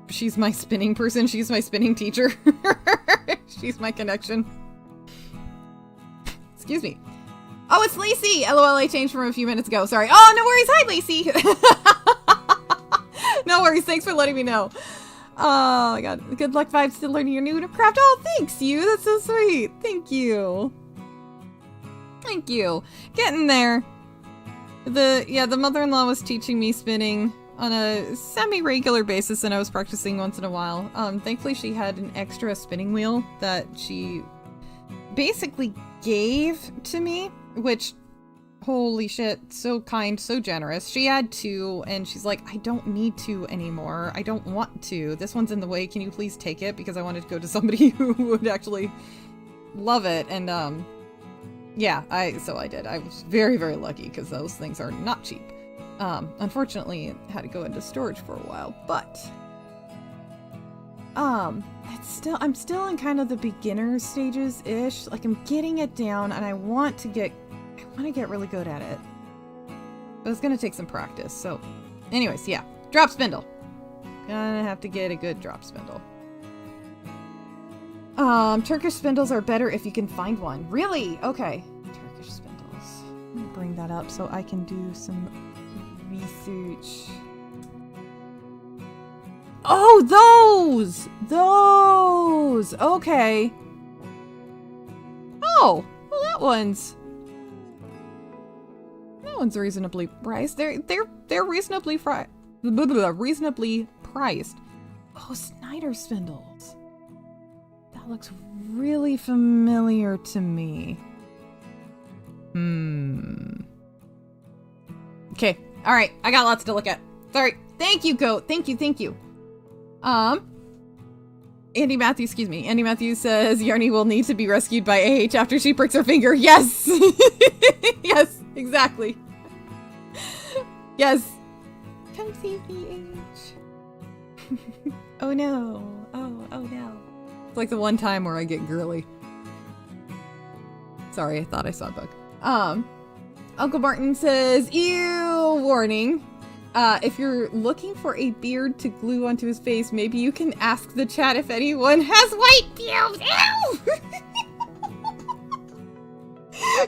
spinning person. She's my spinning teacher. She's my connection. Excuse me. Oh, it's Lacey! LOL, I changed from a few minutes ago. Sorry. Oh, no worries. Hi, Lacey! No worries. Thanks for letting me know. Oh, my God. Good luck vibes to learning your new craft. Oh, thanks, you. That's so sweet. Thank you. Thank you. Getting there. The mother-in-law was teaching me spinning on a semi-regular basis, and I was practicing once in a while. Thankfully, she had an extra spinning wheel that she basically gave to me, which, holy shit, so kind, so generous. She had 2, and she's like, I don't need 2 anymore. I don't want to. This one's in the way. Can you please take it? Because I wanted to go to somebody who would actually love it. And, yeah, so I did. I was very, very lucky because those things are not cheap. Unfortunately, it had to go into storage for a while, but I'm still in kind of the beginner stages-ish. Like, I'm getting it down, and I want to get really good at it. But it's gonna take some practice, so anyways, yeah. Drop spindle. Gonna have to get a good drop spindle. Turkish spindles are better if you can find one. Really? Okay. Turkish spindles. Let me bring that up so I can do some research. Oh, those! Those! Okay. Oh, well, that one's reasonably priced. They're reasonably reasonably priced. Oh, Snyder spindles. That looks really familiar to me. Okay. All right. I got lots to look at. Sorry. Thank you, Goat. Thank you. Andy Matthews says Yarny will need to be rescued by AH after she pricks her finger. Yes. Yes, exactly. Yes. Come save me, AH. Oh no. Oh no. It's like the one time where I get girly. Sorry, I thought I saw a bug. Uncle Martin says, ew, warning. if you're looking for a beard to glue onto his face, maybe you can ask the chat if anyone has white pubes. Ew!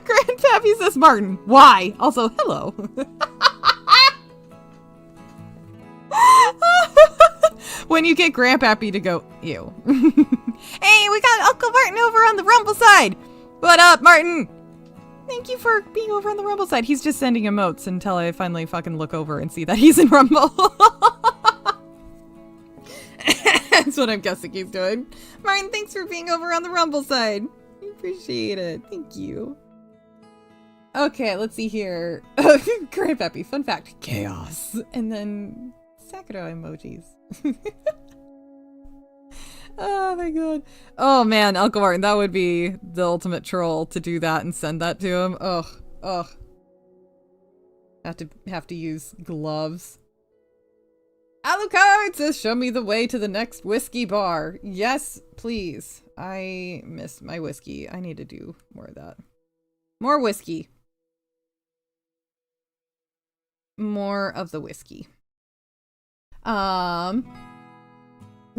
Grandpappy says, Martin, why? Also, hello. When you get Grandpappy to go, ew. Hey, we got Uncle Martin over on the Rumble side. What up, Martin? Thank you for being over on the Rumble side. He's just sending emotes until I finally fucking look over and see that he's in Rumble. That's what I'm guessing he's doing. Martin, thanks for being over on the Rumble side. I appreciate it. Thank you. Okay, let's see here. Grandpappy, fun fact, chaos. And then Sakura emojis. Oh my god. Oh man, Uncle Martin, that would be the ultimate troll to do that and send that to him. Ugh. Ugh. Have to use gloves. Alucard says, show me the way to the next whiskey bar. Yes, please. I miss my whiskey. I need to do more of that. More whiskey. More of the whiskey.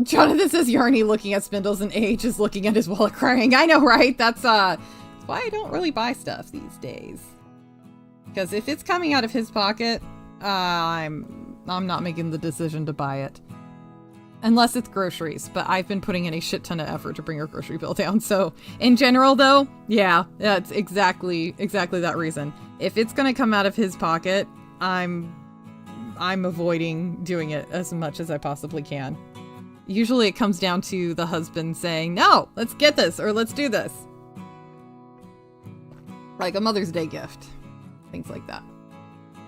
Jonathan says Yarny looking at spindles and Age is looking at his wallet crying. I know, right? That's why I don't really buy stuff these days. Because if it's coming out of his pocket, I'm not making the decision to buy it. Unless it's groceries, but I've been putting in a shit ton of effort to bring our grocery bill down. So in general though, yeah, that's exactly that reason. If it's gonna come out of his pocket, I'm avoiding doing it as much as I possibly can. Usually it comes down to the husband saying, no, let's get this, or let's do this. Like a Mother's Day gift. Things like that.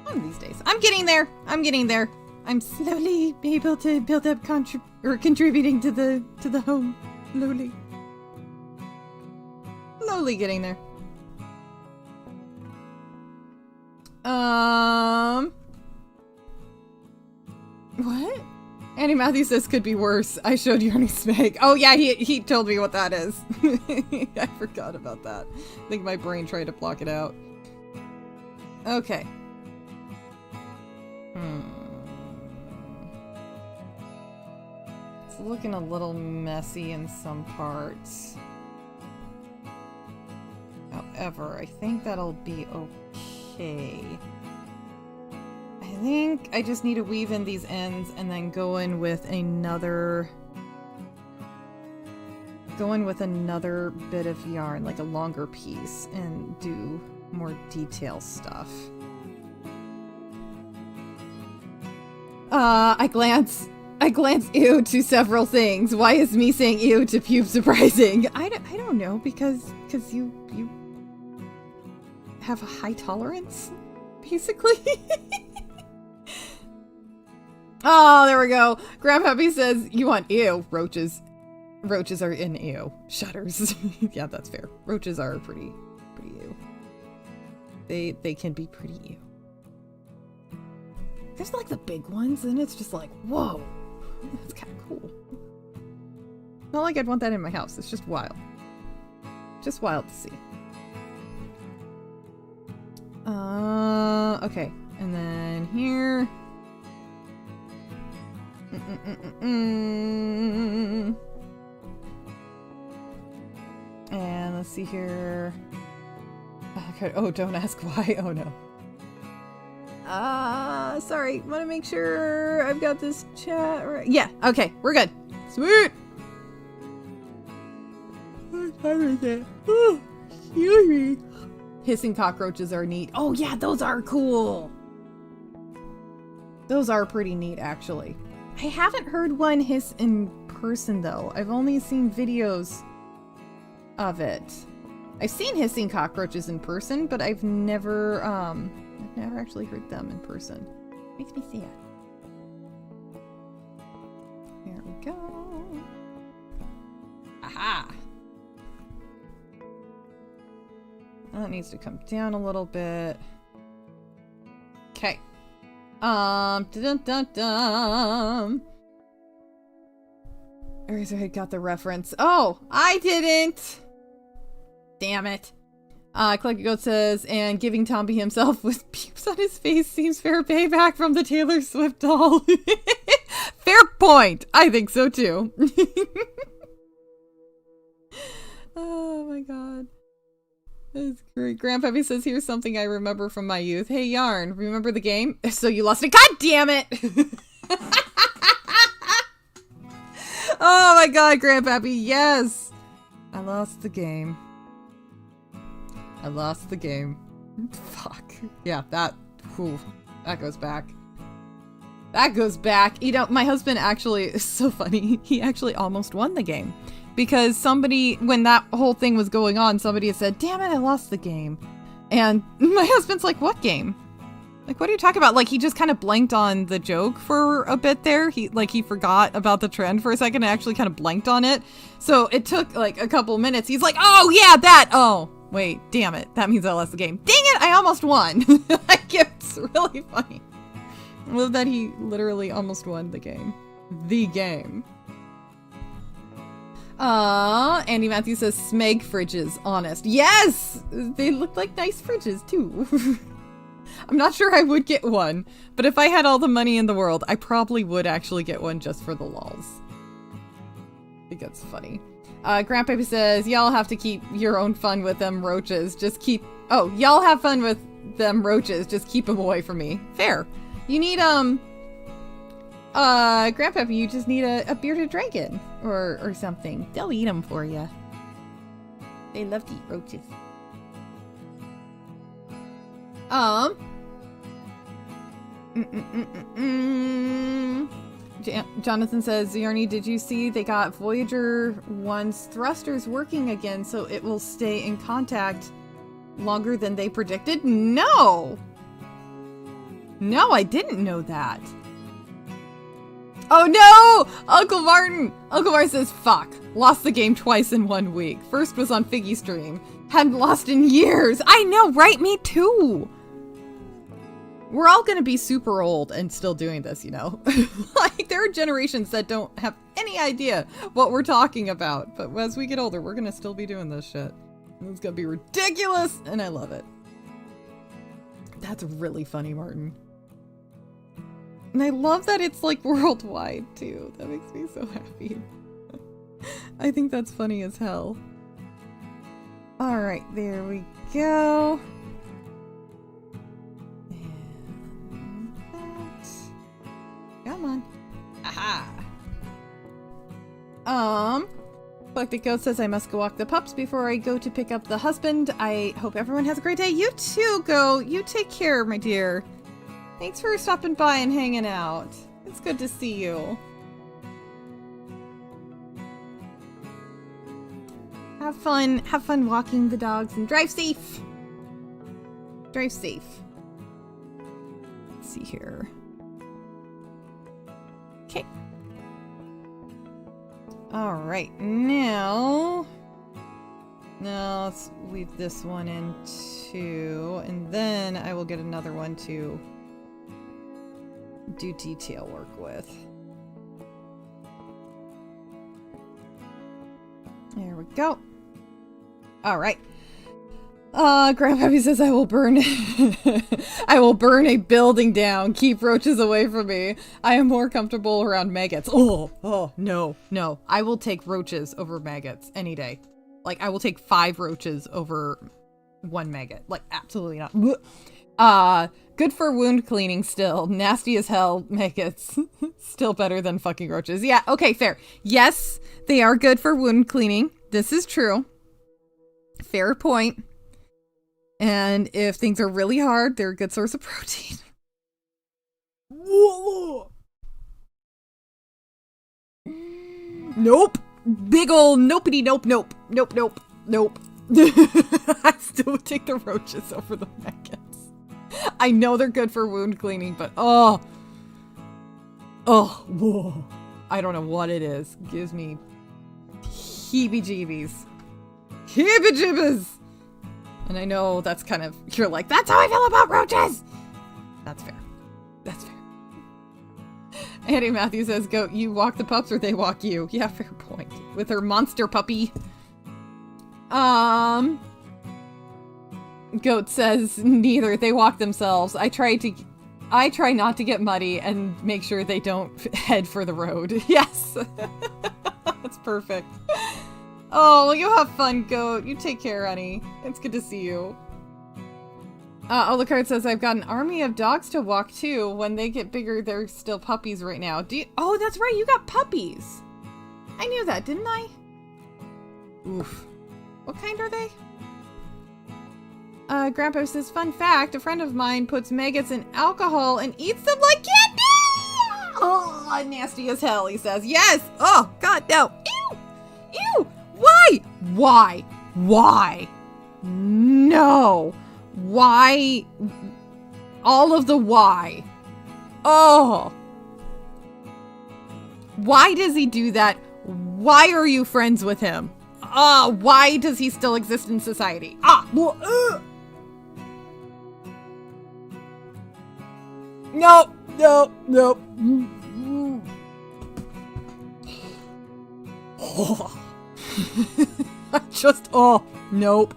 One of these days. I'm getting there. I'm getting there. I'm slowly able to build up contributing to the home. Slowly. Slowly getting there. What? Andy Matthews says could be worse. I showed Yarny Smeg. Oh yeah, he told me what that is. I forgot about that. I think my brain tried to block it out. Okay. It's looking a little messy in some parts. However, I think that'll be okay. I think I just need to weave in these ends and then go in with another bit of yarn, like a longer piece, and do more detail stuff. I glance ew to several things. Why is me saying ew to pube surprising? I don't know, because you have a high tolerance, basically. Oh, there we go. Grandpappy says, you want ew. Roaches. Roaches are in ew. Shudders. Yeah, that's fair. Roaches are pretty ew. They can be pretty ew. There's like the big ones, and it's just like, whoa. That's kind of cool. Not like I'd want that in my house. It's just wild. Just wild to see. Okay. And then here. And let's see here. Oh, don't ask why. Oh no. Sorry. Want to make sure I've got this chat right. Yeah. Okay. We're good. Sweet. What time is it? Oh, excuse me. Hissing cockroaches are neat. Oh yeah, those are cool. Those are pretty neat, actually. I haven't heard one hiss in person, though. I've only seen videos of it. I've seen hissing cockroaches in person, but I've never actually heard them in person. Makes me sad. Here we go. Aha! That needs to come down a little bit. Okay. Dun-dun-dun. Eraserhead got the reference. Oh, I didn't. Damn it. Collected Goat says, and giving Tombi himself with pubes on his face seems fair payback from the Taylor Swift doll. Fair point. I think so too. Oh my god. That's great. Grandpappy says, here's something I remember from my youth. Hey, Yarn, remember the game? So you lost it. God damn it! Oh my god, Grandpappy, yes! I lost the game. I lost the game. Fuck. Yeah, that goes back. That goes back. You know, my husband actually, is so funny, he actually almost won the game. Because somebody, when that whole thing was going on, somebody had said, damn it, I lost the game. And my husband's like, what game? Like, what are you talking about? Like, he just kind of blanked on the joke for a bit there. He forgot about the trend for a second and actually kind of blanked on it. So it took, like, a couple minutes. He's like, oh, yeah, that. Oh, wait, damn it. That means I lost the game. Dang it, I almost won. Like, it's really funny. I love that he literally almost won the game. The game. Andy Matthews says Smeg fridges, honest. Yes! They look like nice fridges, too. I'm not sure I would get one, but if I had all the money in the world, I probably would actually get one just for the lols. I think that's funny. Grandpappy says, y'all have to keep your own fun with them roaches. Just keep... Oh, y'all have fun with them roaches. Just keep them away from me. Fair. You need, Grandpappy, you just need a bearded dragon or something. They'll eat them for you. They love to eat roaches. Jonathan says, Yarny, did you see they got Voyager 1's thrusters working again so it will stay in contact longer than they predicted? No! No, I didn't know that. Oh no! Uncle Martin! Uncle Martin says, fuck. Lost the game twice in 1 week. First was on Figgy stream. Hadn't lost in years. I know, right? Me too. We're all gonna be super old and still doing this, you know? Like, there are generations that don't have any idea what we're talking about. But as we get older, we're gonna still be doing this shit. It's gonna be ridiculous, and I love it. That's really funny, Martin. And I love that it's, like, worldwide, too. That makes me so happy. I think that's funny as hell. Alright, there we go. And that. Come on. Aha! Collected Ghost says I must go walk the pups before I go to pick up the husband. I hope everyone has a great day. You too, Go. You take care, my dear. Thanks for stopping by and hanging out. It's good to see you. Have fun walking the dogs and drive safe. Drive safe. Let's see here. Okay. Alright, now let's weave this one in too, and then I will get another one to do detail work with. There we go. Alright. Grandpappy says I will burn I will burn a building down. Keep roaches away from me. I am more comfortable around maggots. Oh, no. I will take roaches over maggots any day. Like, I will take 5 roaches over 1 maggot. Like, absolutely not. Good for wound cleaning still. Nasty as hell maggots. Still better than fucking roaches. Yeah, okay, fair. Yes, they are good for wound cleaning. This is true. Fair point. And if things are really hard, they're a good source of protein. Nope. Big ol' nopey nope. I still would take the roaches over the maggots. I know they're good for wound cleaning, but whoa. I don't know what it is. Gives me heebie-jeebies. Heebie-jeebies! And I know that's kind of, you're like, that's how I feel about roaches! That's fair. That's fair. Andy Matthews says, go, you walk the pups or they walk you. Yeah, fair point. With her monster puppy. Goat says neither. They walk themselves. I try not to get muddy and make sure they don't head for the road. Yes. That's perfect. Oh, you have fun, Goat. You take care, honey. It's good to see you. Olicard says, I've got an army of dogs to walk too. When they get bigger, they're still puppies right now. Oh, that's right. You got puppies. I knew that, didn't I? Oof. What kind are they? Grandpa says, fun fact, a friend of mine puts maggots in alcohol and eats them like candy! Oh, nasty as hell, he says. Yes! Oh, God, no. Ew! Ew! Why? Why? Why? No! Why? All of the why. Oh! Why does he do that? Why are you friends with him? Why does he still exist in society? Nope, nope, nope. Nope.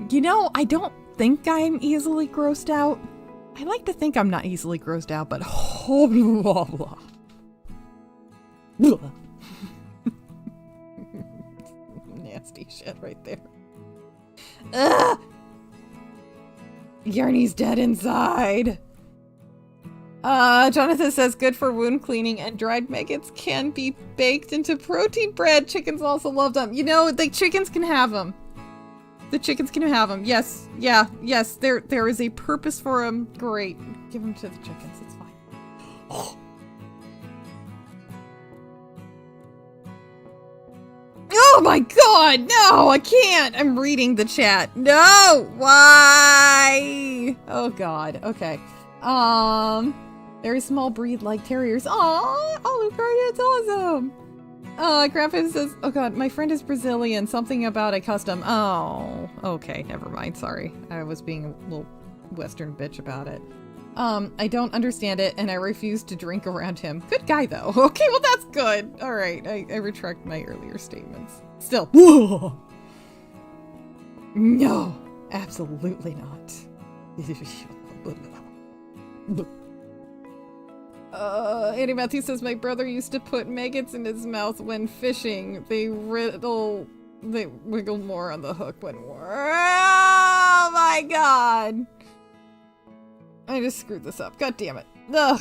You know, I don't think I'm easily grossed out. I like to think I'm not easily grossed out, but nasty shit right there. Ugh! Yarny's dead inside. Jonathan says good for wound cleaning, and dried maggots can be baked into protein bread. Chickens also love them. You know, the chickens can have them. The chickens can have them. Yes, yeah, yes. There is a purpose for them. Great, give them to the chickens. It's fine. Oh. Oh my God! No, I can't. I'm reading the chat. No, why? Oh God. Okay. Very small breed like terriers. Aw, Alucard, it's awesome. Grandpa says, oh God, my friend is Brazilian. Something about a custom. Oh, okay, never mind. Sorry, I was being a little Western bitch about it. I don't understand it, and I refuse to drink around him. Good guy, though. Okay, well, that's good. All right, I retract my earlier statements. Still. No, absolutely not. Andy Matthew says, my brother used to put maggots in his mouth when fishing. They wiggle more on the hook when... Oh my God! I just screwed this up. God damn it. Ugh.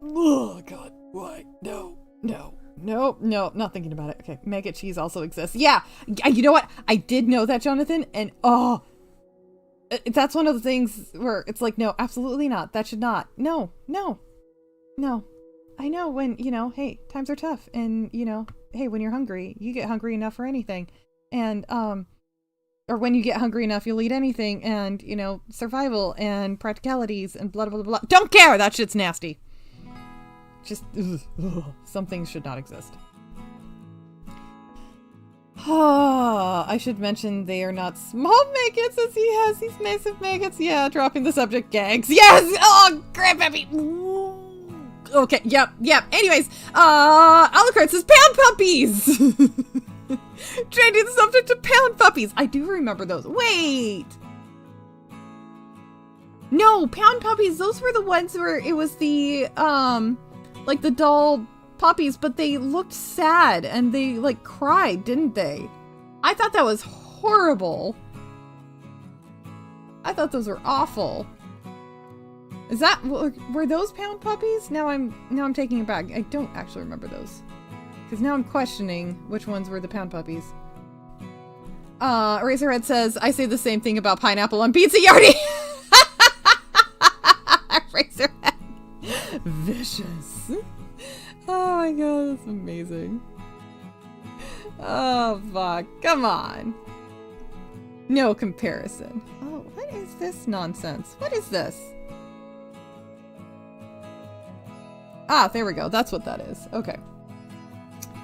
Oh God, why? No, no, no, no, not thinking about it. Okay, maggot cheese also exists. Yeah, you know what? I did know that, Jonathan, and that's one of the things where it's like, no, absolutely not. That should not. No, no, no. I know when, you know, hey, times are tough, and, you know, hey, when you're hungry, you get hungry enough for anything, and, or when you get hungry enough, you'll eat anything, and, you know, survival, and practicalities, and blah, blah, blah, blah. Don't care! That shit's nasty. Just, some things should not exist. I should mention they are not small maggots as he has these massive maggots. Yeah, dropping the subject gags. Yes! Oh, grandpappy! Okay, yep. Anyways, Alucard says pound puppies! Changing the subject to pound puppies. I do remember those. Wait! No, pound puppies, those were the ones where it was the, like the doll puppies, but they looked sad and they like cried, didn't they? I thought that was horrible. I thought those were awful. Is that, were those pound puppies? Now I'm taking it back. I don't actually remember those. Because now I'm questioning which ones were the pound puppies. Eraserhead says, I say the same thing about pineapple on pizza, Yardy! Eraserhead. Vicious. Oh my God, that's amazing. Oh fuck, come on. No comparison. Oh, what is this nonsense? What is this? Ah, there we go. That's what that is. Okay.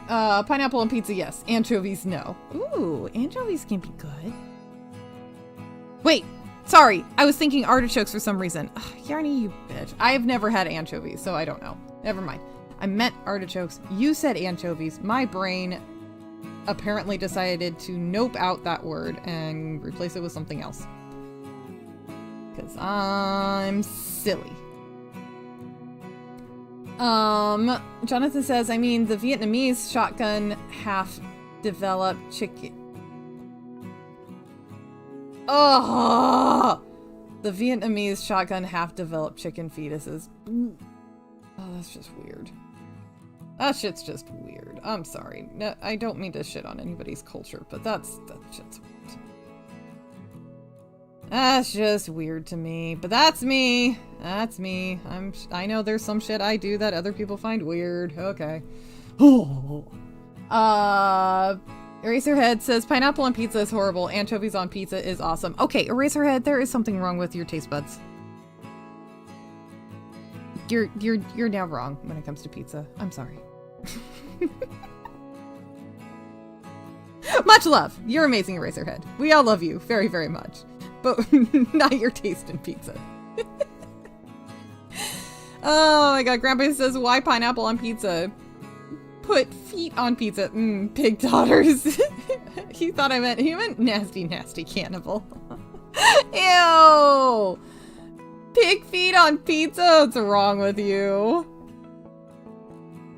Pineapple on pizza, yes. Anchovies, no. Ooh, anchovies can be good. Wait, sorry. I was thinking artichokes for some reason. Ugh, Yarny, you bitch. I have never had anchovies, so I don't know. Never mind. I meant artichokes. You said anchovies. My brain apparently decided to nope out that word and replace it with something else. Because I'm silly. Jonathan says, I mean, the Vietnamese shotgun half-developed chicken... Oh! The Vietnamese shotgun half-developed chicken fetuses. Oh, that's just weird. That shit's just weird. I'm sorry. No, I don't mean to shit on anybody's culture, but that shit's weird. That's just weird to me. But that's me. That's me. I know there's some shit I do that other people find weird. Okay. Eraserhead says pineapple on pizza is horrible. Anchovies on pizza is awesome. Okay, Eraserhead, there is something wrong with your taste buds. You're now wrong when it comes to pizza. I'm sorry. Much love. You're amazing, Eraserhead. We all love you very, very much. But not your taste in pizza. Oh my god, Grandpa says, why pineapple on pizza? Put feet on pizza. Pig daughters. He meant nasty, nasty cannibal. Ew! Pig feet on pizza? What's wrong with you?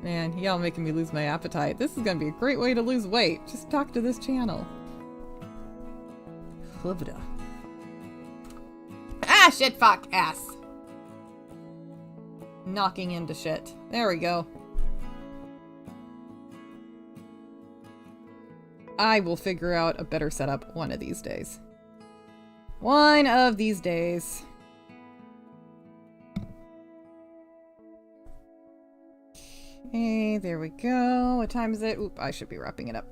Man, y'all making me lose my appetite. This is gonna be a great way to lose weight. Just talk to this channel. Hubda. Ah, shit, fuck, ass. Knocking into shit. There we go. I will figure out a better setup one of these days. One of these days. Okay, there we go. What time is it? Oop, I should be wrapping it up.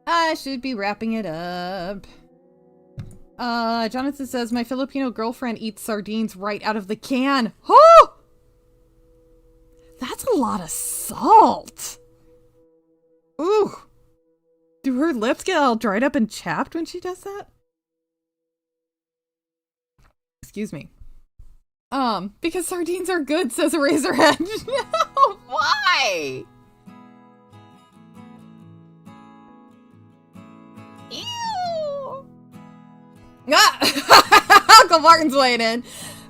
I should be wrapping it up. Jonathan says, my Filipino girlfriend eats sardines right out of the can. Oh! That's a lot of salt. Ooh. Do her lips get all dried up and chapped when she does that? Excuse me. Because sardines are good, says Eraserhead. No, why? Ew. Ah! Uncle Martin's weighing in.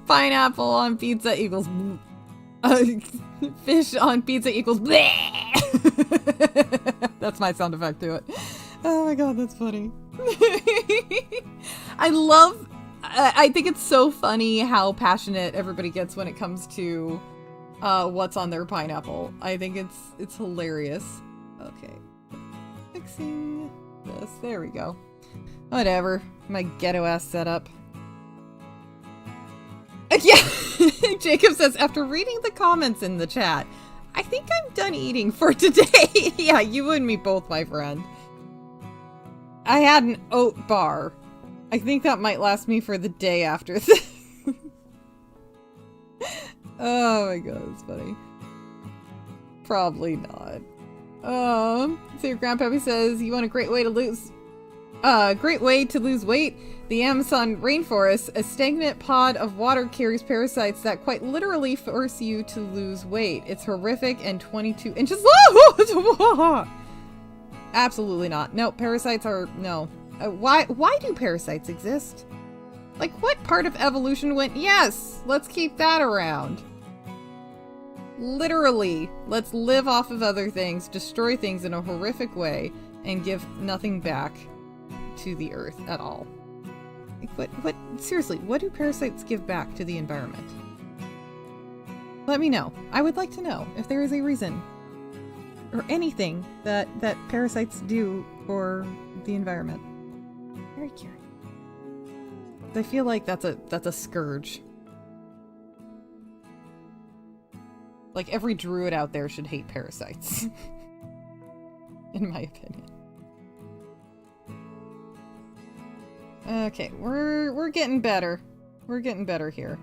Pineapple on pizza equals... fish on pizza equals... That's my sound effect to it. Oh my god, that's funny. I think it's so funny how passionate everybody gets when it comes to what's on their pineapple. I think it's hilarious. Okay. Fixing this. There we go. Whatever. My ghetto ass setup. Yeah. Jacob says, after reading the comments in the chat, I think I'm done eating for today. Yeah, you and me both, my friend. I had an oat bar. I think that might last me for the day after this. Oh my god, that's funny. Probably not. So your grandpappy says, you want a great way to lose weight? The Amazon rainforest, a stagnant pod of water carries parasites that quite literally force you to lose weight. It's horrific and 22 inches long. Absolutely not. No, parasites are no. Why do parasites exist? Like, what part of evolution went, yes, let's keep that around. Literally, let's live off of other things, destroy things in a horrific way, and give nothing back to the earth at all. Like, what, seriously, what do parasites give back to the environment? Let me know. I would like to know if there is a reason or anything that parasites do for the environment. Very curious. I feel like that's a scourge. Like, every druid out there should hate parasites. In my opinion. Okay, we're getting better. We're getting better here.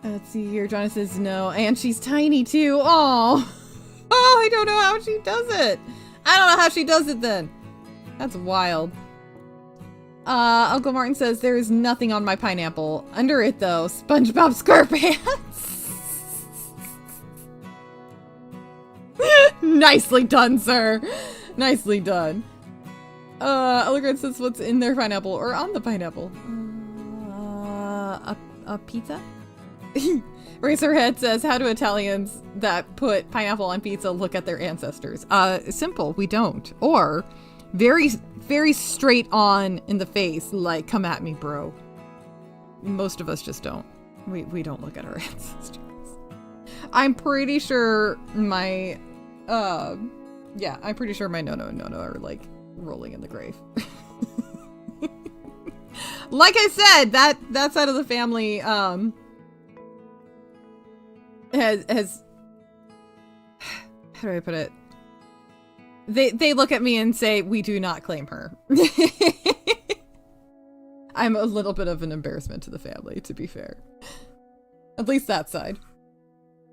Let's see here. Jonathan says no, and she's tiny too. Oh, I don't know how she does it. I don't know how she does it then. That's wild. Uncle Martin says, there is nothing on my pineapple. Under it, though, SpongeBob SquarePants. Nicely done, sir. Nicely done. Elegant says, what's in their pineapple or on the pineapple? A pizza? Racerhead says, how do Italians that put pineapple on pizza look at their ancestors? Simple, we don't. Or very, very straight on in the face, like, come at me, bro. Most of us just don't. We don't look at our ancestors. I'm pretty sure my, yeah, I'm pretty sure my no are, like, rolling in the grave. Like I said, that side of the family, has how do I put it? They look at me and say, we do not claim her. I'm a little bit of an embarrassment to the family, to be fair. At least that side.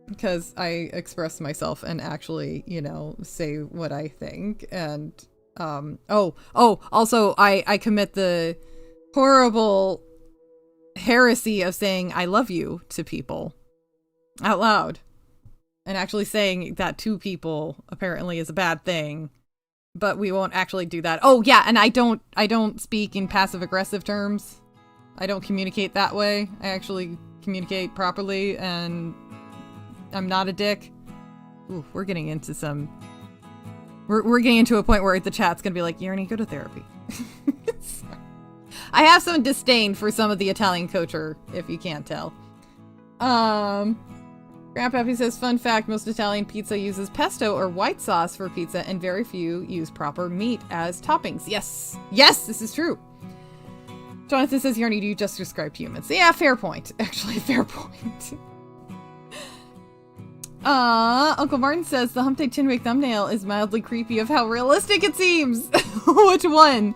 Because I express myself and actually, you know, say what I think. And, also, I commit the horrible heresy of saying I love you to people out loud. And actually saying that to people apparently is a bad thing, but we won't actually do that. Oh yeah, and I don't speak in passive aggressive terms. I don't communicate that way. I actually communicate properly, and I'm not a dick. Ooh, we're getting into some. We're getting into a point where the chat's gonna be like, Yarny, go to therapy. I have some disdain for some of the Italian culture, if you can't tell. Grandpappy says, fun fact, most Italian pizza uses pesto or white sauce for pizza, and very few use proper meat as toppings. Yes! Yes, this is true! Jonathan says, Yarny, you just described humans. Yeah, fair point. Actually, fair point. Uncle Martin says, the Hump Day Chinwig thumbnail is mildly creepy of how realistic it seems! Which one?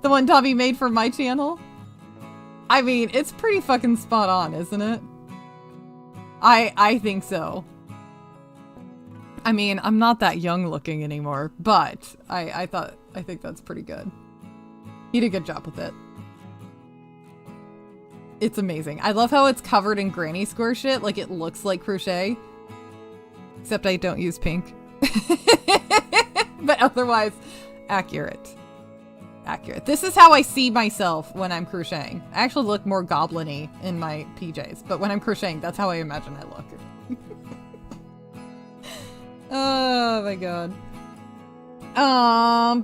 The one Tombi made for my channel? I mean, it's pretty fucking spot on, isn't it? I think so. I mean, I'm not that young looking anymore, but I think that's pretty good. He did a good job with it. It's amazing. I love how it's covered in granny square shit, like it looks like crochet. Except I don't use pink. But otherwise, accurate. Accurate. This is how I see myself when I'm crocheting. I actually look more goblin-y in my PJs, but when I'm crocheting, that's how I imagine I look. Oh my god.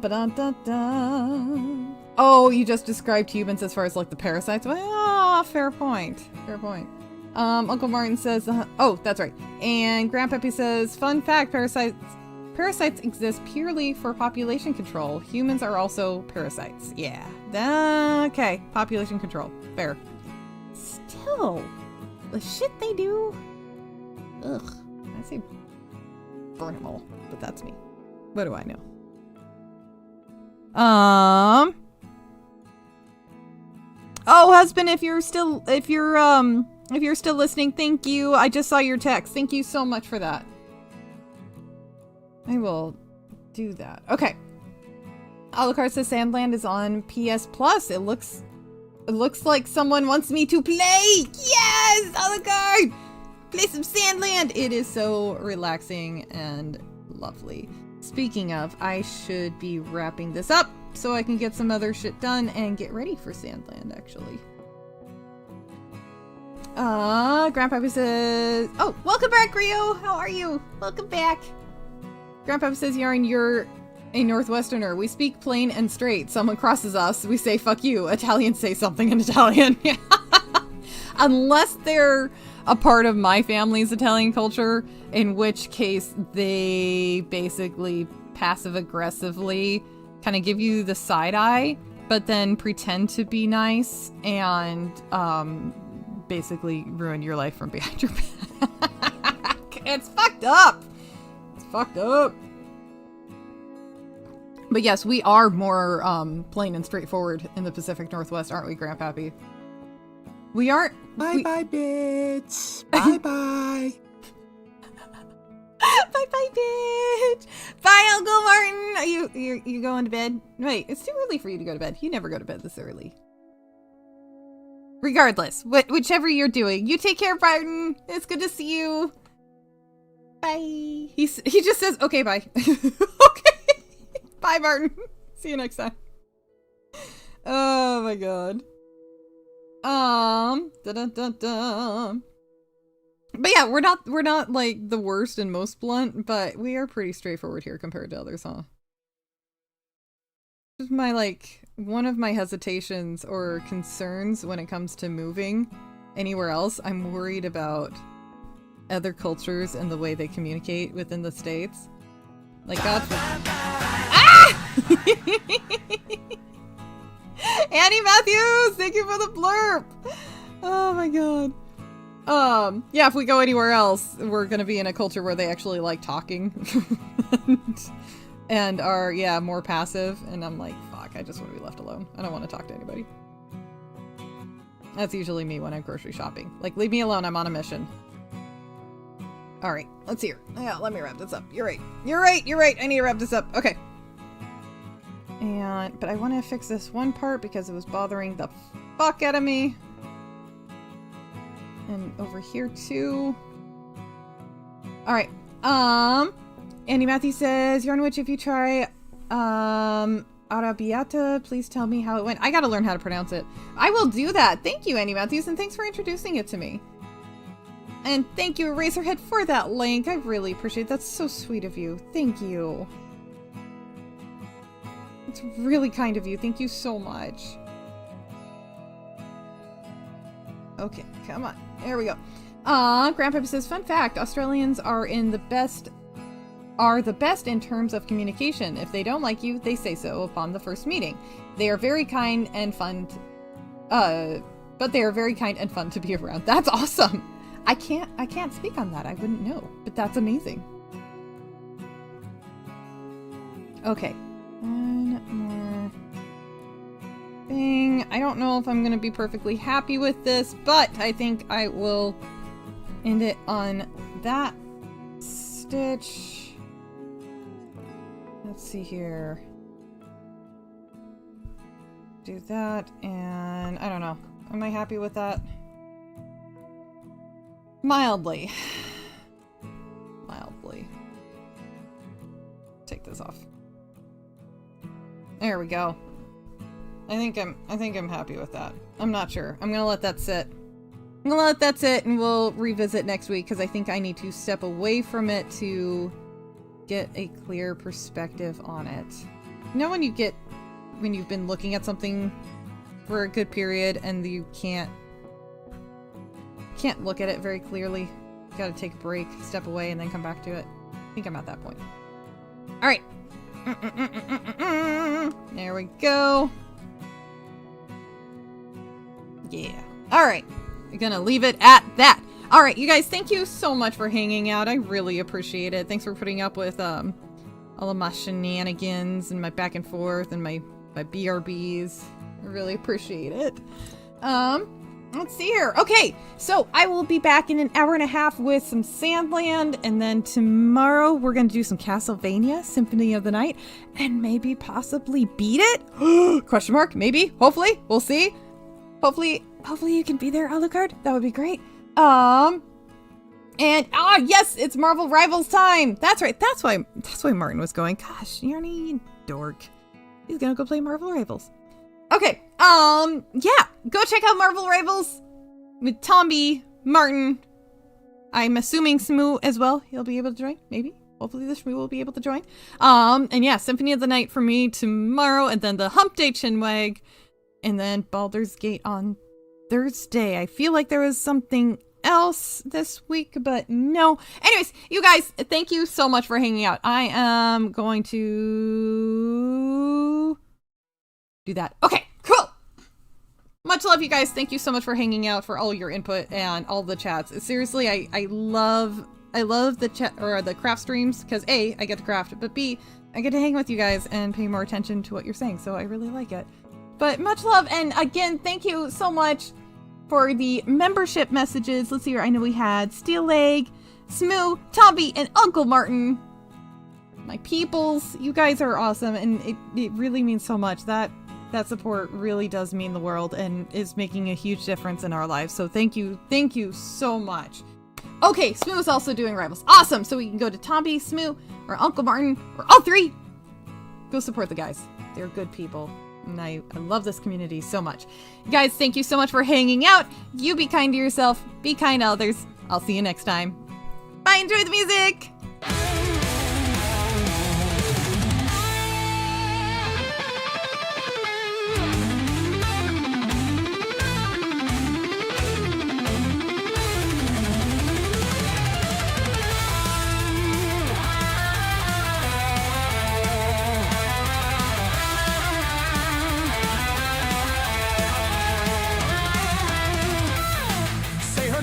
Ba-dun-dun-dun. Oh, you just described humans as far as like the parasites. Oh, fair point. Fair point. Uncle Martin says, oh, that's right. And Grandpappy says, fun fact, parasites exist purely for population control. Humans are also parasites. Yeah. Okay. Population control. Fair. Still, the shit they do. Ugh. I say burn them all, but that's me. What do I know? Oh, husband, if you're still listening, thank you. I just saw your text. Thank you so much for that. I will do that. Okay. Alucard says Sandland is on PS Plus. It looks like someone wants me to play. Yes, Alucard! Play some Sandland. It is so relaxing and lovely. Speaking of, I should be wrapping this up so I can get some other shit done and get ready for Sandland, actually. Grandpappy says, oh, welcome back, Rio. How are you? Welcome back. Grandpappy says, Yarn, you're a Northwesterner. We speak plain and straight. Someone crosses us, we say fuck you. Italians say something in Italian. Unless they're a part of my family's Italian culture, in which case they basically passive-aggressively kind of give you the side eye, but then pretend to be nice and basically ruin your life from behind your back. It's fucked up. It's fucked up. But yes, we are more plain and straightforward in the Pacific Northwest, aren't we, Grandpappy? We aren't. Bye bye, bitch. Bye bye. Bye Bye, bitch. Bye, Uncle Martin. Are you going to bed? Wait, it's too early for you to go to bed. You never go to bed this early. Regardless, whichever you're doing, you take care, Martin. It's good to see you. Bye. He just says, okay, bye. Okay. Bye, Martin. See you next time. Oh my god. But yeah, we're not like the worst and most blunt, but we are pretty straightforward here compared to others, huh? This is my one of my hesitations or concerns when it comes to moving anywhere else. I'm worried about other cultures and the way they communicate within the States. Like, God forbid. Ah! Annie Matthews, thank you for the blurb. Oh my god. Yeah, if we go anywhere else, we're gonna be in a culture where they actually like talking and are, yeah, more passive. And I'm like, fuck, I just want to be left alone. I don't want to talk to anybody. That's usually me when I'm grocery shopping. Like, leave me alone, I'm on a mission. Alright, let's hear. Yeah, let me wrap this up. You're right. You're right, you're right. I need to wrap this up. Okay. But I want to fix this one part because it was bothering the fuck out of me. And over here too. Alright. Andy Matthew says, Yarn Witch, if you try Arabiata, please tell me how it went. I gotta learn how to pronounce it. I will do that. Thank you, Andy Matthews, and thanks for introducing it to me. And thank you, Eraserhead, for that link. I really appreciate it. That's so sweet of you. Thank you. It's really kind of you. Thank you so much. Okay, come on. There we go. Grandpa says, fun fact, Australians are the best in terms of communication. If they don't like you, they say so upon the first meeting. They are very kind and fun but they are very kind and fun to be around. That's awesome. I can't speak on that. I wouldn't know, but that's amazing. Okay. One more thing. I don't know if I'm going to be perfectly happy with this, but I think I will end it on that stitch. Let's see here. Do that, and I don't know. Am I happy with that? Mildly. Mildly. Take this off. There we go. I think I'm happy with that. I'm not sure. I'm gonna let that sit. I'm gonna let that sit and we'll revisit next week because I think I need to step away from it to get a clear perspective on it. You know when you've been looking at something for a good period and you can't look at it very clearly. You gotta take a break, step away, and then come back to it. I think I'm at that point. Alright. There we go. Yeah. Alright. We're gonna leave it at that. Alright, you guys, thank you so much for hanging out. I really appreciate it. Thanks for putting up with all of my shenanigans and my back and forth and my BRBs. I really appreciate it. Let's see here. Okay, so I will be back in an hour and a half with some Sandland, and then tomorrow we're going to do some Castlevania Symphony of the Night, and maybe possibly beat it? Question mark, maybe, hopefully, we'll see. Hopefully you can be there, Alucard. That would be great. And yes, it's Marvel Rivals time. That's right. That's why Martin was going. Gosh, Yarny, you dork. He's gonna go play Marvel Rivals. Okay, yeah, go check out Marvel Rivals with Tombi, Martin. I'm assuming Smoo as well. He'll be able to join, maybe. Hopefully the Shmoo will be able to join. And yeah, Symphony of the Night for me tomorrow, and then the Hump Day Chinwag, and then Baldur's Gate on Thursday. I feel like there was something else this week, but no. Anyways, you guys, thank you so much for hanging out. I am going to do that. Okay, cool. Much love, you guys. Thank you so much for hanging out, for all your input and all the chats. Seriously, I love the chat or the craft streams because A, I get to craft, but B, I get to hang with you guys and pay more attention to what you're saying. So I really like it. But much love, and again, thank you so much for the membership messages. Let's see here. I know we had Steel Leg, Smoo, Tombi, and Uncle Martin. My peoples, you guys are awesome, and it really means so much. That support really does mean the world and is making a huge difference in our lives. So thank you so much. Okay, Smoo is also doing Rivals. Awesome! So we can go to Tombi, Smoo, or Uncle Martin, or all three. Go support the guys. They're good people. And I love this community so much. Guys, thank you so much for hanging out. You be kind to yourself. Be kind to others. I'll see you next time. Bye, enjoy the music!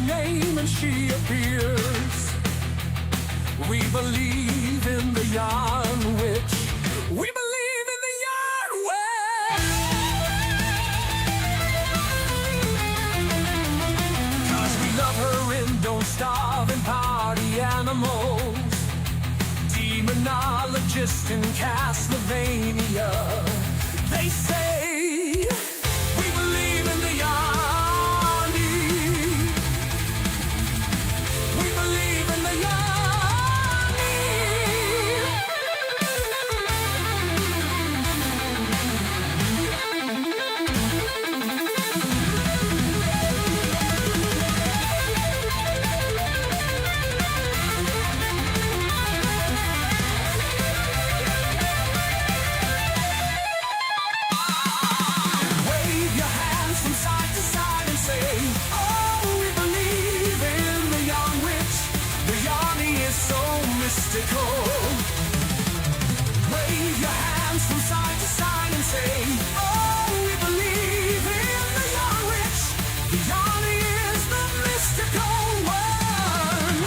Name and she appears. We believe in the yarn witch. We believe in the yarn witch. 'Cause we love her and don't starve and party animals. Demonologist in Castlevania. They say we believe in the yarn. Wave your hands from side to side and say, oh, we believe in the yarn witch. The yarny is the mystical one.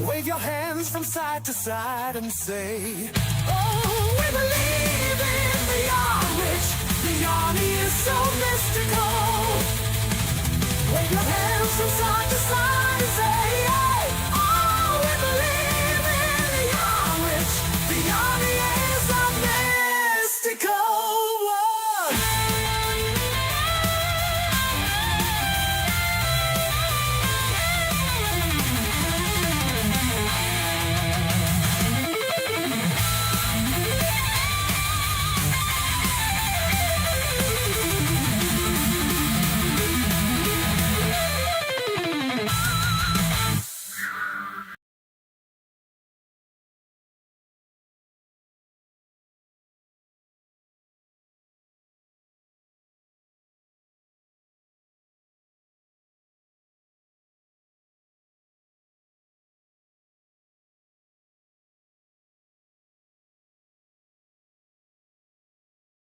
Wave your hands from side to side and say, oh, we believe in the yarn witch. The yarny is so mystical. Wave your hands from side to side and say, oh,